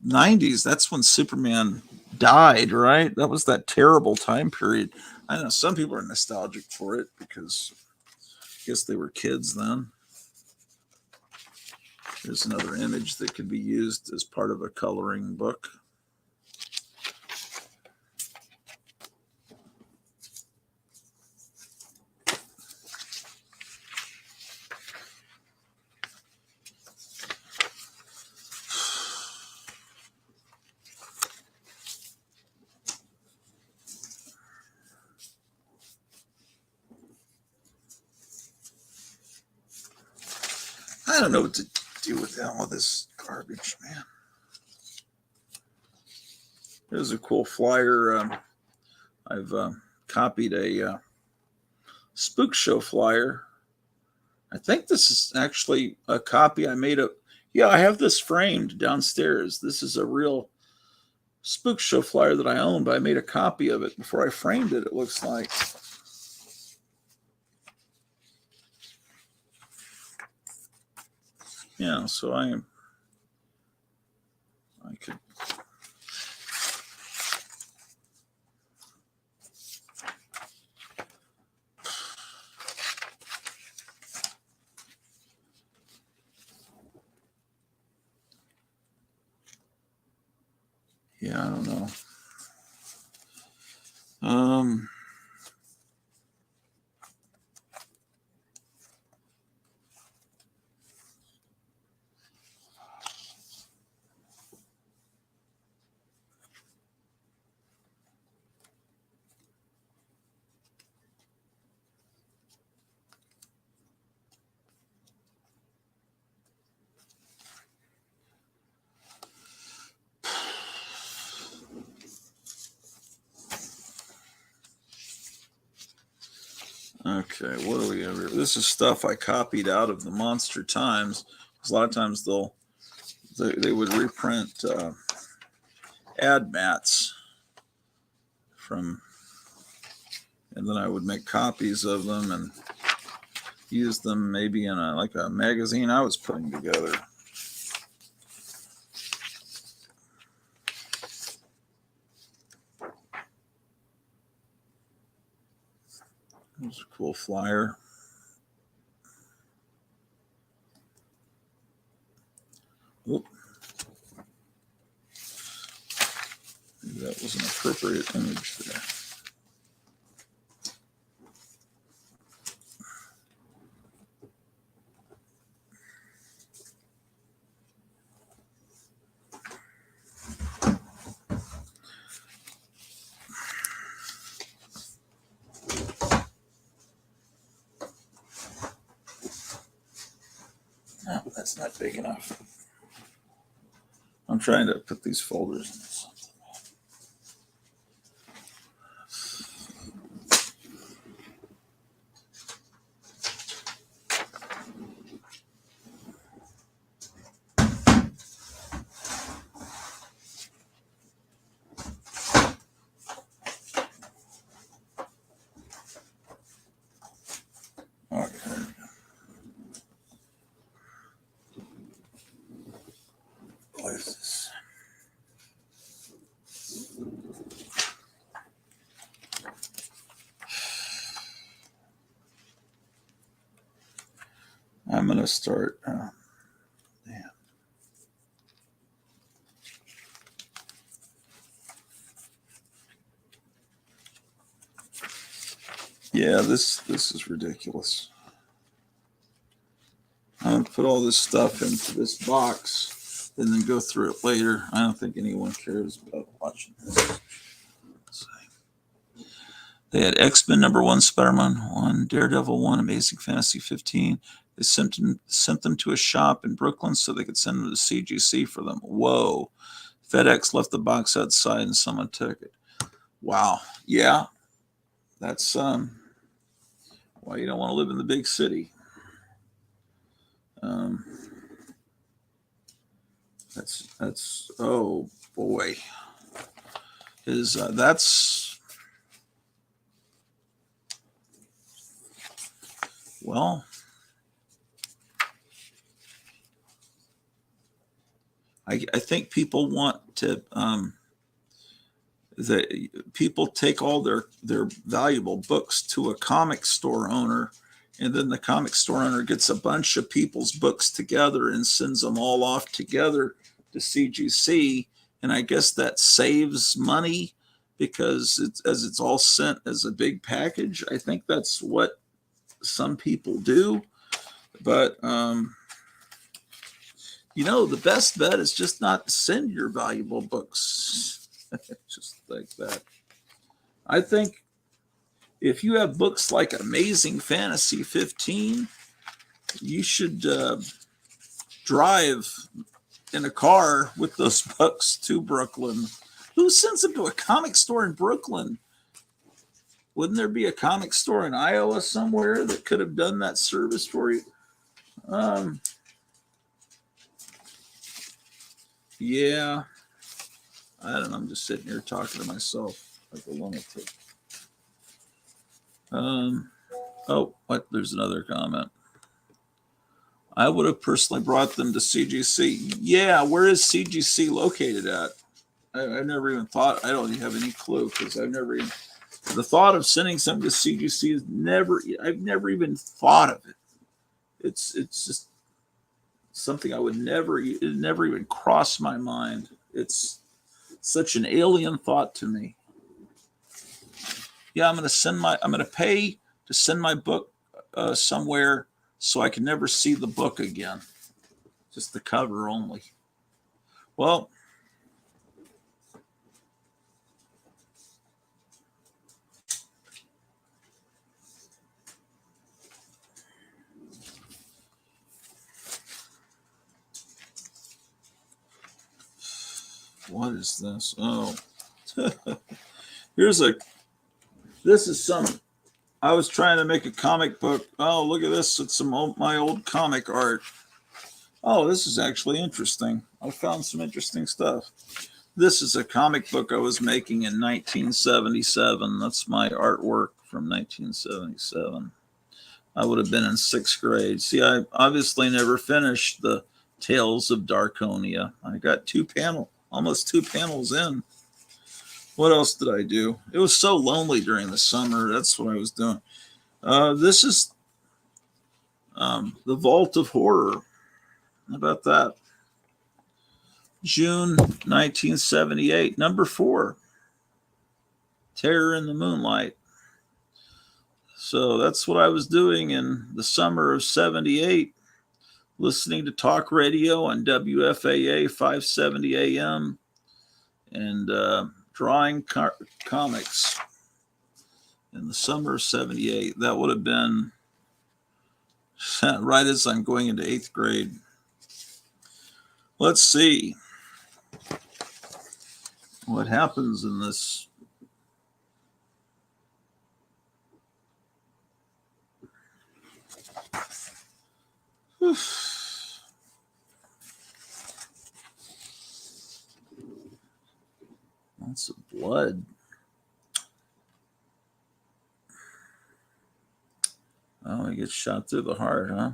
90s. That's when Superman died, right? That was that terrible time period. I know some people are nostalgic for it because I guess they were kids then. There's another image that could be used as part of a coloring book. I don't know what to do with all this garbage, man. There's a cool flyer. I've copied a spook show flyer. I think this is actually a copy I made of. Yeah, I have this framed downstairs. This is a real spook show flyer that I own, but I made a copy of it before I framed it, it looks like. Yeah, so I could. Yeah, I don't know. Okay, what do we have here? This is stuff I copied out of the Monster Times. A lot of times they would reprint ad mats from, and then I would make copies of them and use them maybe in a magazine I was putting together. There's a cool flyer. Oop. Maybe that was an appropriate image there. That's not big enough. I'm trying to put these folders in something. All right, there we go. What is this? I'm going to start. Yeah, this is ridiculous. I'm going to put all this stuff into this box and then go through it later. I don't think anyone cares about watching this. Let's see. They had X-Men #1, Spider-Man 1, Daredevil 1, Amazing Fantasy 15. They sent them to a shop in Brooklyn so they could send them to CGC for them. Whoa. FedEx left the box outside and someone took it. Wow. Yeah. That's why you don't want to live in the big city. That's oh boy. That's well, I think people want to people take all their valuable books to a comic store owner, and then the comic store owner gets a bunch of people's books together and sends them all off together to CGC, and I guess that saves money because it's all sent as a big package. I think that's what some people do, but the best bet is just not to send your valuable books just like that. I think if you have books like Amazing Fantasy 15, you should drive in a car with those books to Brooklyn. Who sends them to a comic store in Brooklyn? Wouldn't there be a comic store in Iowa somewhere that could have done that service for you? Yeah. I don't know. I'm just sitting here talking to myself like a lunatic. Oh, what? There's another comment. I would have personally brought them to CGC. Yeah, where is CGC located at? I've never even thought. I don't even have any clue because I've never even. The thought of sending something to CGC is never. I've never even thought of it. It's just something I would never. It never even crossed my mind. It's such an alien thought to me. Yeah, I'm going to pay to send my book somewhere so I can never see the book again. Just the cover only. Well, what is this? Oh, this is some. I was trying to make a comic book. Oh, look at this. It's my old comic art. Oh, this is actually interesting. I found some interesting stuff. This is a comic book I was making in 1977. That's my artwork from 1977. I would have been in 6th grade. See, I obviously never finished the Tales of Darkonia. I got almost two panels in. What else did I do? It was so lonely during the summer. That's what I was doing. This is the Vault of Horror. How about that? June 1978, number 4, Terror in the Moonlight. So that's what I was doing in the summer of 78, listening to talk radio on WFAA 570 AM and drawing comics in the summer of 78. That would have been right as I'm going into 8th grade. Let's see what happens in this. Lots of blood. Oh, he gets shot through the heart, huh?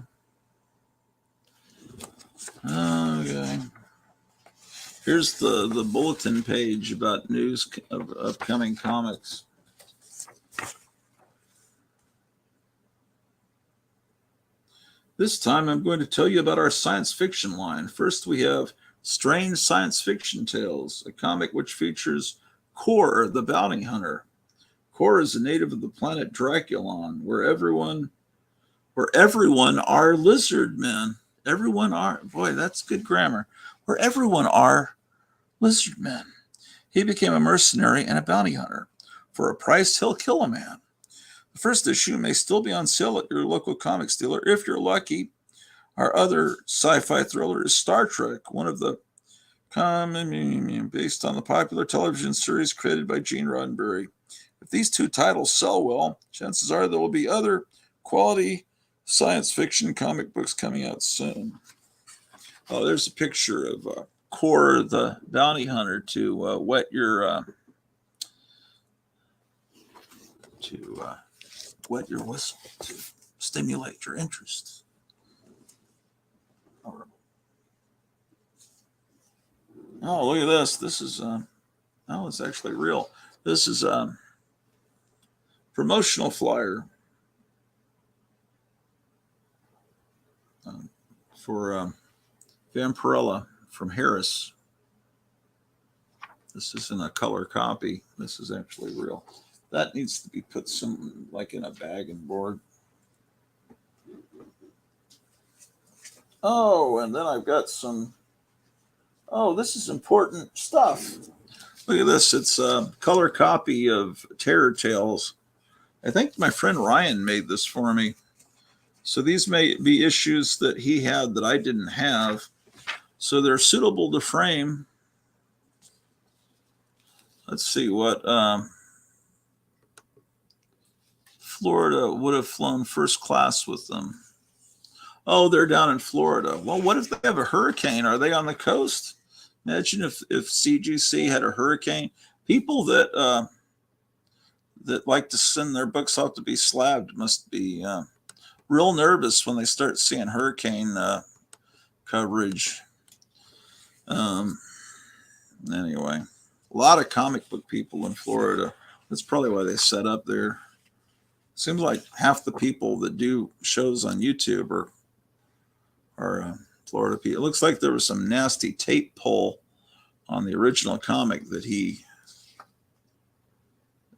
Okay. Here's the bulletin page about news of upcoming comics. This time I'm going to tell you about our science fiction line. First, we have Strange Science Fiction Tales, a comic which features Kor, the bounty hunter. Kor is a native of the planet Draculon, where everyone are lizard men. Everyone are, boy, that's good grammar. Where everyone are lizard men. He became a mercenary and a bounty hunter. For a price, he'll kill a man. The first issue may still be on sale at your local comics dealer if you're lucky. Our other sci-fi thriller is Star Trek, one of the based on the popular television series created by Gene Roddenberry. If these two titles sell well, chances are there will be other quality science fiction comic books coming out soon. Oh, there's a picture of Kor, the bounty hunter, to wet your whistle, to stimulate your interest. Oh, look at this. This is it's actually real. This is a promotional flyer for Vampirella from Harris. This isn't a color copy. This is actually real. That needs to be put like in a bag and board. Oh, and then I've got some. Oh, this is important stuff. Look at this. It's a color copy of Terror Tales. I think my friend Ryan made this for me. So these may be issues that he had that I didn't have. So they're suitable to frame. Let's see what Florida would have flown first class with them. Oh, they're down in Florida. Well, what if they have a hurricane? Are they on the coast? Imagine if CGC had a hurricane. People that like to send their books out to be slabbed must be real nervous when they start seeing hurricane coverage. Anyway, a lot of comic book people in Florida. That's probably why they set up there. Seems like half the people that do shows on YouTube are Florida people. It looks like there was some nasty tape pull on the original comic that he,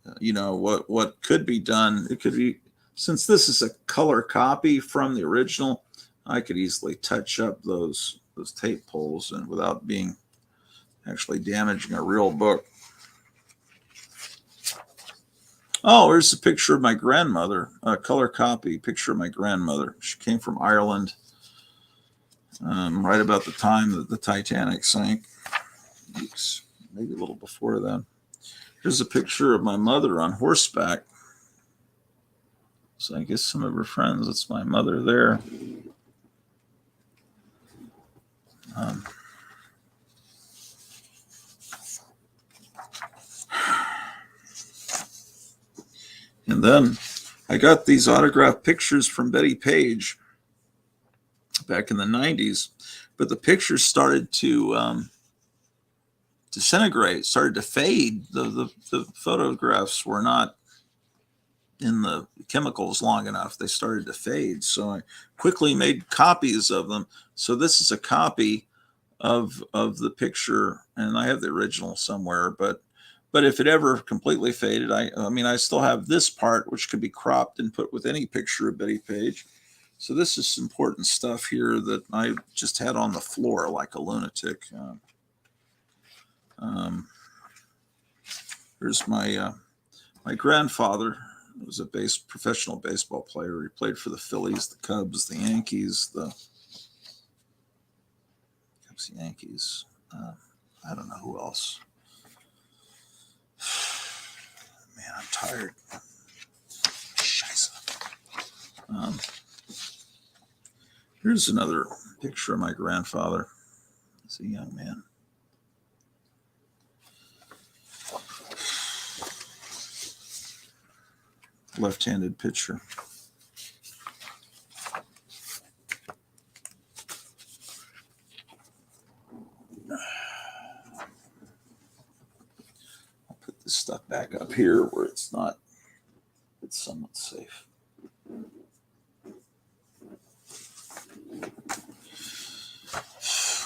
what could be done. It could be, since this is a color copy from the original, I could easily touch up those tape pulls and without being actually damaging a real book. Oh, here's a picture of my grandmother, a color copy picture of my grandmother. She came from Ireland. Right about the time that the Titanic sank. Oops, maybe a little before then. Here's a picture of my mother on horseback. So I guess some of her friends, that's my mother there. And then I got these autographed pictures from Betty Page back in the 90s, but the pictures started to disintegrate, started to fade. The photographs were not in the chemicals long enough. They started to fade. So I quickly made copies of them. So this is a copy of the picture, and I have the original somewhere, but if it ever completely faded, I still have this part, which could be cropped and put with any picture of Betty Page. So this is important stuff here that I just had on the floor like a lunatic. Here's my grandfather. He was a professional baseball player. He played for the Phillies, the Cubs, the Yankees, the Cubs, Yankees. I don't know who else. Man, I'm tired. Scheiße. Here's another picture of my grandfather. He's a young man. Left-handed pitcher. I'll put this stuff back up here where it's somewhat safe.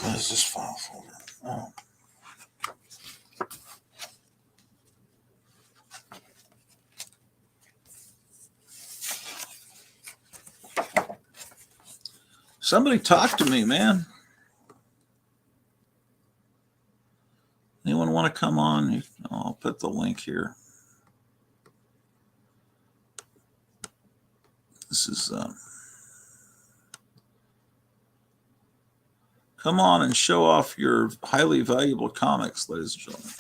What is this file folder? Oh. Somebody talk to me, man. Anyone want to come on? I'll put the link here. This is come on and show off your highly valuable comics, ladies and gentlemen.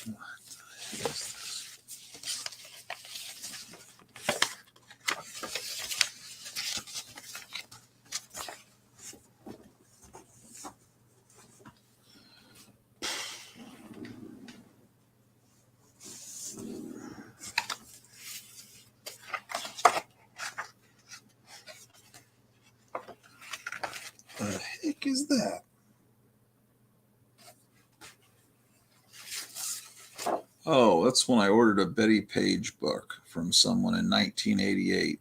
What the heck is this? The heck is that? Oh, that's when I ordered a Betty Page book from someone in 1988.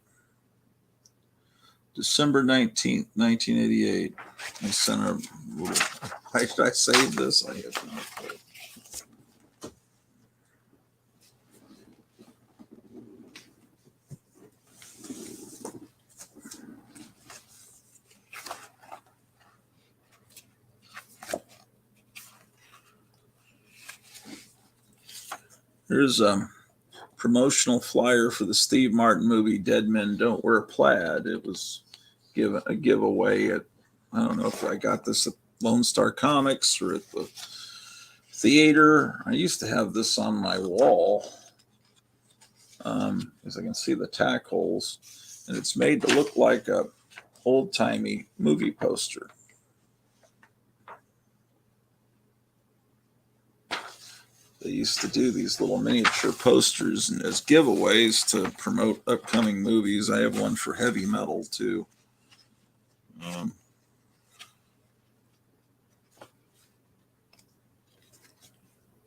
December 19th, 1988. I sent her a little. Why did I save this? I have no clue. Here's a promotional flyer for the Steve Martin movie Dead Men Don't Wear Plaid. It was a giveaway at, I don't know if I got this at Lone Star Comics or at the theater. I used to have this on my wall as I can see the tack holes, and it's made to look like a old-timey movie poster. They used to do these little miniature posters and as giveaways to promote upcoming movies. I have one for heavy metal too.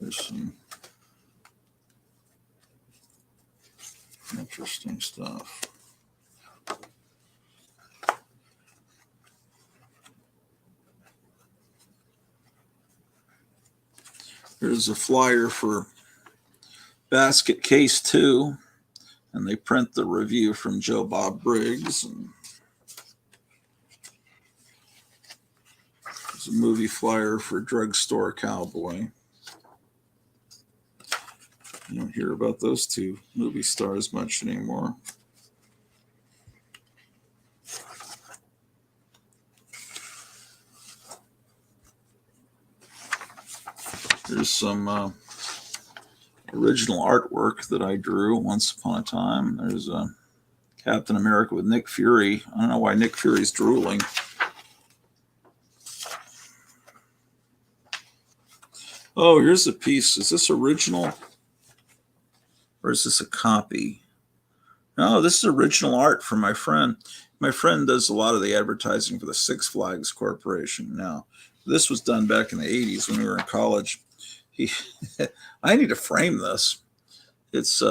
There's some interesting stuff. Here's a flyer for Basket Case 2, and they print the review from Joe Bob Briggs. And there's a movie flyer for Drugstore Cowboy. You don't hear about those two movie stars much anymore. Here's some original artwork that I drew once upon a time. There's a Captain America with Nick Fury. I don't know why Nick Fury's drooling. Oh, here's a piece. Is this original? Or is this a copy? No, this is original art from my friend. My friend does a lot of the advertising for the Six Flags Corporation now. This was done back in the 80s when we were in college. I need to frame this. It's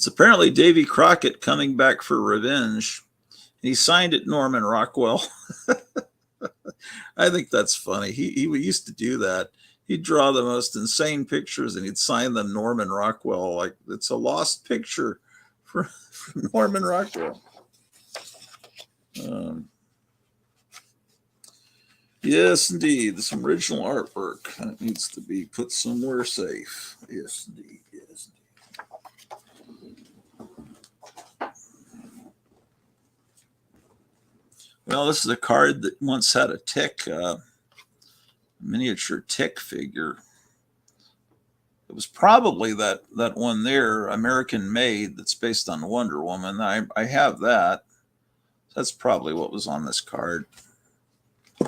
apparently Davy Crockett coming back for revenge. He signed it Norman Rockwell. I think that's funny. He used to do that. He'd draw the most insane pictures and he'd sign them Norman Rockwell. Like it's a lost picture from Norman Rockwell. Yes, indeed. Some original artwork that needs to be put somewhere safe. Yes, indeed. Yes, indeed. Well, this is a card that once had a tick, miniature tick figure. It was probably that one there, American Made, that's based on Wonder Woman. I have that. That's probably what was on this card.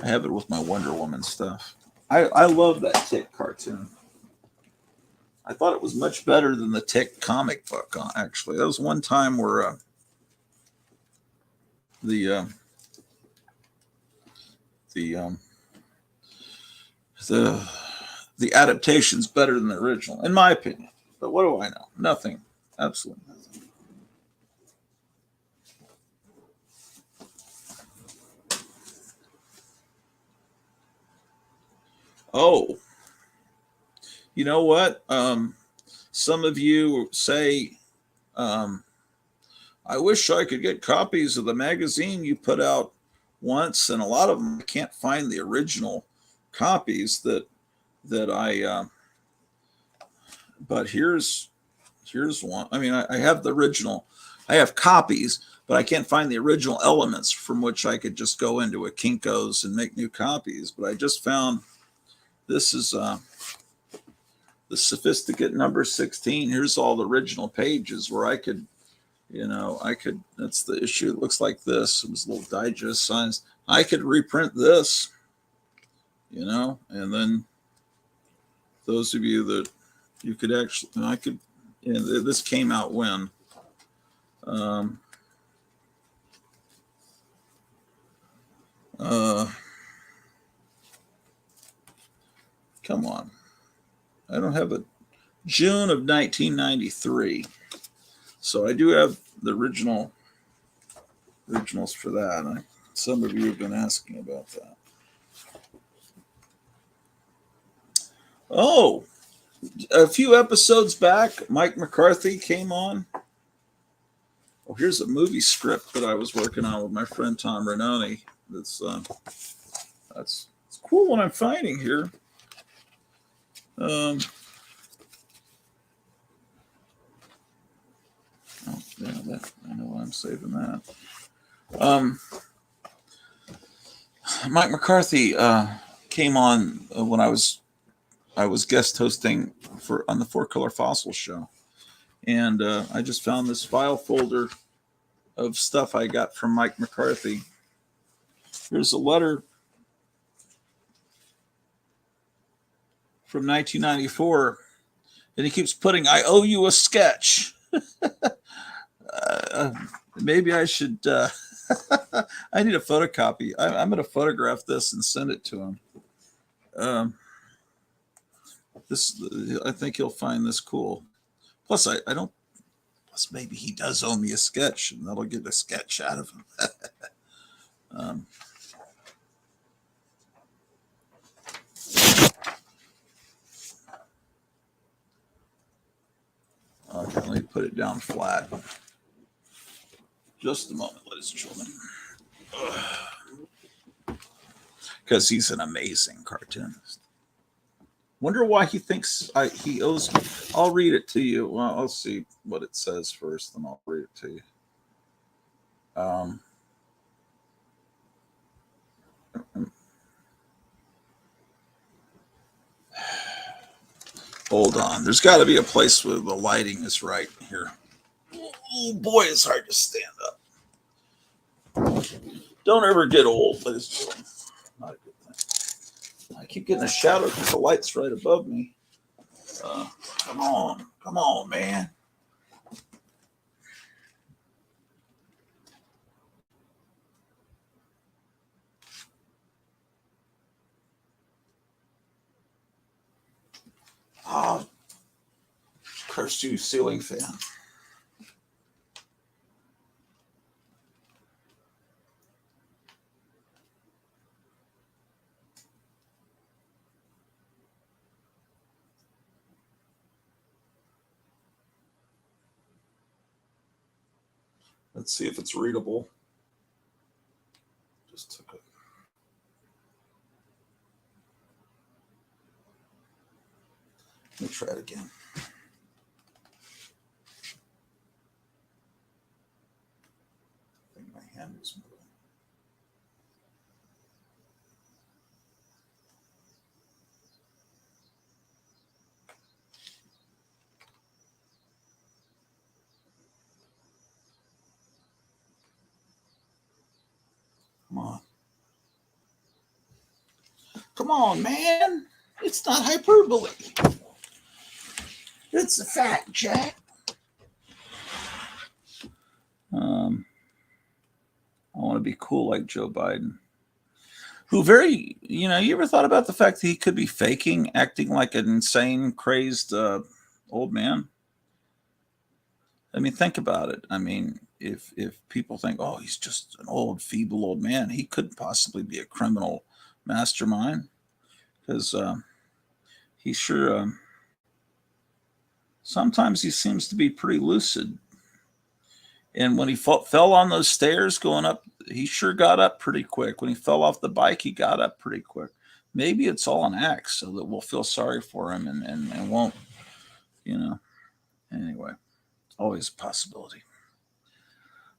I have it with my Wonder Woman stuff. I love that Tick cartoon. I thought it was much better than the Tick comic book. Actually, that was one time where the the um, the adaptation's better than the original, in my opinion. But what do I know? Nothing. Absolutely nothing. Oh, you know what? Some of you say, I wish I could get copies of the magazine you put out once, and a lot of them I can't find the original copies that I. But here's one. I mean, I have the original. I have copies, but I can't find the original elements from which I could just go into a Kinko's and make new copies. But I just found this is the sophisticate number 16. Here's all the original pages where I could, that's the issue. It looks like this. It was a little digest size. I could reprint this, and then those of you that you could actually, this came out when? Come on. I don't have it. June of 1993. So I do have the originals for that. Some of you have been asking about that. Oh, a few episodes back, Mike McCarthy came on. Oh, here's a movie script that I was working on with my friend Tom Renoni. That's cool what I'm finding here. Oh, yeah, I know why I'm saving that. Mike McCarthy came on when I was guest hosting on the Four Color Fossil show, and I just found this file folder of stuff I got from Mike McCarthy. Here's a letter from 1994, and he keeps putting, "I owe you a sketch." Maybe I should. I need a photocopy. I'm going to photograph this and send it to him. I think he'll find this cool. Plus, I don't. Plus, maybe he does owe me a sketch, and that'll get a sketch out of him. Okay, let me put it down flat. Just a moment, ladies and gentlemen. Because he's an amazing cartoonist. Wonder why he thinks he owes me. I'll read it to you. Well, I'll see what it says first, and I'll read it to you. Hold on. There's got to be a place where the lighting is right here. Oh boy, it's hard to stand up. Don't ever get old, ladies and gentlemen. Not a good thing. I keep getting a shadow because the light's right above me. Come on, man. Oh, curse you, ceiling fan. Let's see if it's readable. Just took it. Let me try it again. I think my hand is moving. Come on, man. It's not hyperbole. It's a fact, Jack. I want to be cool like Joe Biden. Who you ever thought about the fact that he could be faking, acting like an insane, crazed old man? I mean, think about it. I mean, if people think, oh, he's just an old, feeble old man, he could possibly be a criminal mastermind because he sure sometimes he seems to be pretty lucid. And when he fell on those stairs going up, he sure got up pretty quick. When he fell off the bike, he got up pretty quick. Maybe it's all an act so that we'll feel sorry for him and won't, Anyway, always a possibility.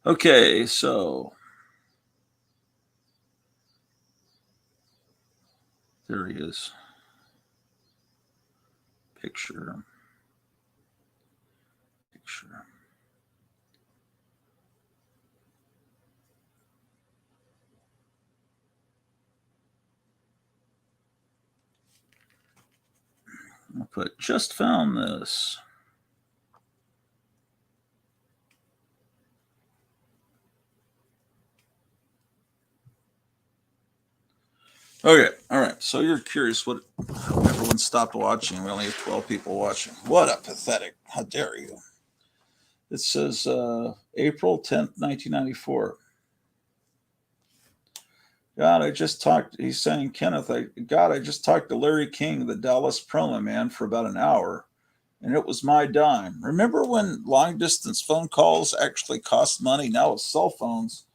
Okay, so there he is. Picture. I'll put just found this. Okay, all right. So you're curious what everyone stopped watching. We only have 12 people watching. What a pathetic. How dare you? It says April 10th, 1994. God, I just talked. He's saying, Kenneth, I just talked to Larry King, the Dallas promo man, for about an hour, and it was my dime. Remember when long distance phone calls actually cost money? Now with cell phones,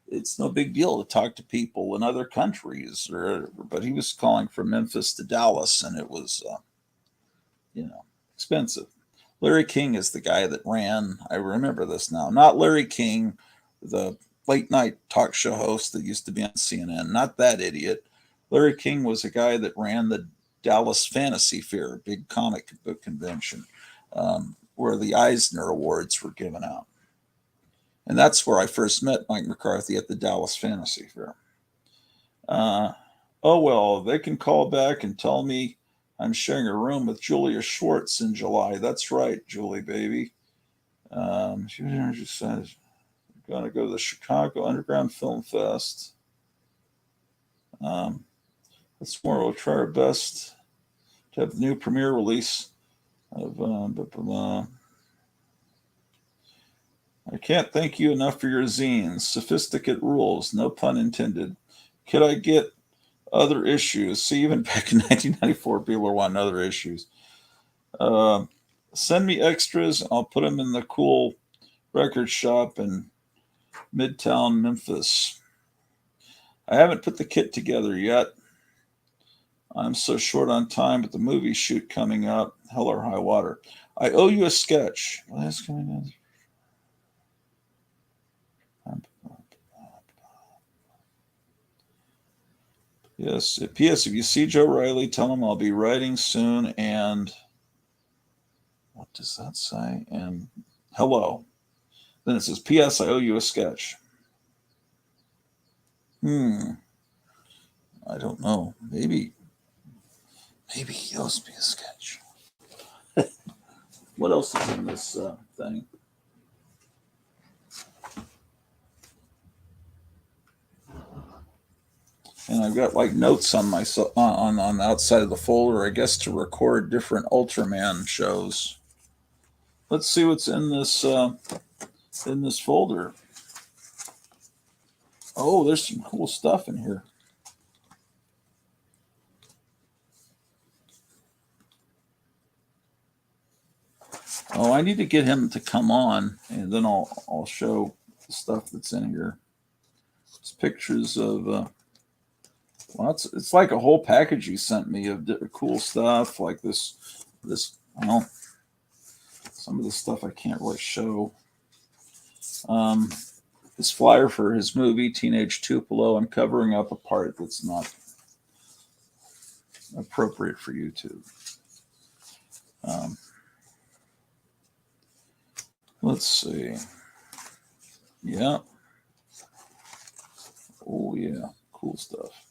it's no big deal to talk to people in other countries. But he was calling from Memphis to Dallas, and it was, expensive. Larry King is the guy that ran. I remember this now. Not Larry King, the late night talk show host that used to be on CNN. Not that idiot. Larry King was a guy that ran the Dallas Fantasy Fair, big comic book convention, where the Eisner Awards were given out. And that's where I first met Mike McCarthy, at the Dallas Fantasy Fair. Oh, well, they can call back and tell me I'm sharing a room with Julia Schwartz in July. That's right, Julie, baby. She says, going to go to the Chicago Underground Film Fest. That's more. We'll try our best to have the new premiere release of I can't thank you enough for your zines. Sophisticate rules, no pun intended. Could I get other issues? See, even back in 1994, people were wanting other issues. Send me extras. I'll put them in the cool record shop in Midtown Memphis. I haven't put the kit together yet. I'm so short on time, but the movie shoot coming up, hell or high water. I owe you a sketch. Well, that's coming in. Yes. P.S. If you see Joe Riley, tell him I'll be writing soon. And what does that say? And hello. Then it says, P.S. I owe you a sketch. I don't know. Maybe he owes me a sketch. What else is in this thing? And I've got like notes on my on the outside of the folder, I guess, to record different Ultraman shows. Let's see what's in this folder. Oh, there's some cool stuff in here. Oh, I need to get him to come on, and then I'll show the stuff that's in here. It's pictures of. Well, it's like a whole package he sent me of cool stuff like this. Well, some of the stuff I can't really show. This flyer for his movie Teenage Tupelo. I'm covering up a part that's not appropriate for YouTube. Let's see. Yeah. Oh yeah. cool stuff.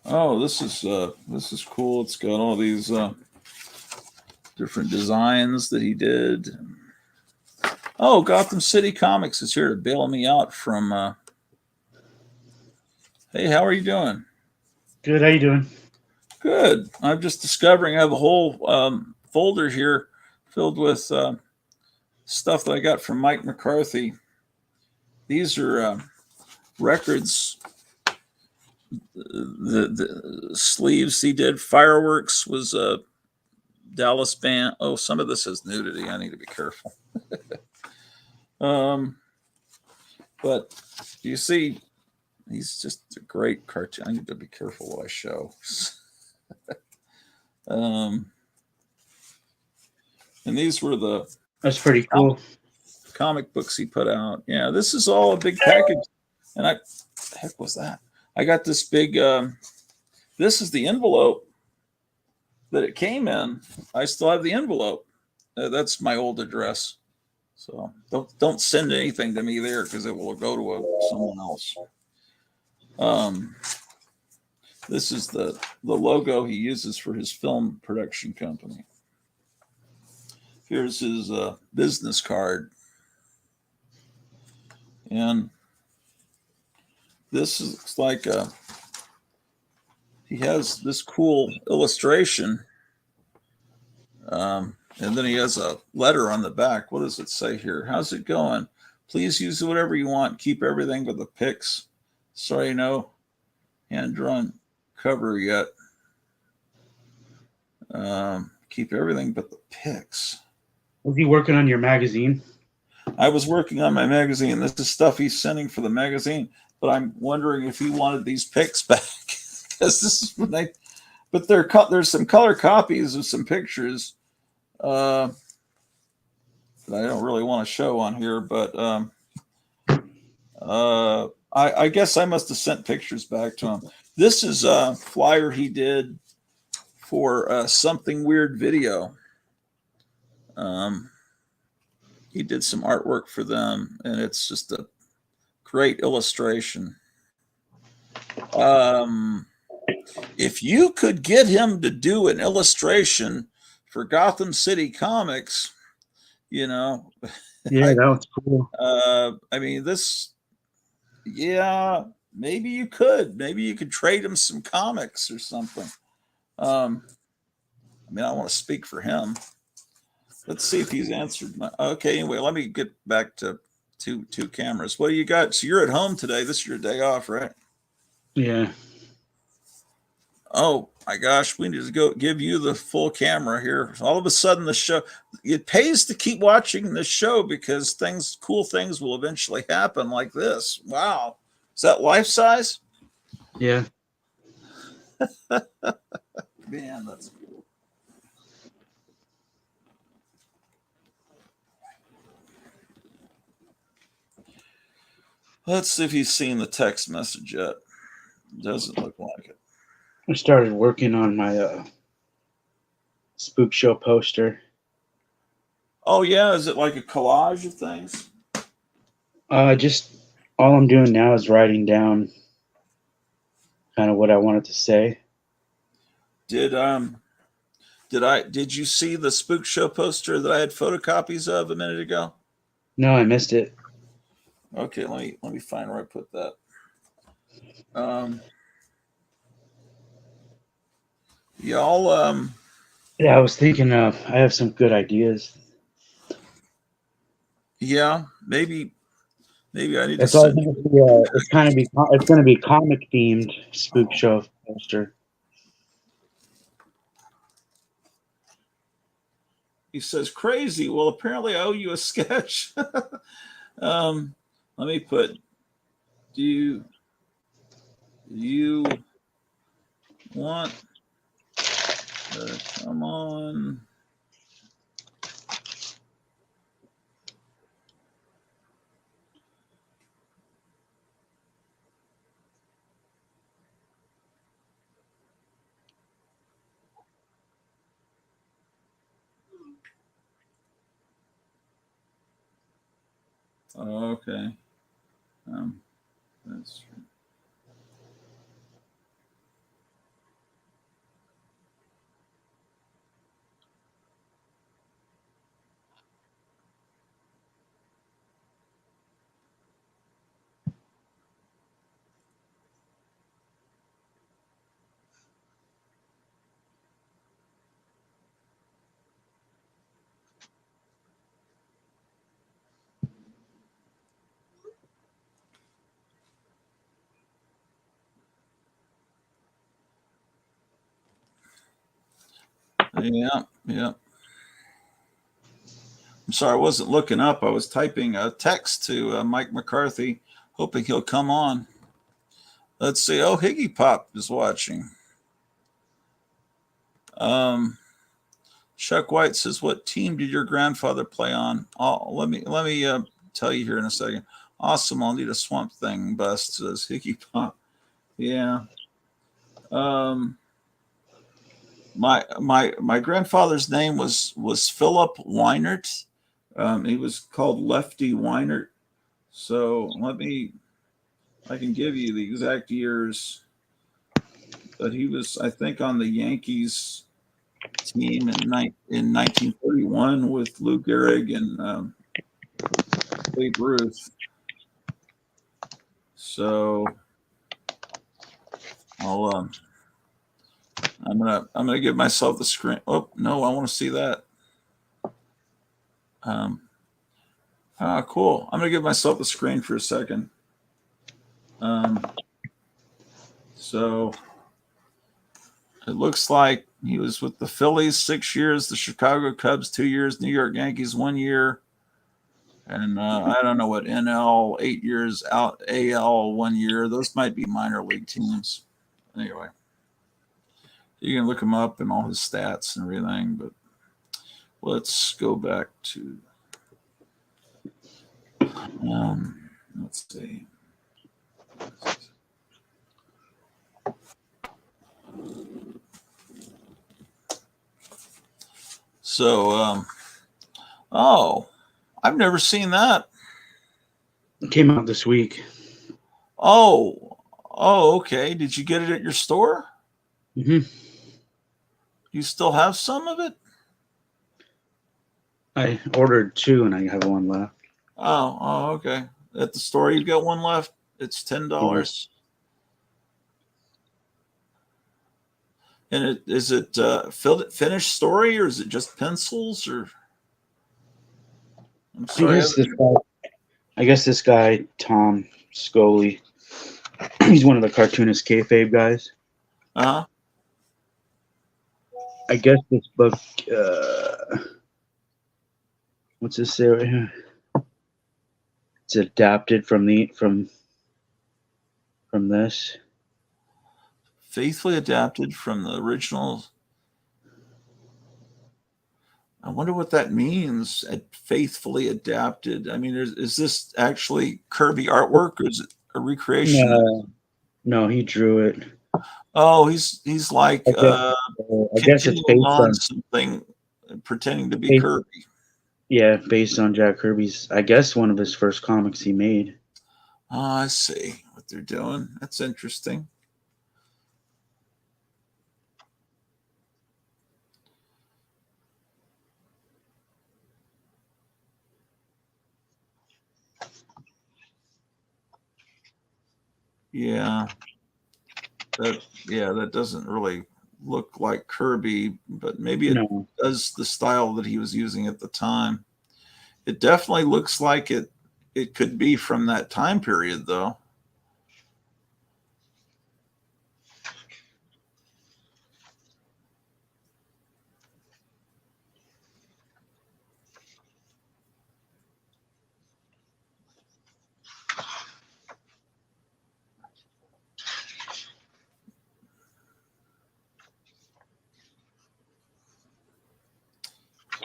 Oh, this is cool. It's got all these different designs that he did. Oh, Gotham City Comics is here to bail me out from. Hey, how are you doing? Good. How you doing? Good. I'm just discovering I have a whole folder here filled with stuff that I got from Mike McCarthy. These are records. The sleeves he did. Fireworks was a Dallas band. Oh, some of this is nudity. I need to be careful. But you see, he's just a great cartoon. I need to be careful what I show. And these were the That's pretty cool. comic books he put out. Yeah, this is all a big package. And the heck was that? I got this big. This is the envelope that it came in. I still have the envelope. That's my old address. So don't send anything to me there because it will go to someone else. This is the logo he uses for his film production company. Here's his business card. And this looks like he has this cool illustration. And then he has a letter on the back. What does it say here? How's it going? Please use whatever you want. Keep everything but the pics. Sorry, no hand-drawn cover yet. Keep everything but the pics. Was he working on your magazine? I was working on my magazine. This is stuff he's sending for the magazine, but I'm wondering if he wanted these pics back because this is when they. But there's some color copies of some pictures that I don't really want to show on here. But I guess I must have sent pictures back to him. This is a flyer he did for Something Weird video. He did some artwork for them, and it's just a great illustration. If you could get him to do an illustration for Gotham City Comics, Yeah, that was cool. I mean, maybe you could. Maybe you could trade him some comics or something. I mean, I don't want to speak for him. Let's see if he's answered my. Okay, anyway, let me get back to two cameras. What do you got? So you're at home today. This is your day off, right? Yeah. Oh my gosh, we need to go give you the full camera here. All of a sudden, the show. It pays to keep watching the show because cool things will eventually happen like this. Wow, is that life size? Yeah. Man, that's cool. Let's see if he's seen the text message yet. Doesn't look like it. I started working on my spook show poster. Oh yeah, is it like a collage of things? Just all I'm doing now is writing down kind of what I wanted to say. Did you see the spook show poster that I had photocopies of a minute ago? No, I missed it. Okay, let me find where I put that. Y'all Yeah, I was thinking I have some good ideas. yeah, maybe I need That's to all. send you. It's going to be comic themed spook show poster. He says crazy. Well, apparently I owe you a sketch. Let me put. Do you want come on? Okay. That's true. Yeah, yeah. I'm sorry, I wasn't looking up. I was typing a text to Mike McCarthy, hoping he'll come on. Let's see. Oh, Higgy Pop is watching. Chuck White says, "What team did your grandfather play on?" Oh, let me tell you here in a second. Awesome. I'll need a Swamp Thing bust, says Higgy Pop. Yeah. My grandfather's name was Philip Weinert. He was called Lefty Weinert. So I can give you the exact years, but he was, I think, on the Yankees team in 1931 with Lou Gehrig and Babe Ruth. So I'm gonna give myself the screen. Oh no, I want to see that. Cool. I'm gonna give myself the screen for a second. So it looks like he was with the Phillies 6 years, the Chicago Cubs 2 years, New York Yankees 1 year, and I don't know what NL 8 years, out AL 1 year. Those might be minor league teams. Anyway, you can look him up and all his stats and everything. But let's go back to let's see. So, oh, I've never seen that. It came out this week. Oh, okay. Did you get it at your store? Mm-hmm. You still have some of it? I ordered 2 and I have 1 left. Oh, okay. At the store, you've got 1 left. It's $10. And is it finished story, or is it just pencils? Or I'm sorry. I guess this guy Tom Scully, he's one of the cartoonist kayfabe guys. Uh-huh. I guess this book, what's this say right here? It's adapted from this. Faithfully adapted from the original. I wonder what that means. Faithfully adapted. I mean, is this actually Kirby artwork, or is it a recreation? No, he drew it. Oh, he's like I guess it's based on on something, pretending to be Kirby. Yeah, based on Jack Kirby's, I guess, one of his first comics he made. Oh, I see what they're doing. That's interesting. Yeah. That doesn't really look like Kirby, but maybe it does the style that he was using at the time. It definitely looks like it could be from that time period, though.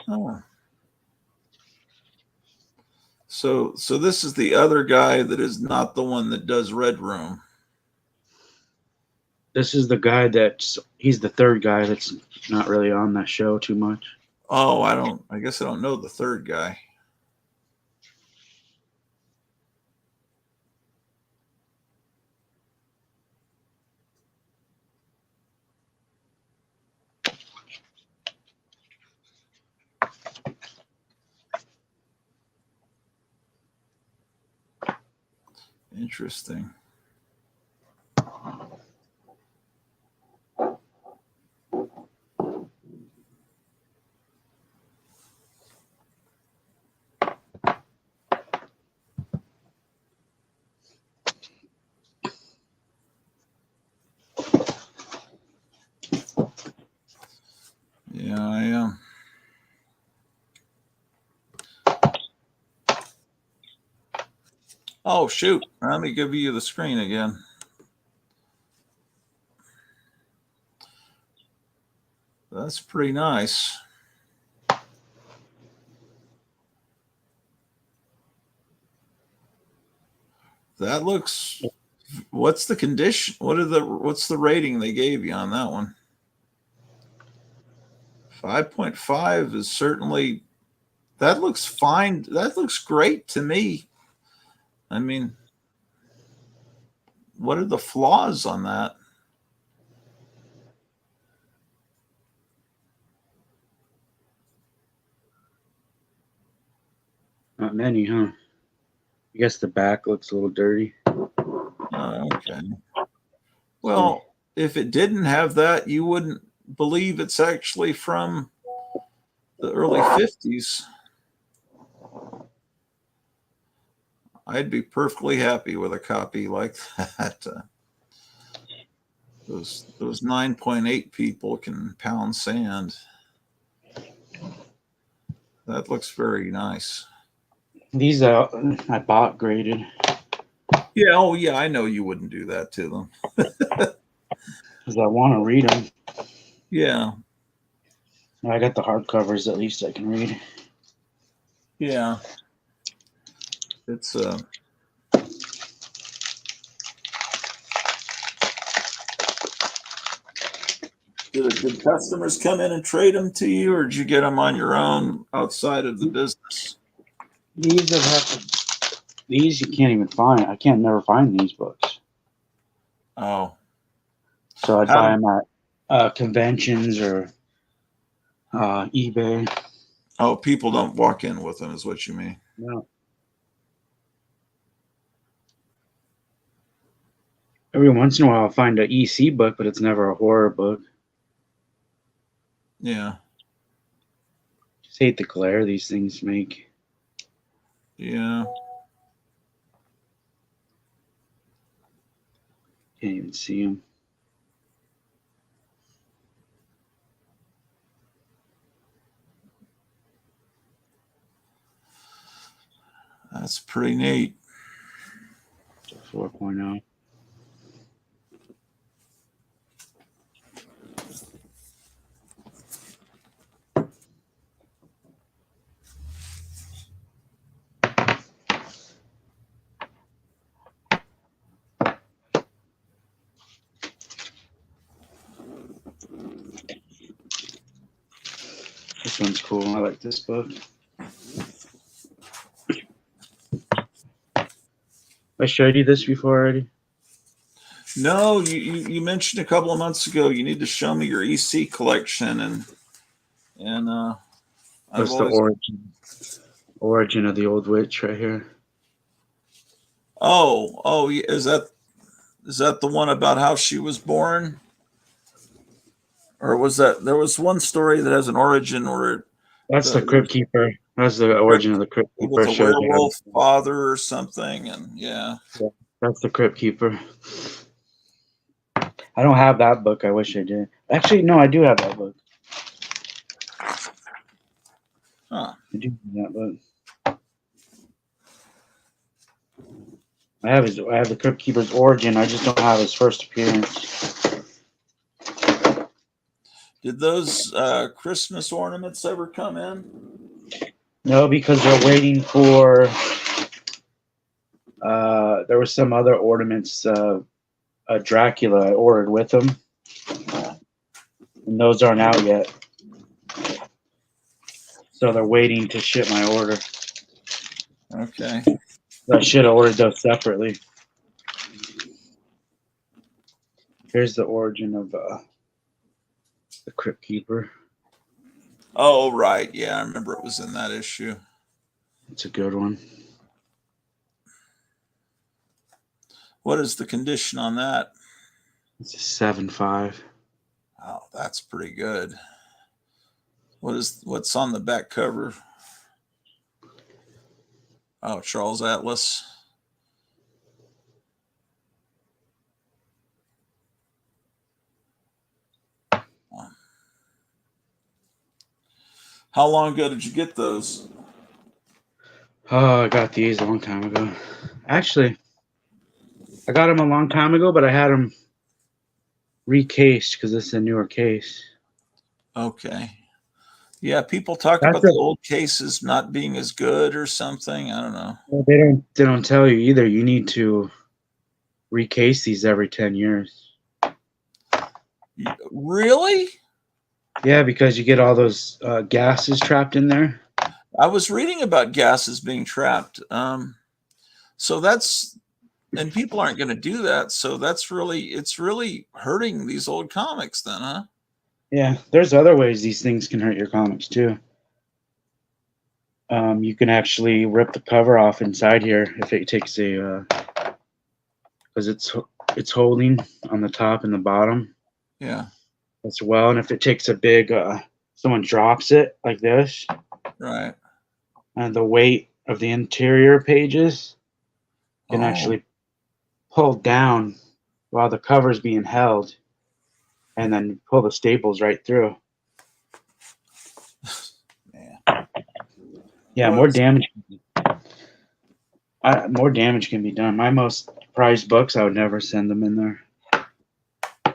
Oh. So this is the other guy that is not the one that does Red Room. This is the guy he's the third guy that's not really on that show too much. Oh, I guess I don't know the third guy. Interesting. Yeah, I am. Oh, shoot. Let me give you the screen again. That's pretty nice. That looks. What's the condition? What's the rating they gave you on that one? 5.5 is certainly. That looks fine. That looks great to me. I mean, what are the flaws on that? Not many, huh? I guess the back looks a little dirty. Okay. Well, if it didn't have that, you wouldn't believe it's actually from the early 50s. I'd be perfectly happy with a copy like that. Those 9.8 people can pound sand. That looks very nice. These I bought graded. Yeah, oh yeah, I know you wouldn't do that to them. Because I want to read them. Yeah, I got the hardcovers, at least I can read. yeah. It's did customers come in and trade them to you, or did you get them on your own outside of the business? These I've had to, these you can't even find. I can't never find these books. Oh, So I'd buy them at conventions or eBay. oh, people don't walk in with them, is what you mean? No. Every once in a while, I'll find an EC book, but it's never a horror book. Yeah, Just hate the glare these things make. yeah. Can't even see them. That's pretty neat. 4.0. This one's cool. I like this book. I showed you this before already. No, you mentioned a couple of months ago you need to show me your EC collection, and I've That's the always. origin of the old witch right here. Oh, yeah, is that the one about how she was born, or was that there was one story that has an origin where That's the Crypt Keeper. That's the origin of the Crypt with Keeper. a Showed you. werewolf father or something, and yeah. That's the Crypt Keeper. I don't have that book. I wish I did. Actually, no, I do have that book. Huh. I do have that book. I have the Crypt Keeper's origin. I just don't have his first appearance. Did those Christmas ornaments ever come in? No, because they're waiting for. There were some other ornaments. Dracula I ordered with them, and those aren't out yet. So they're waiting to ship my order. Okay. I should have ordered those separately. Here's the origin of the Crypt Keeper. Oh, right. Yeah, I remember it was in that issue. It's a good one. What is the condition on that? It's a 7.5. Oh, that's pretty good. What's on the back cover? Oh, Charles Atlas. How long ago did you get those? Oh, I got these a long time ago. Actually, I got them a long time ago, but I had them recased because it's a newer case. Okay. Yeah, people talk That's about the old cases not being as good or something. I don't know. well, they don't tell you either. You need to recase these every 10 years. Really? Yeah, because you get all those gases trapped in there. I was reading about gases being trapped. So that's, and people aren't going to do that. So it's really hurting these old comics then, huh? Yeah, there's other ways these things can hurt your comics too. You can actually rip the cover off inside here if it takes a, because it's holding on the top and the bottom Yeah. as well. And if it takes a big, someone drops it like this, Right. and the weight of the interior pages can Oh, actually pull down while the cover's being held, and then pull the staples right through. man. Yeah, Well, more damage can be done. My most prized books, I would never send them in there.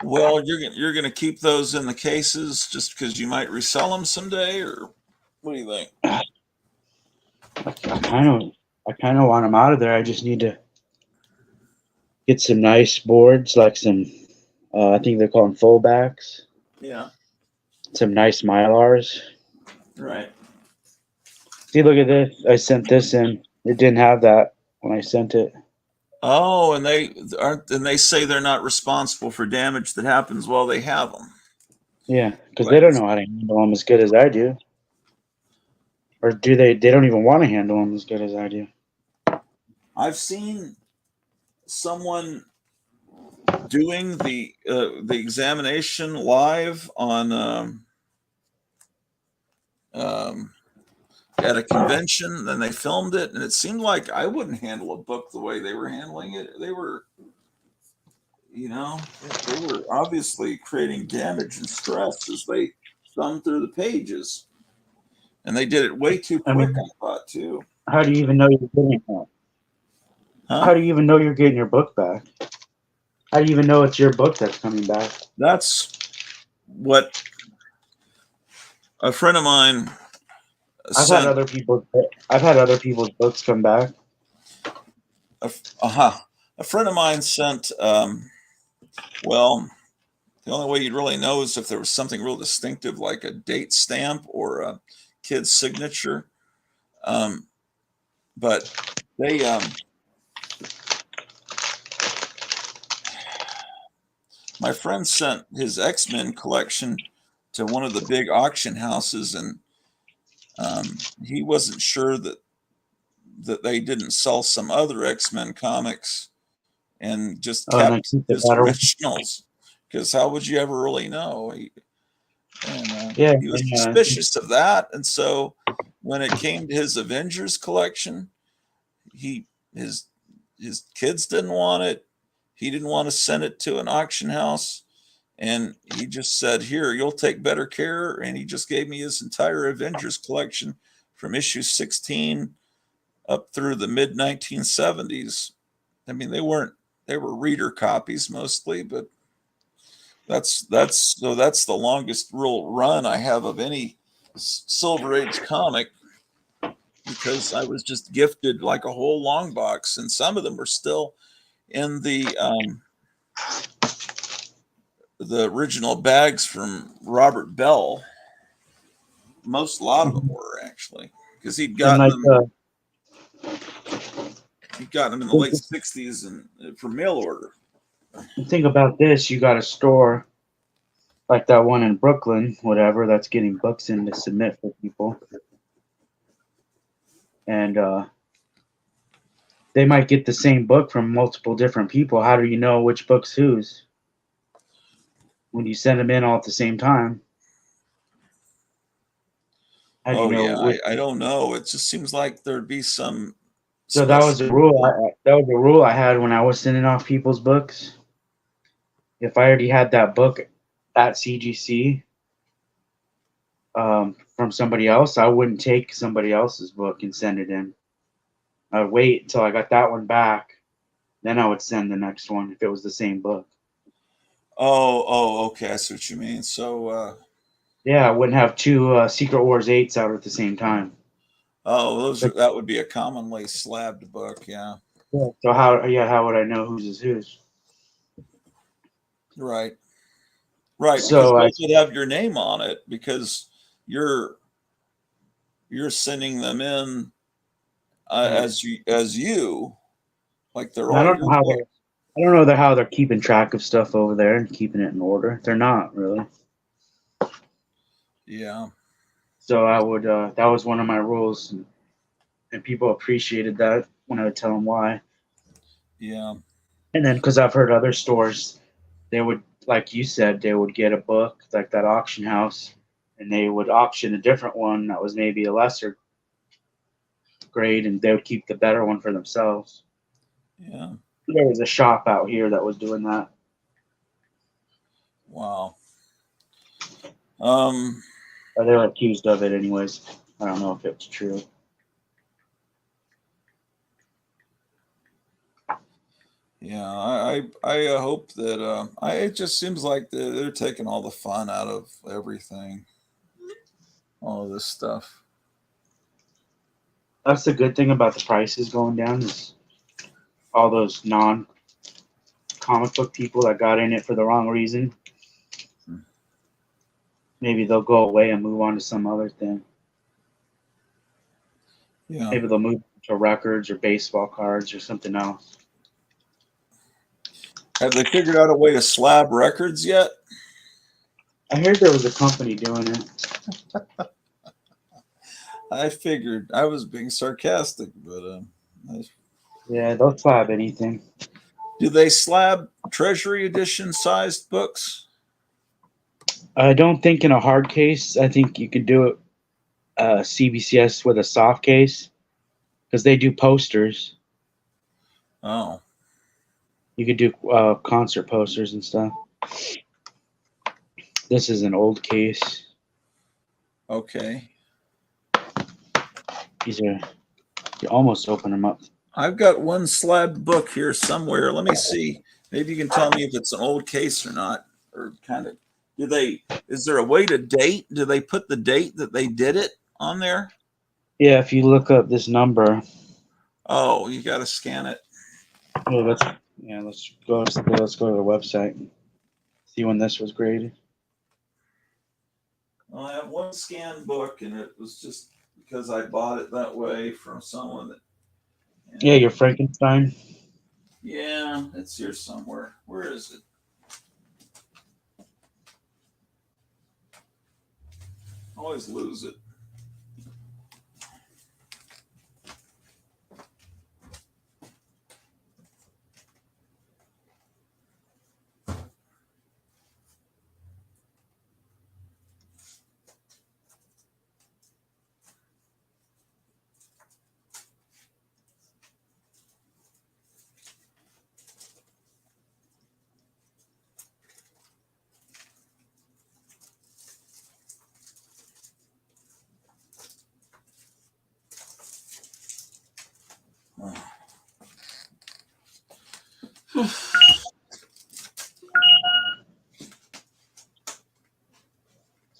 well, you're gonna keep those in the cases just because you might resell them someday, or what do you think? I kind of want them out of there. I just need to get some nice boards, like some, I think they call them fullbacks. Yeah. Some nice Mylars. Right. See, look at this. I sent this in. It didn't have that when I sent it. Oh, and they say they're not responsible for damage that happens while they have them. Yeah, because they Right. don't know how to handle them as good as I do. Or do they? They don't even want to handle them as good as I do. I've seen someone doing the examination live on um, at a convention. Then they filmed it, and it seemed like I wouldn't handle a book the way they were handling it. They were, they were obviously creating damage and stress as they thumbed through the pages, and they did it way too I quick. mean, I thought too. how do you even know you're getting that? Huh? How do you even know you're getting your book back? How do you even know it's your book that's coming back? That's what a friend of mine I've had sent. other people's books come back. A friend of mine sent. Well, the only way you'd really know is if there was something real distinctive, like a date stamp or a kid's signature. But they, my friend sent his X-Men collection to one of the big auction houses, and he wasn't sure that they didn't sell some other X-Men comics and just Oh, and I kept keep the his better one. originals, because how would you ever really know? And Yeah, he was and, suspicious of that, and so when it came to his Avengers collection, he his his kids didn't want it. He didn't want to send it to an auction house, and he just said, "Here, you'll take better care." And he just gave me his entire Avengers collection from issue 16 up through the mid 1970s. I mean, they were reader copies mostly, but that's the longest real run I have of any Silver Age comic, because I was just gifted like a whole long box, and some of them are still in the original bags from Robert Bell. A lot of them were actually, because and like he'd gotten them in the late '60s and for mail order. the thing about this, you got a store like that one in Brooklyn, whatever, that's getting books in to submit for people. And they might get the same book from multiple different people. How do you know which book's whose when you send them in all at the same time? How do you Oh know yeah, which? I don't know. It just seems like there'd be some So that was special a rule. rule. That was a rule I had when I was sending off people's books. If I already had that book at CGC from somebody else, I wouldn't take somebody else's book and send it in. I'd wait until I got that one back, then I would send the next one if it was the same book. Oh, okay. I see what you mean. So, Yeah, I wouldn't have two Secret Wars 8s out at the same time. But, that would be a commonly slabbed book. Yeah, yeah. So how would I know whose is whose? right, right. Because So I those would have your name on it because you're you're sending them in yeah. as you like they're I all don't your know how books. how they're keeping track of stuff over there and keeping it in order. They're not really. Yeah, So I would that was one of my rules, and people appreciated that when I would tell them why. yeah, And then because I've heard other stores, they would, like you said, they would get a book like that auction house, and they would auction a different one that was maybe a lesser grade, and they would keep the better one for themselves. yeah. There was a shop out here that was doing that. Wow. Or they were accused of it, anyways. I don't know if it's true. Yeah, I hope that it just seems like they're taking all the fun out of everything, all of this stuff. That's the good thing about the prices going down is all those non comic book people that got in it for the wrong reason. Maybe they'll go away and move on to some other thing. Yeah. Maybe they'll move to records or baseball cards or something else. Have they figured out a way to slab records yet? I heard there was a company doing it. I figured I was being sarcastic, but Yeah, they'll slab anything. do they slab Treasury Edition sized books? I don't think in a hard case. I think you could do it CBCS with a soft case because they do posters. Oh, You could do concert posters and stuff. This is an old case. okay. These are, you almost open them up. I've got one slabbed book here somewhere. Let me see. Maybe you can tell me if it's an old case or not, or kind of. Is there a way to date? Do they put the date that they did it on there? Yeah, if you look up this number, Oh, you got to scan it. well, let's go to the website and see when this was graded. Well, I have one scanned book, and it was just because I bought it that way from someone that. Yeah, your Frankenstein. Yeah, it's here somewhere. Where is it? I always lose it.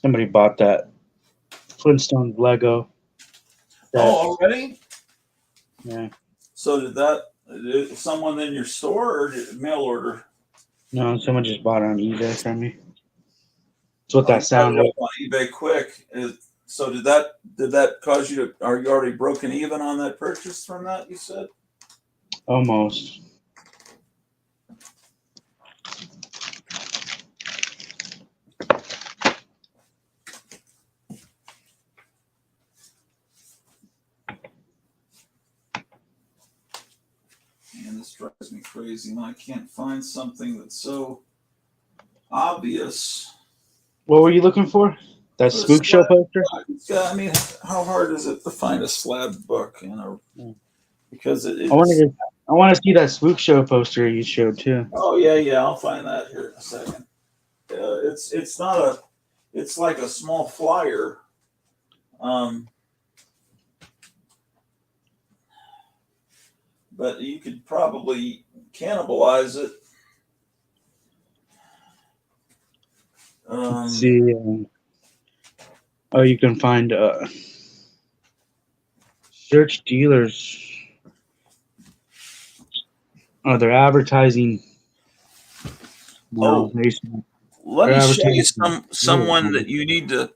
Somebody bought that Flintstone Lego. Oh, already? Yeah. So did someone in your store or did mail order? No, someone just bought it on eBay from me. That's what Oh, you that got it sounded. up on eBay quick. So did that cause you to? Are you already broken even on that purchase from that? You said. Almost. reason I can't find something that's so obvious. What were you looking for? That For a spook show slab poster? book. Yeah, I mean, how hard is it to find a slab book? Because I wanted it's. to. I want to see that spook show poster you showed too. Oh yeah, I'll find that here in a second. It's not a. It's like a small flyer. But you could probably cannibalize it. Let's see. Oh, you can find search dealers. Oh, they're advertising. Oh, let They're me show you advertising. someone that you need to.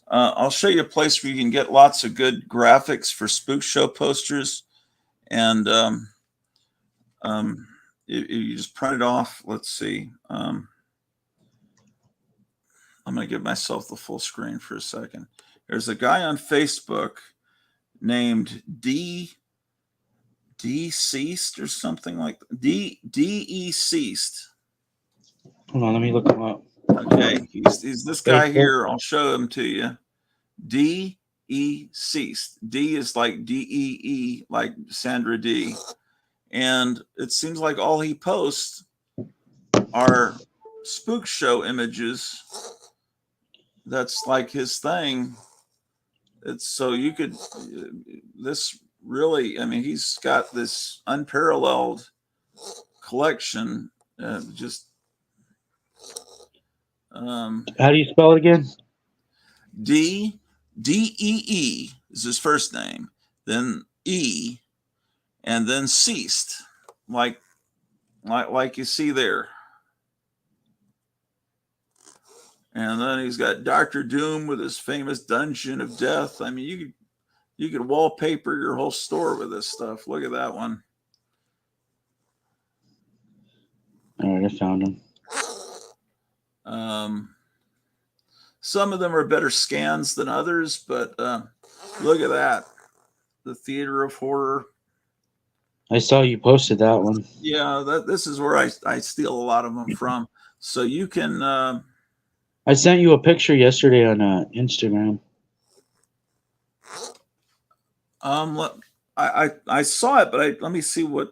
I'll show you a place where you can get lots of good graphics for spook show posters, and you just print it off. Let's see. I'm going to give myself the full screen for a second. There's a guy on Facebook named Deceased or something like that. Deceased. Hold on, let me look him up. Okay, he's this guy Facebook. here. I'll show him to you. Deceased. D is like DEE, like Sandra D. And it seems like all he posts are spook show images. That's like his thing. It's so you could this really. I mean, he's got this unparalleled collection. Just How do you spell it again? DEE is his first name, then E, and then ceased, like you see there. And then he's got Dr. Doom with his famous Dungeon of Death. I mean, you could wallpaper your whole store with this stuff. Look at that one. All right, I found him. Some of them are better scans than others, but look at that. The Theater of Horror. I saw you posted that one. Yeah, this is where I steal a lot of them from. So you can. I sent you a picture yesterday on Instagram. I saw it, but let me see what.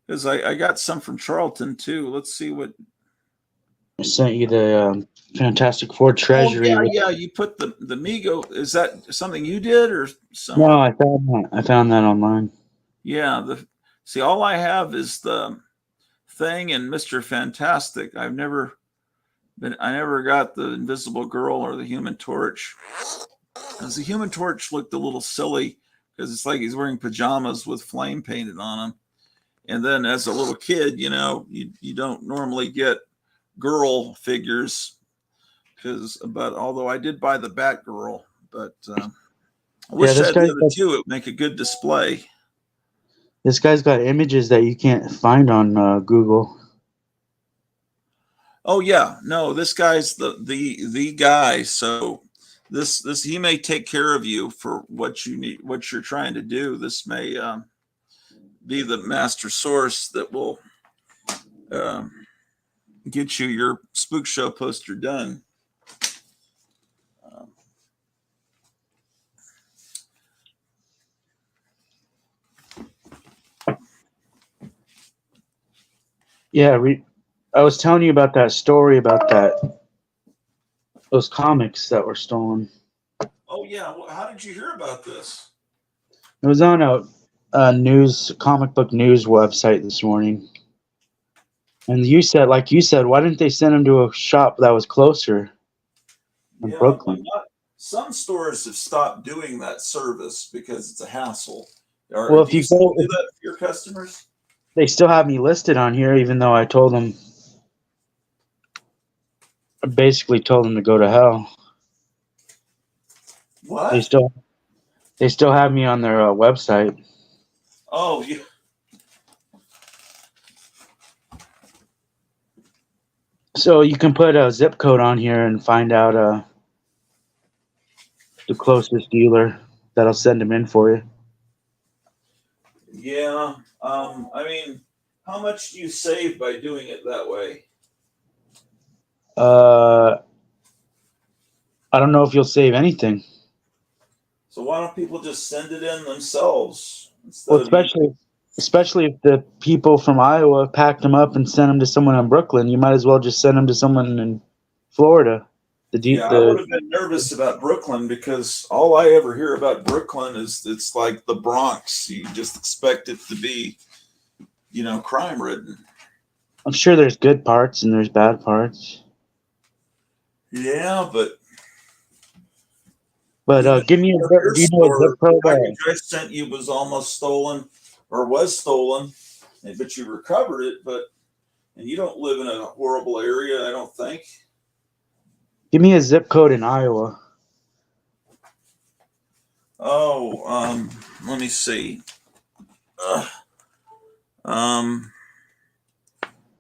Because I got some from Charlton too. Let's see what. I sent you the Fantastic Four Treasury. Oh, yeah. You put the Migo. Is that something you did or something? No, I found that. I found that online. Yeah. See, all I have is the Thing and Mr. Fantastic. I never got the Invisible Girl or the Human Torch. Because the Human Torch looked a little silly because it's like he's wearing pajamas with flame painted on him. And then as a little kid, you don't normally get girl figures but although I did buy the Batgirl, but I wish I had the other two. It would make a good display. This guy's got images that you can't find on Google. Oh yeah, no, this guy's the guy. So this he may take care of you for what you need, what you're trying to do. This may be the master source that will get you your spook show poster done. Yeah, I was telling you about that story about those comics that were stolen. Oh yeah, well, how did you hear about this? It was on a comic book news website this morning. And like you said, why didn't they send them to a shop that was closer in Brooklyn? Some stores have stopped doing that service because it's a hassle. Well, if you go, do that for your customers, they still have me listed on here, even though I basically told them to go to hell. What? They still have me on their website. Oh, yeah. So you can put a zip code on here and find out the closest dealer that'll send them in for you. Yeah. I mean, how much do you save by doing it that way? I don't know if you'll save anything. So why don't people just send it in themselves instead Well, of you? especially if the people from Iowa packed them up and sent them to someone in Brooklyn, you might as well just send them to someone in Florida. Yeah, I would have been nervous about Brooklyn because all I ever hear about Brooklyn is it's like the Bronx. You just expect it to be, crime ridden. I'm sure there's good parts and there's bad parts. Yeah, but Give me a your do you know a zip store, the code? package I sent you was almost stolen or was stolen, but you recovered it. And you don't live in a horrible area, I don't think. Give me a zip code in Iowa. Oh, let me see.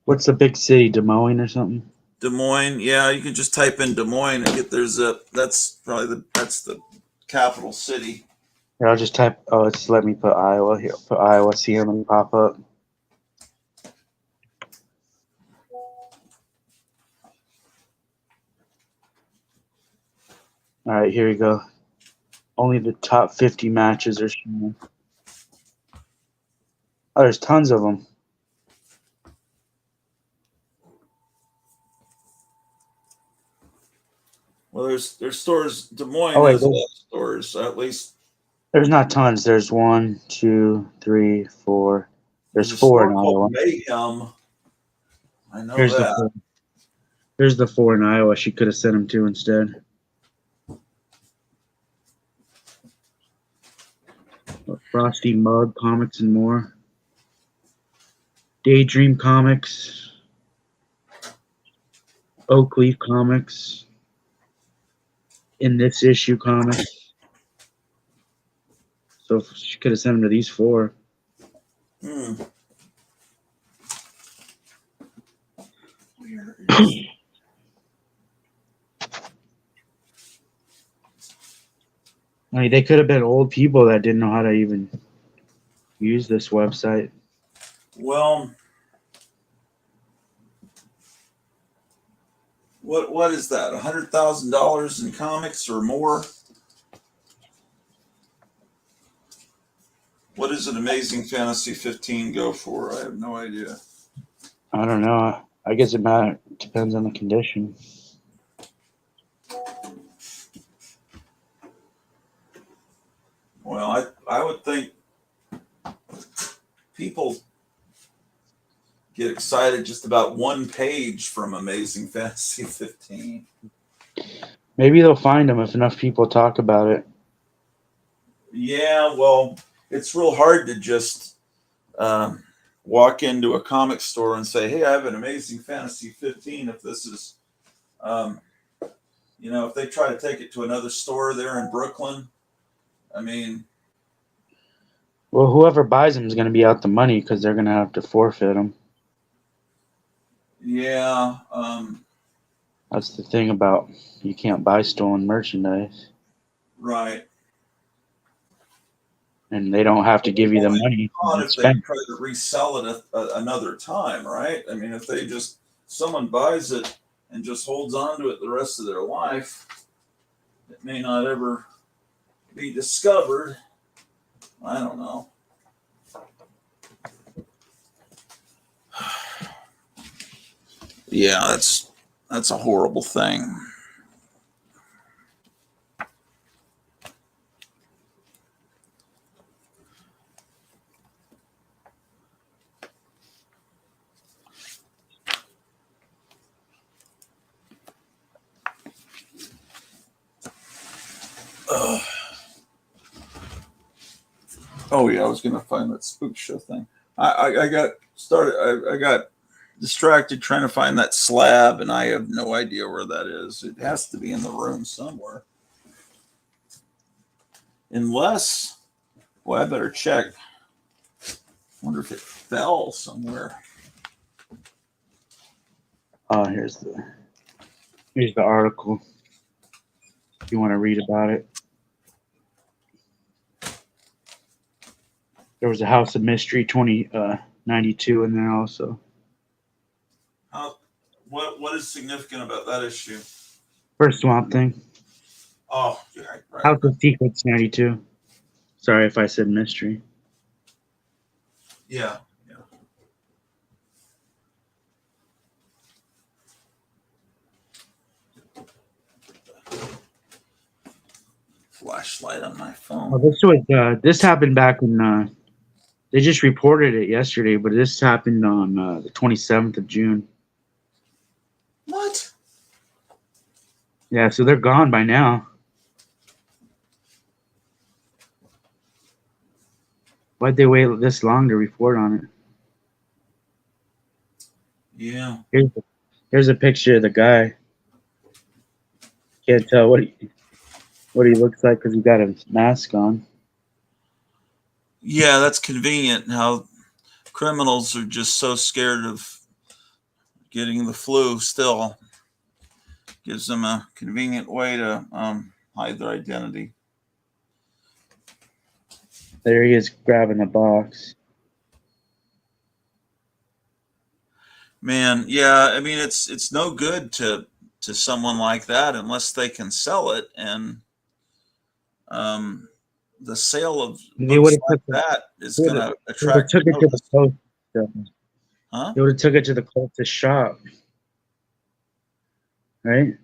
What's the big city? Des Moines or something? Des Moines. Yeah, you can just type in Des Moines and get their zip. That's probably that's the capital city. Here, I'll just type. Oh, it's let me put Iowa here. Put Iowa. See how many pop up. All right, here we go. Only the top 50 matches are shown. Oh, there's tons of them. Well, there's stores. Des Moines Oh wait, has a lot of stores, at least. there's not tons. There's 1, 2, 3, 4. There's There's a 4 store in called Iowa. Mayhem. I know Here's that. the 4. Here's the 4 in Iowa. She could have sent them to instead. Frosty Mug Comics and more. Daydream Comics. Oak Leaf Comics. In This Issue Comics. So she could have sent them to these 4. Hmm. Where is I mean, they could have been old people that didn't know how to even use this website. Well, what is that? $100,000 in comics or more? What does an Amazing Fantasy 15 go for? I have no idea. I don't know. I guess it depends on the condition. Well, I would think people get excited just about one page from Amazing Fantasy 15. Maybe they'll find them if enough people talk about it. Yeah, well, it's real hard to just walk into a comic store and say, "Hey, I have an Amazing Fantasy 15." If this is, if they try to take it to another store there in Brooklyn, I mean, Well, whoever buys them is going to be out the money because they're going to have to forfeit them. yeah, That's the thing about you can't buy stolen merchandise. right. And they don't have to give you the money On to if they spend. try to resell it another time, right? I mean, if someone buys it and just holds on to it the rest of their life, it may not ever be discovered. I don't know. Yeah, that's a horrible thing. Ugh. Oh yeah, I was gonna find that spook show thing. I got started. I got distracted trying to find that slab, and I have no idea where that is. It has to be in the room somewhere, unless. Well, I better check. Wonder if it fell somewhere. Oh, here's the article. If you want to read about it. There was a House of Mystery 92 in there also. What is significant about that issue? First Swamp Thing. Oh, yeah, right. House of Secrets 92. Sorry if I said mystery. Yeah. Flashlight on my phone. Oh, this happened back in. They just reported it yesterday, but this happened on the 27th of June. What? Yeah, so they're gone by now. Why'd they wait this long to report on it? Yeah. Here's a picture of the guy. Can't tell what he looks like because he got a mask on. Yeah, that's convenient. How criminals are just so scared of getting the flu still. Gives them a convenient way to hide their identity. There he is grabbing the box. Man, yeah, I mean it's no good to someone like that unless they can sell it, and the sale of They would books have like took it. that is They going would to have attract took it to the notice. closest. Huh? They would have took it to the closest shop, right?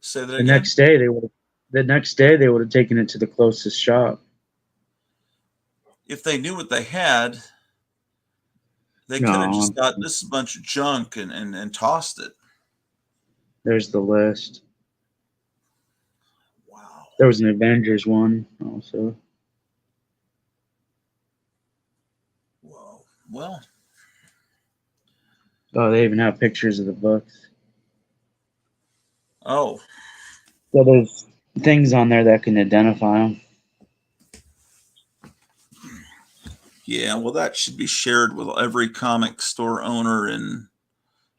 Say that The again. next day they would have. The next day they would have taken it to the closest shop. If they knew what they had, they could have No, just got this is a bunch of junk and tossed it. there's the list. Wow. There was an Avengers one also. Whoa. Well, Oh, they even have pictures of the books. oh, So there's things on there that can identify them. yeah. Well, that should be shared with every comic store owner in,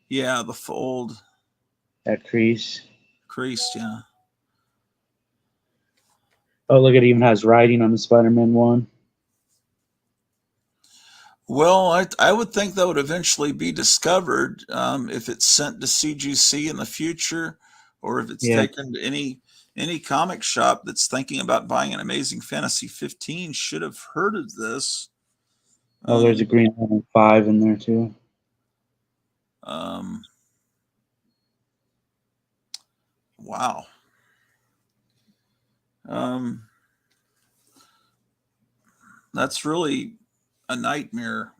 yeah, the fold. That crease. Creased, yeah. Oh, look, it even has writing on the Spider-Man one. Well, I would think that would eventually be discovered if it's sent to CGC in the future, or if it's Yeah. taken to any comic shop that's thinking about buying an Amazing Fantasy 15 should have heard of this. Oh, there's a Green Lantern 5 in there too. Wow. That's really a nightmare.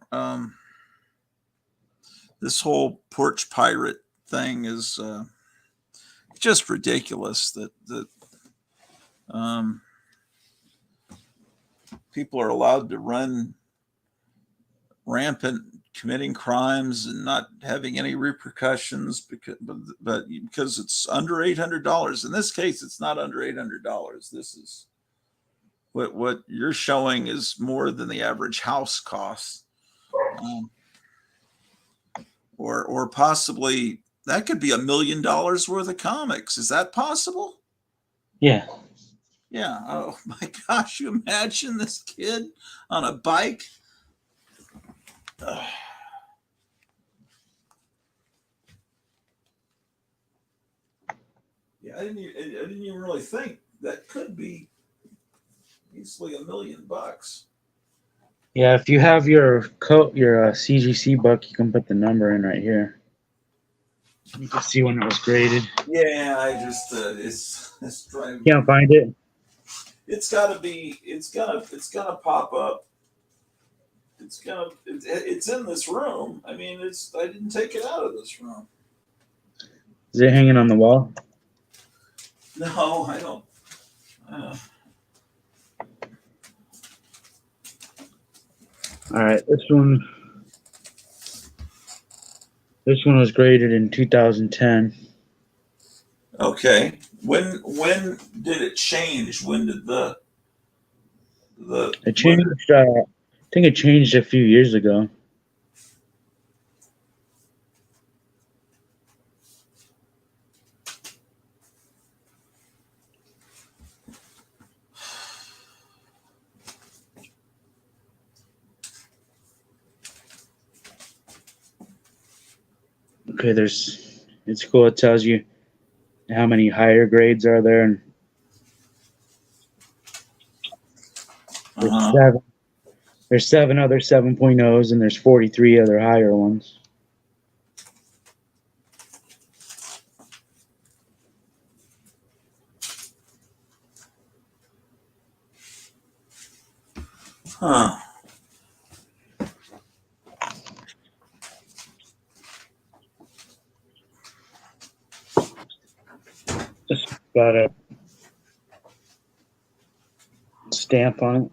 This whole porch pirate thing is just ridiculous. That people are allowed to run rampant, committing crimes and not having any repercussions because it's under $800. In this case, it's not under $800. This is what you're showing is more than the average house costs. Or possibly that could be $1 million worth of comics. Is that possible? Yeah. Yeah. Oh my gosh! You imagine this kid on a bike. Yeah, I didn't even really think that could be easily $1 million. Yeah, if you have your CGC book, you can put the number in right here. You can see when it was graded. Yeah, I just it's driving. Can't find it. It's got to be. It's gonna pop up. It's in this room. I mean, I didn't take it out of this room. Is it hanging on the wall? No, I don't. All right, this one was graded in 2010. Okay. When did it change? When did the It changed. I think it changed a few years ago. Okay, it's cool. It tells you how many higher grades are there, and there's Uh-huh. seven. There's 7 other 7.0s, and there's 43 other higher ones. Huh. Just got a stamp on it.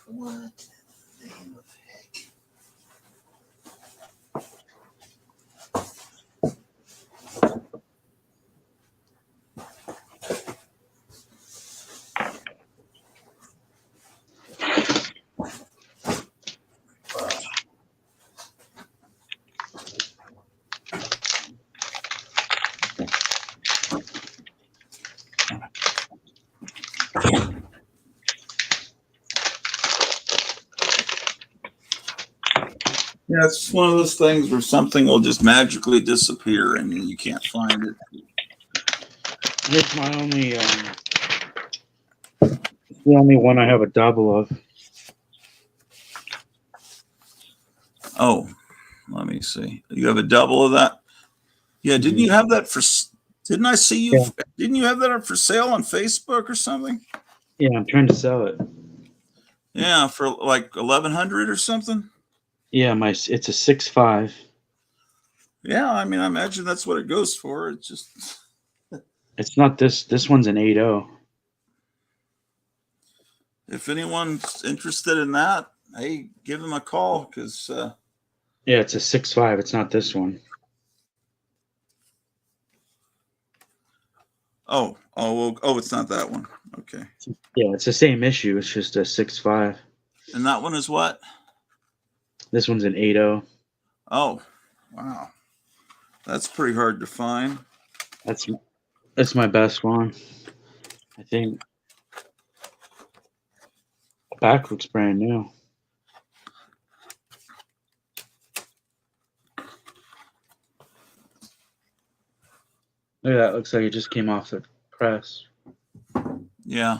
What in the name of heck? Yeah, it's one of those things where something will just magically disappear and you can't find it. It's the only one I have a double of. Oh, let me see. You have a double of that? Yeah, didn't you have that for? Didn't I see you? Yeah. Didn't you have that up for sale on Facebook or something? Yeah, I'm trying to sell it. Yeah, for like 1,100 or something. Yeah, it's a 6.5. Yeah, I mean, I imagine that's what it goes for. It's just, It's not this. This one's an 8.0. if anyone's interested in that, hey, give them a call because. Yeah, it's a 6.5. It's not this one. Oh, it's not that one. Okay, Yeah, it's the same issue. It's just a 6.5. and that one is what? This one's an 8.0. Oh, wow, that's pretty hard to find. That's my best one. I think the back looks brand new. Look at that. Looks like it just came off the press. Yeah.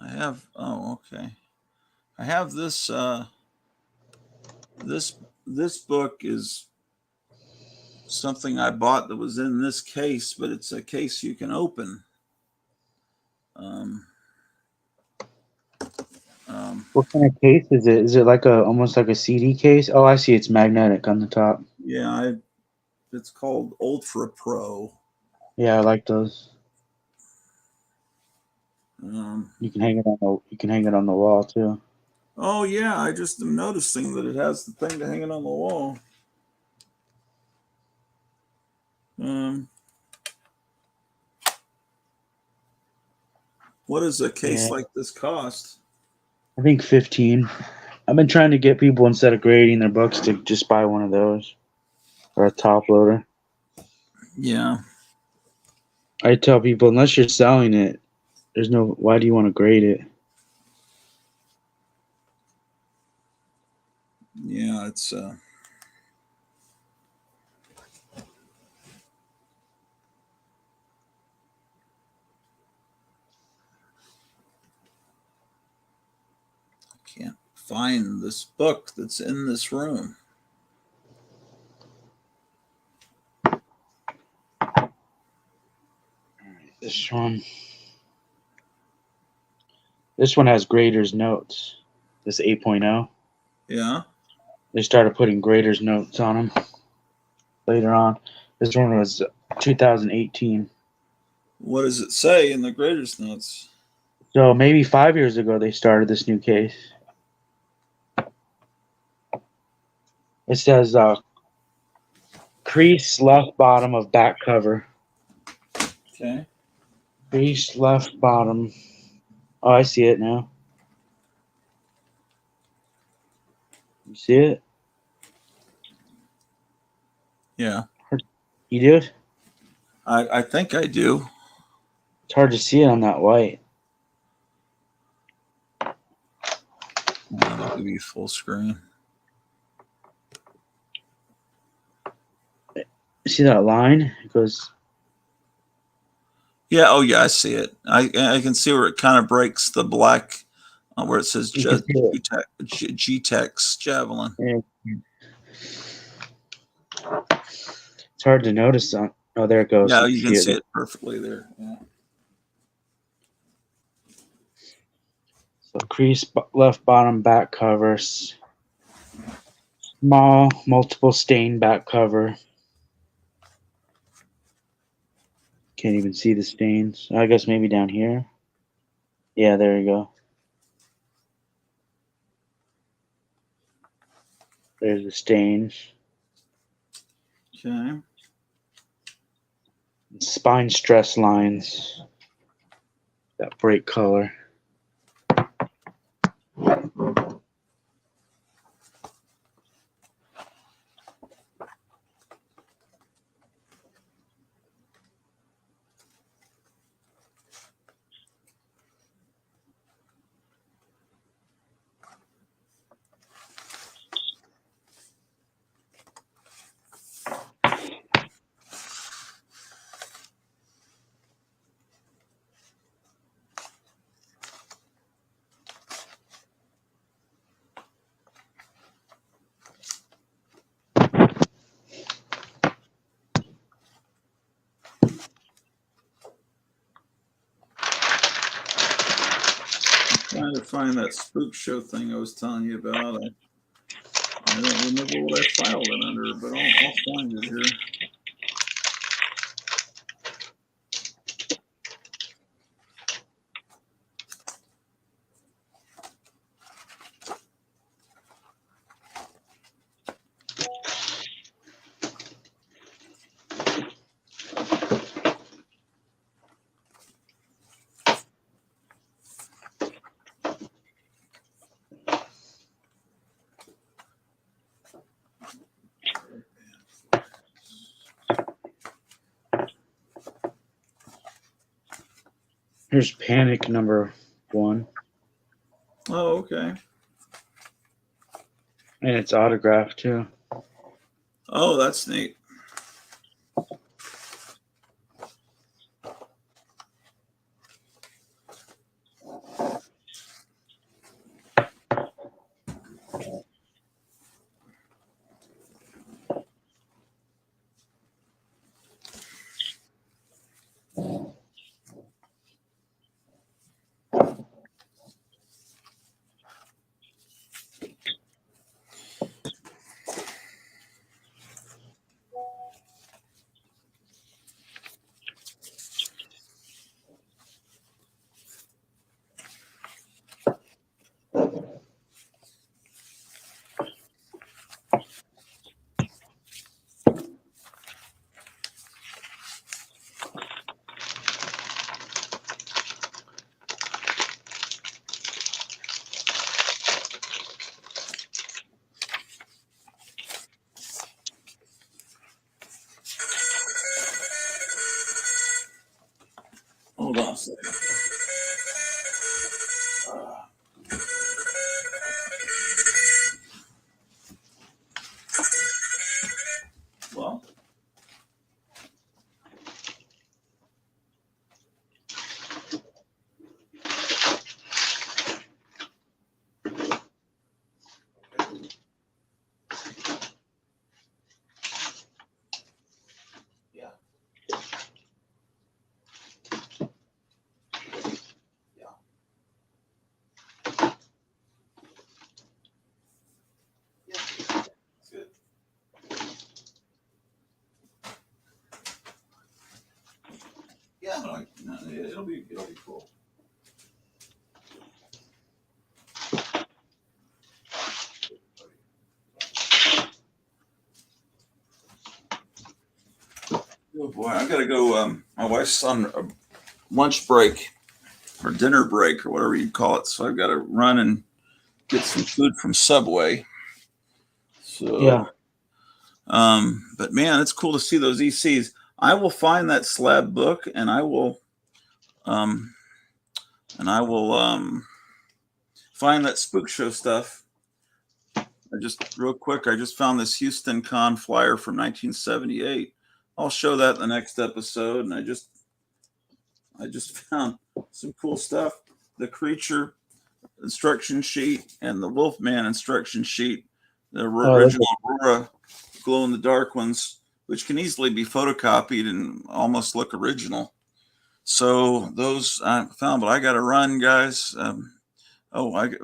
I have. Oh, okay. I have this. This book is something I bought that was in this case, but it's a case you can open. What kind of case is it? Is it like almost like a CD case? Oh, I see. It's magnetic on the top. Yeah, it's called Ultra Pro. Yeah, I like those. Um, You can hang it on the wall too. oh yeah, I just am noticing that it has the thing to hang it on the wall. Um, what does a case Yeah, like this cost? I think 15. I've been trying to get people, instead of grading their books, to just buy one of those or a top loader. Yeah, I tell people, unless you're selling it, there's no. Why do you want to grade it? yeah, it's can't find this book that's in this room. This one. This one has grader's notes. This 8.0. Yeah, They started putting grader's notes on them later on. This one was 2018. what does it say in the graders notes? So maybe 5 years ago they started this new case. It says crease left bottom of back cover. Okay. Crease left bottom. Oh, I see it now. You see it? Yeah, You do it? I think I do. It's hard to see it on that white. I'll give you full screen. See that line? It goes. Yeah. Oh, yeah. I see it. I can see where it kind of breaks the black, where it says You can see it. G-Tex Javelin. Yeah. It's hard to notice on. Oh, there it goes. Yeah, You can you can see it see there. it perfectly there. Yeah. So crease left bottom back covers. Small multiple stain back cover. Can't even see the stains. I guess maybe down here. Yeah, there you go. There's the stains. Okay. Spine stress lines. That bright color. Trying to find that spook show thing I was telling you about. I don't remember what I filed it under, but I'll find it here. Here's Panic #1. Oh, okay. And it's autographed too. Oh, that's neat. Well, yeah. Yeah. Yeah. That's good. Yeah, but it'll be cool. Oh boy, I gotta go. My wife's on a lunch break or dinner break or whatever you call it, so I've got to run and get some food from Subway. So, Yeah. But man, it's cool to see those ECs. I will find that slab book and I will um, find that spook show stuff. I just found this Houston Con flyer from 1978. I'll show that in the next episode. And I just found some cool stuff. The creature instruction sheet and the Wolfman instruction sheet, the original Aurora glow in the dark ones, which can easily be photocopied and almost look original. So those I found, but I got to run, guys.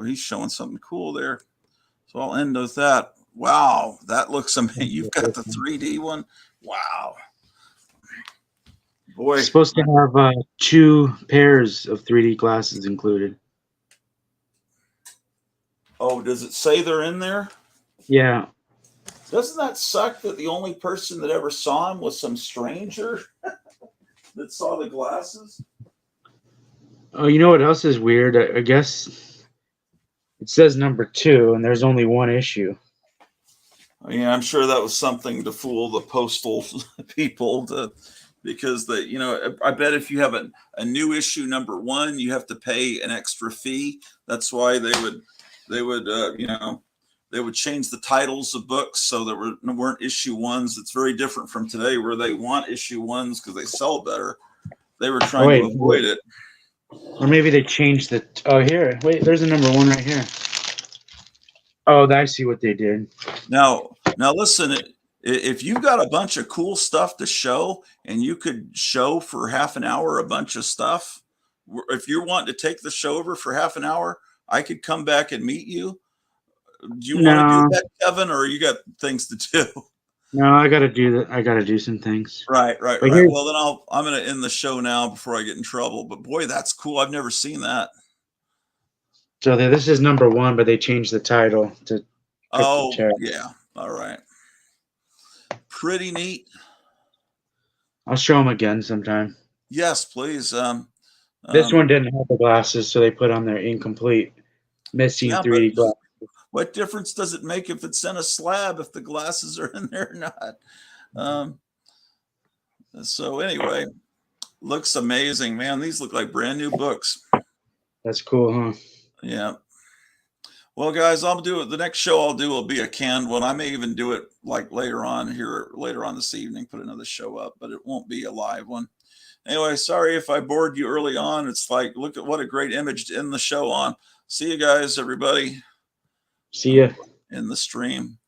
He's showing something cool there. So I'll end with that. Wow, that looks amazing. You've got the 3D one. Wow. Boy. It's supposed to have 2 pairs of 3D glasses included. Oh, does it say they're in there? Yeah. Doesn't that suck that the only person that ever saw him was some stranger that saw the glasses? Oh, you know what else is weird? I guess it says number 2, and there's only 1 issue. Yeah, I'm sure that was something to fool the postal people because I bet if you have a new issue number 1, you have to pay an extra fee. That's why they would change the titles of books so there weren't issue 1s. It's very different from today where they want issue 1s because they sell better. They were trying to avoid it. Or maybe they changed the. Oh, here. Wait, there's a number 1 right here. Oh, I see what they did. Now listen, if you've got a bunch of cool stuff to show and you could show for half an hour a bunch of stuff, if you're wanting to take the show over for half an hour, I could come back and meet you. Do you want to do that, Kevin, or you got things to do? No, I got to do that. I got to do some things. Right. But Well, then I'm going to end the show now before I get in trouble. But boy, that's cool. I've never seen that. So this is number 1, but they changed the title to. Oh, yeah. All right. Pretty neat. I'll show them again sometime. Yes, please. This one didn't have the glasses, so they put on their incomplete, missing 3D glasses. What difference does it make if it's in a slab if the glasses are in there or not? So anyway, looks amazing, man. These look like brand new books. That's cool, huh? Yeah. Well, guys, I'll do it. The next show I'll do will be a canned one. I may even do it like later on this evening, put another show up, but it won't be a live one. Anyway, sorry if I bored you early on. It's like, look at what a great image to end the show on. See you guys, everybody. See ya. In the stream.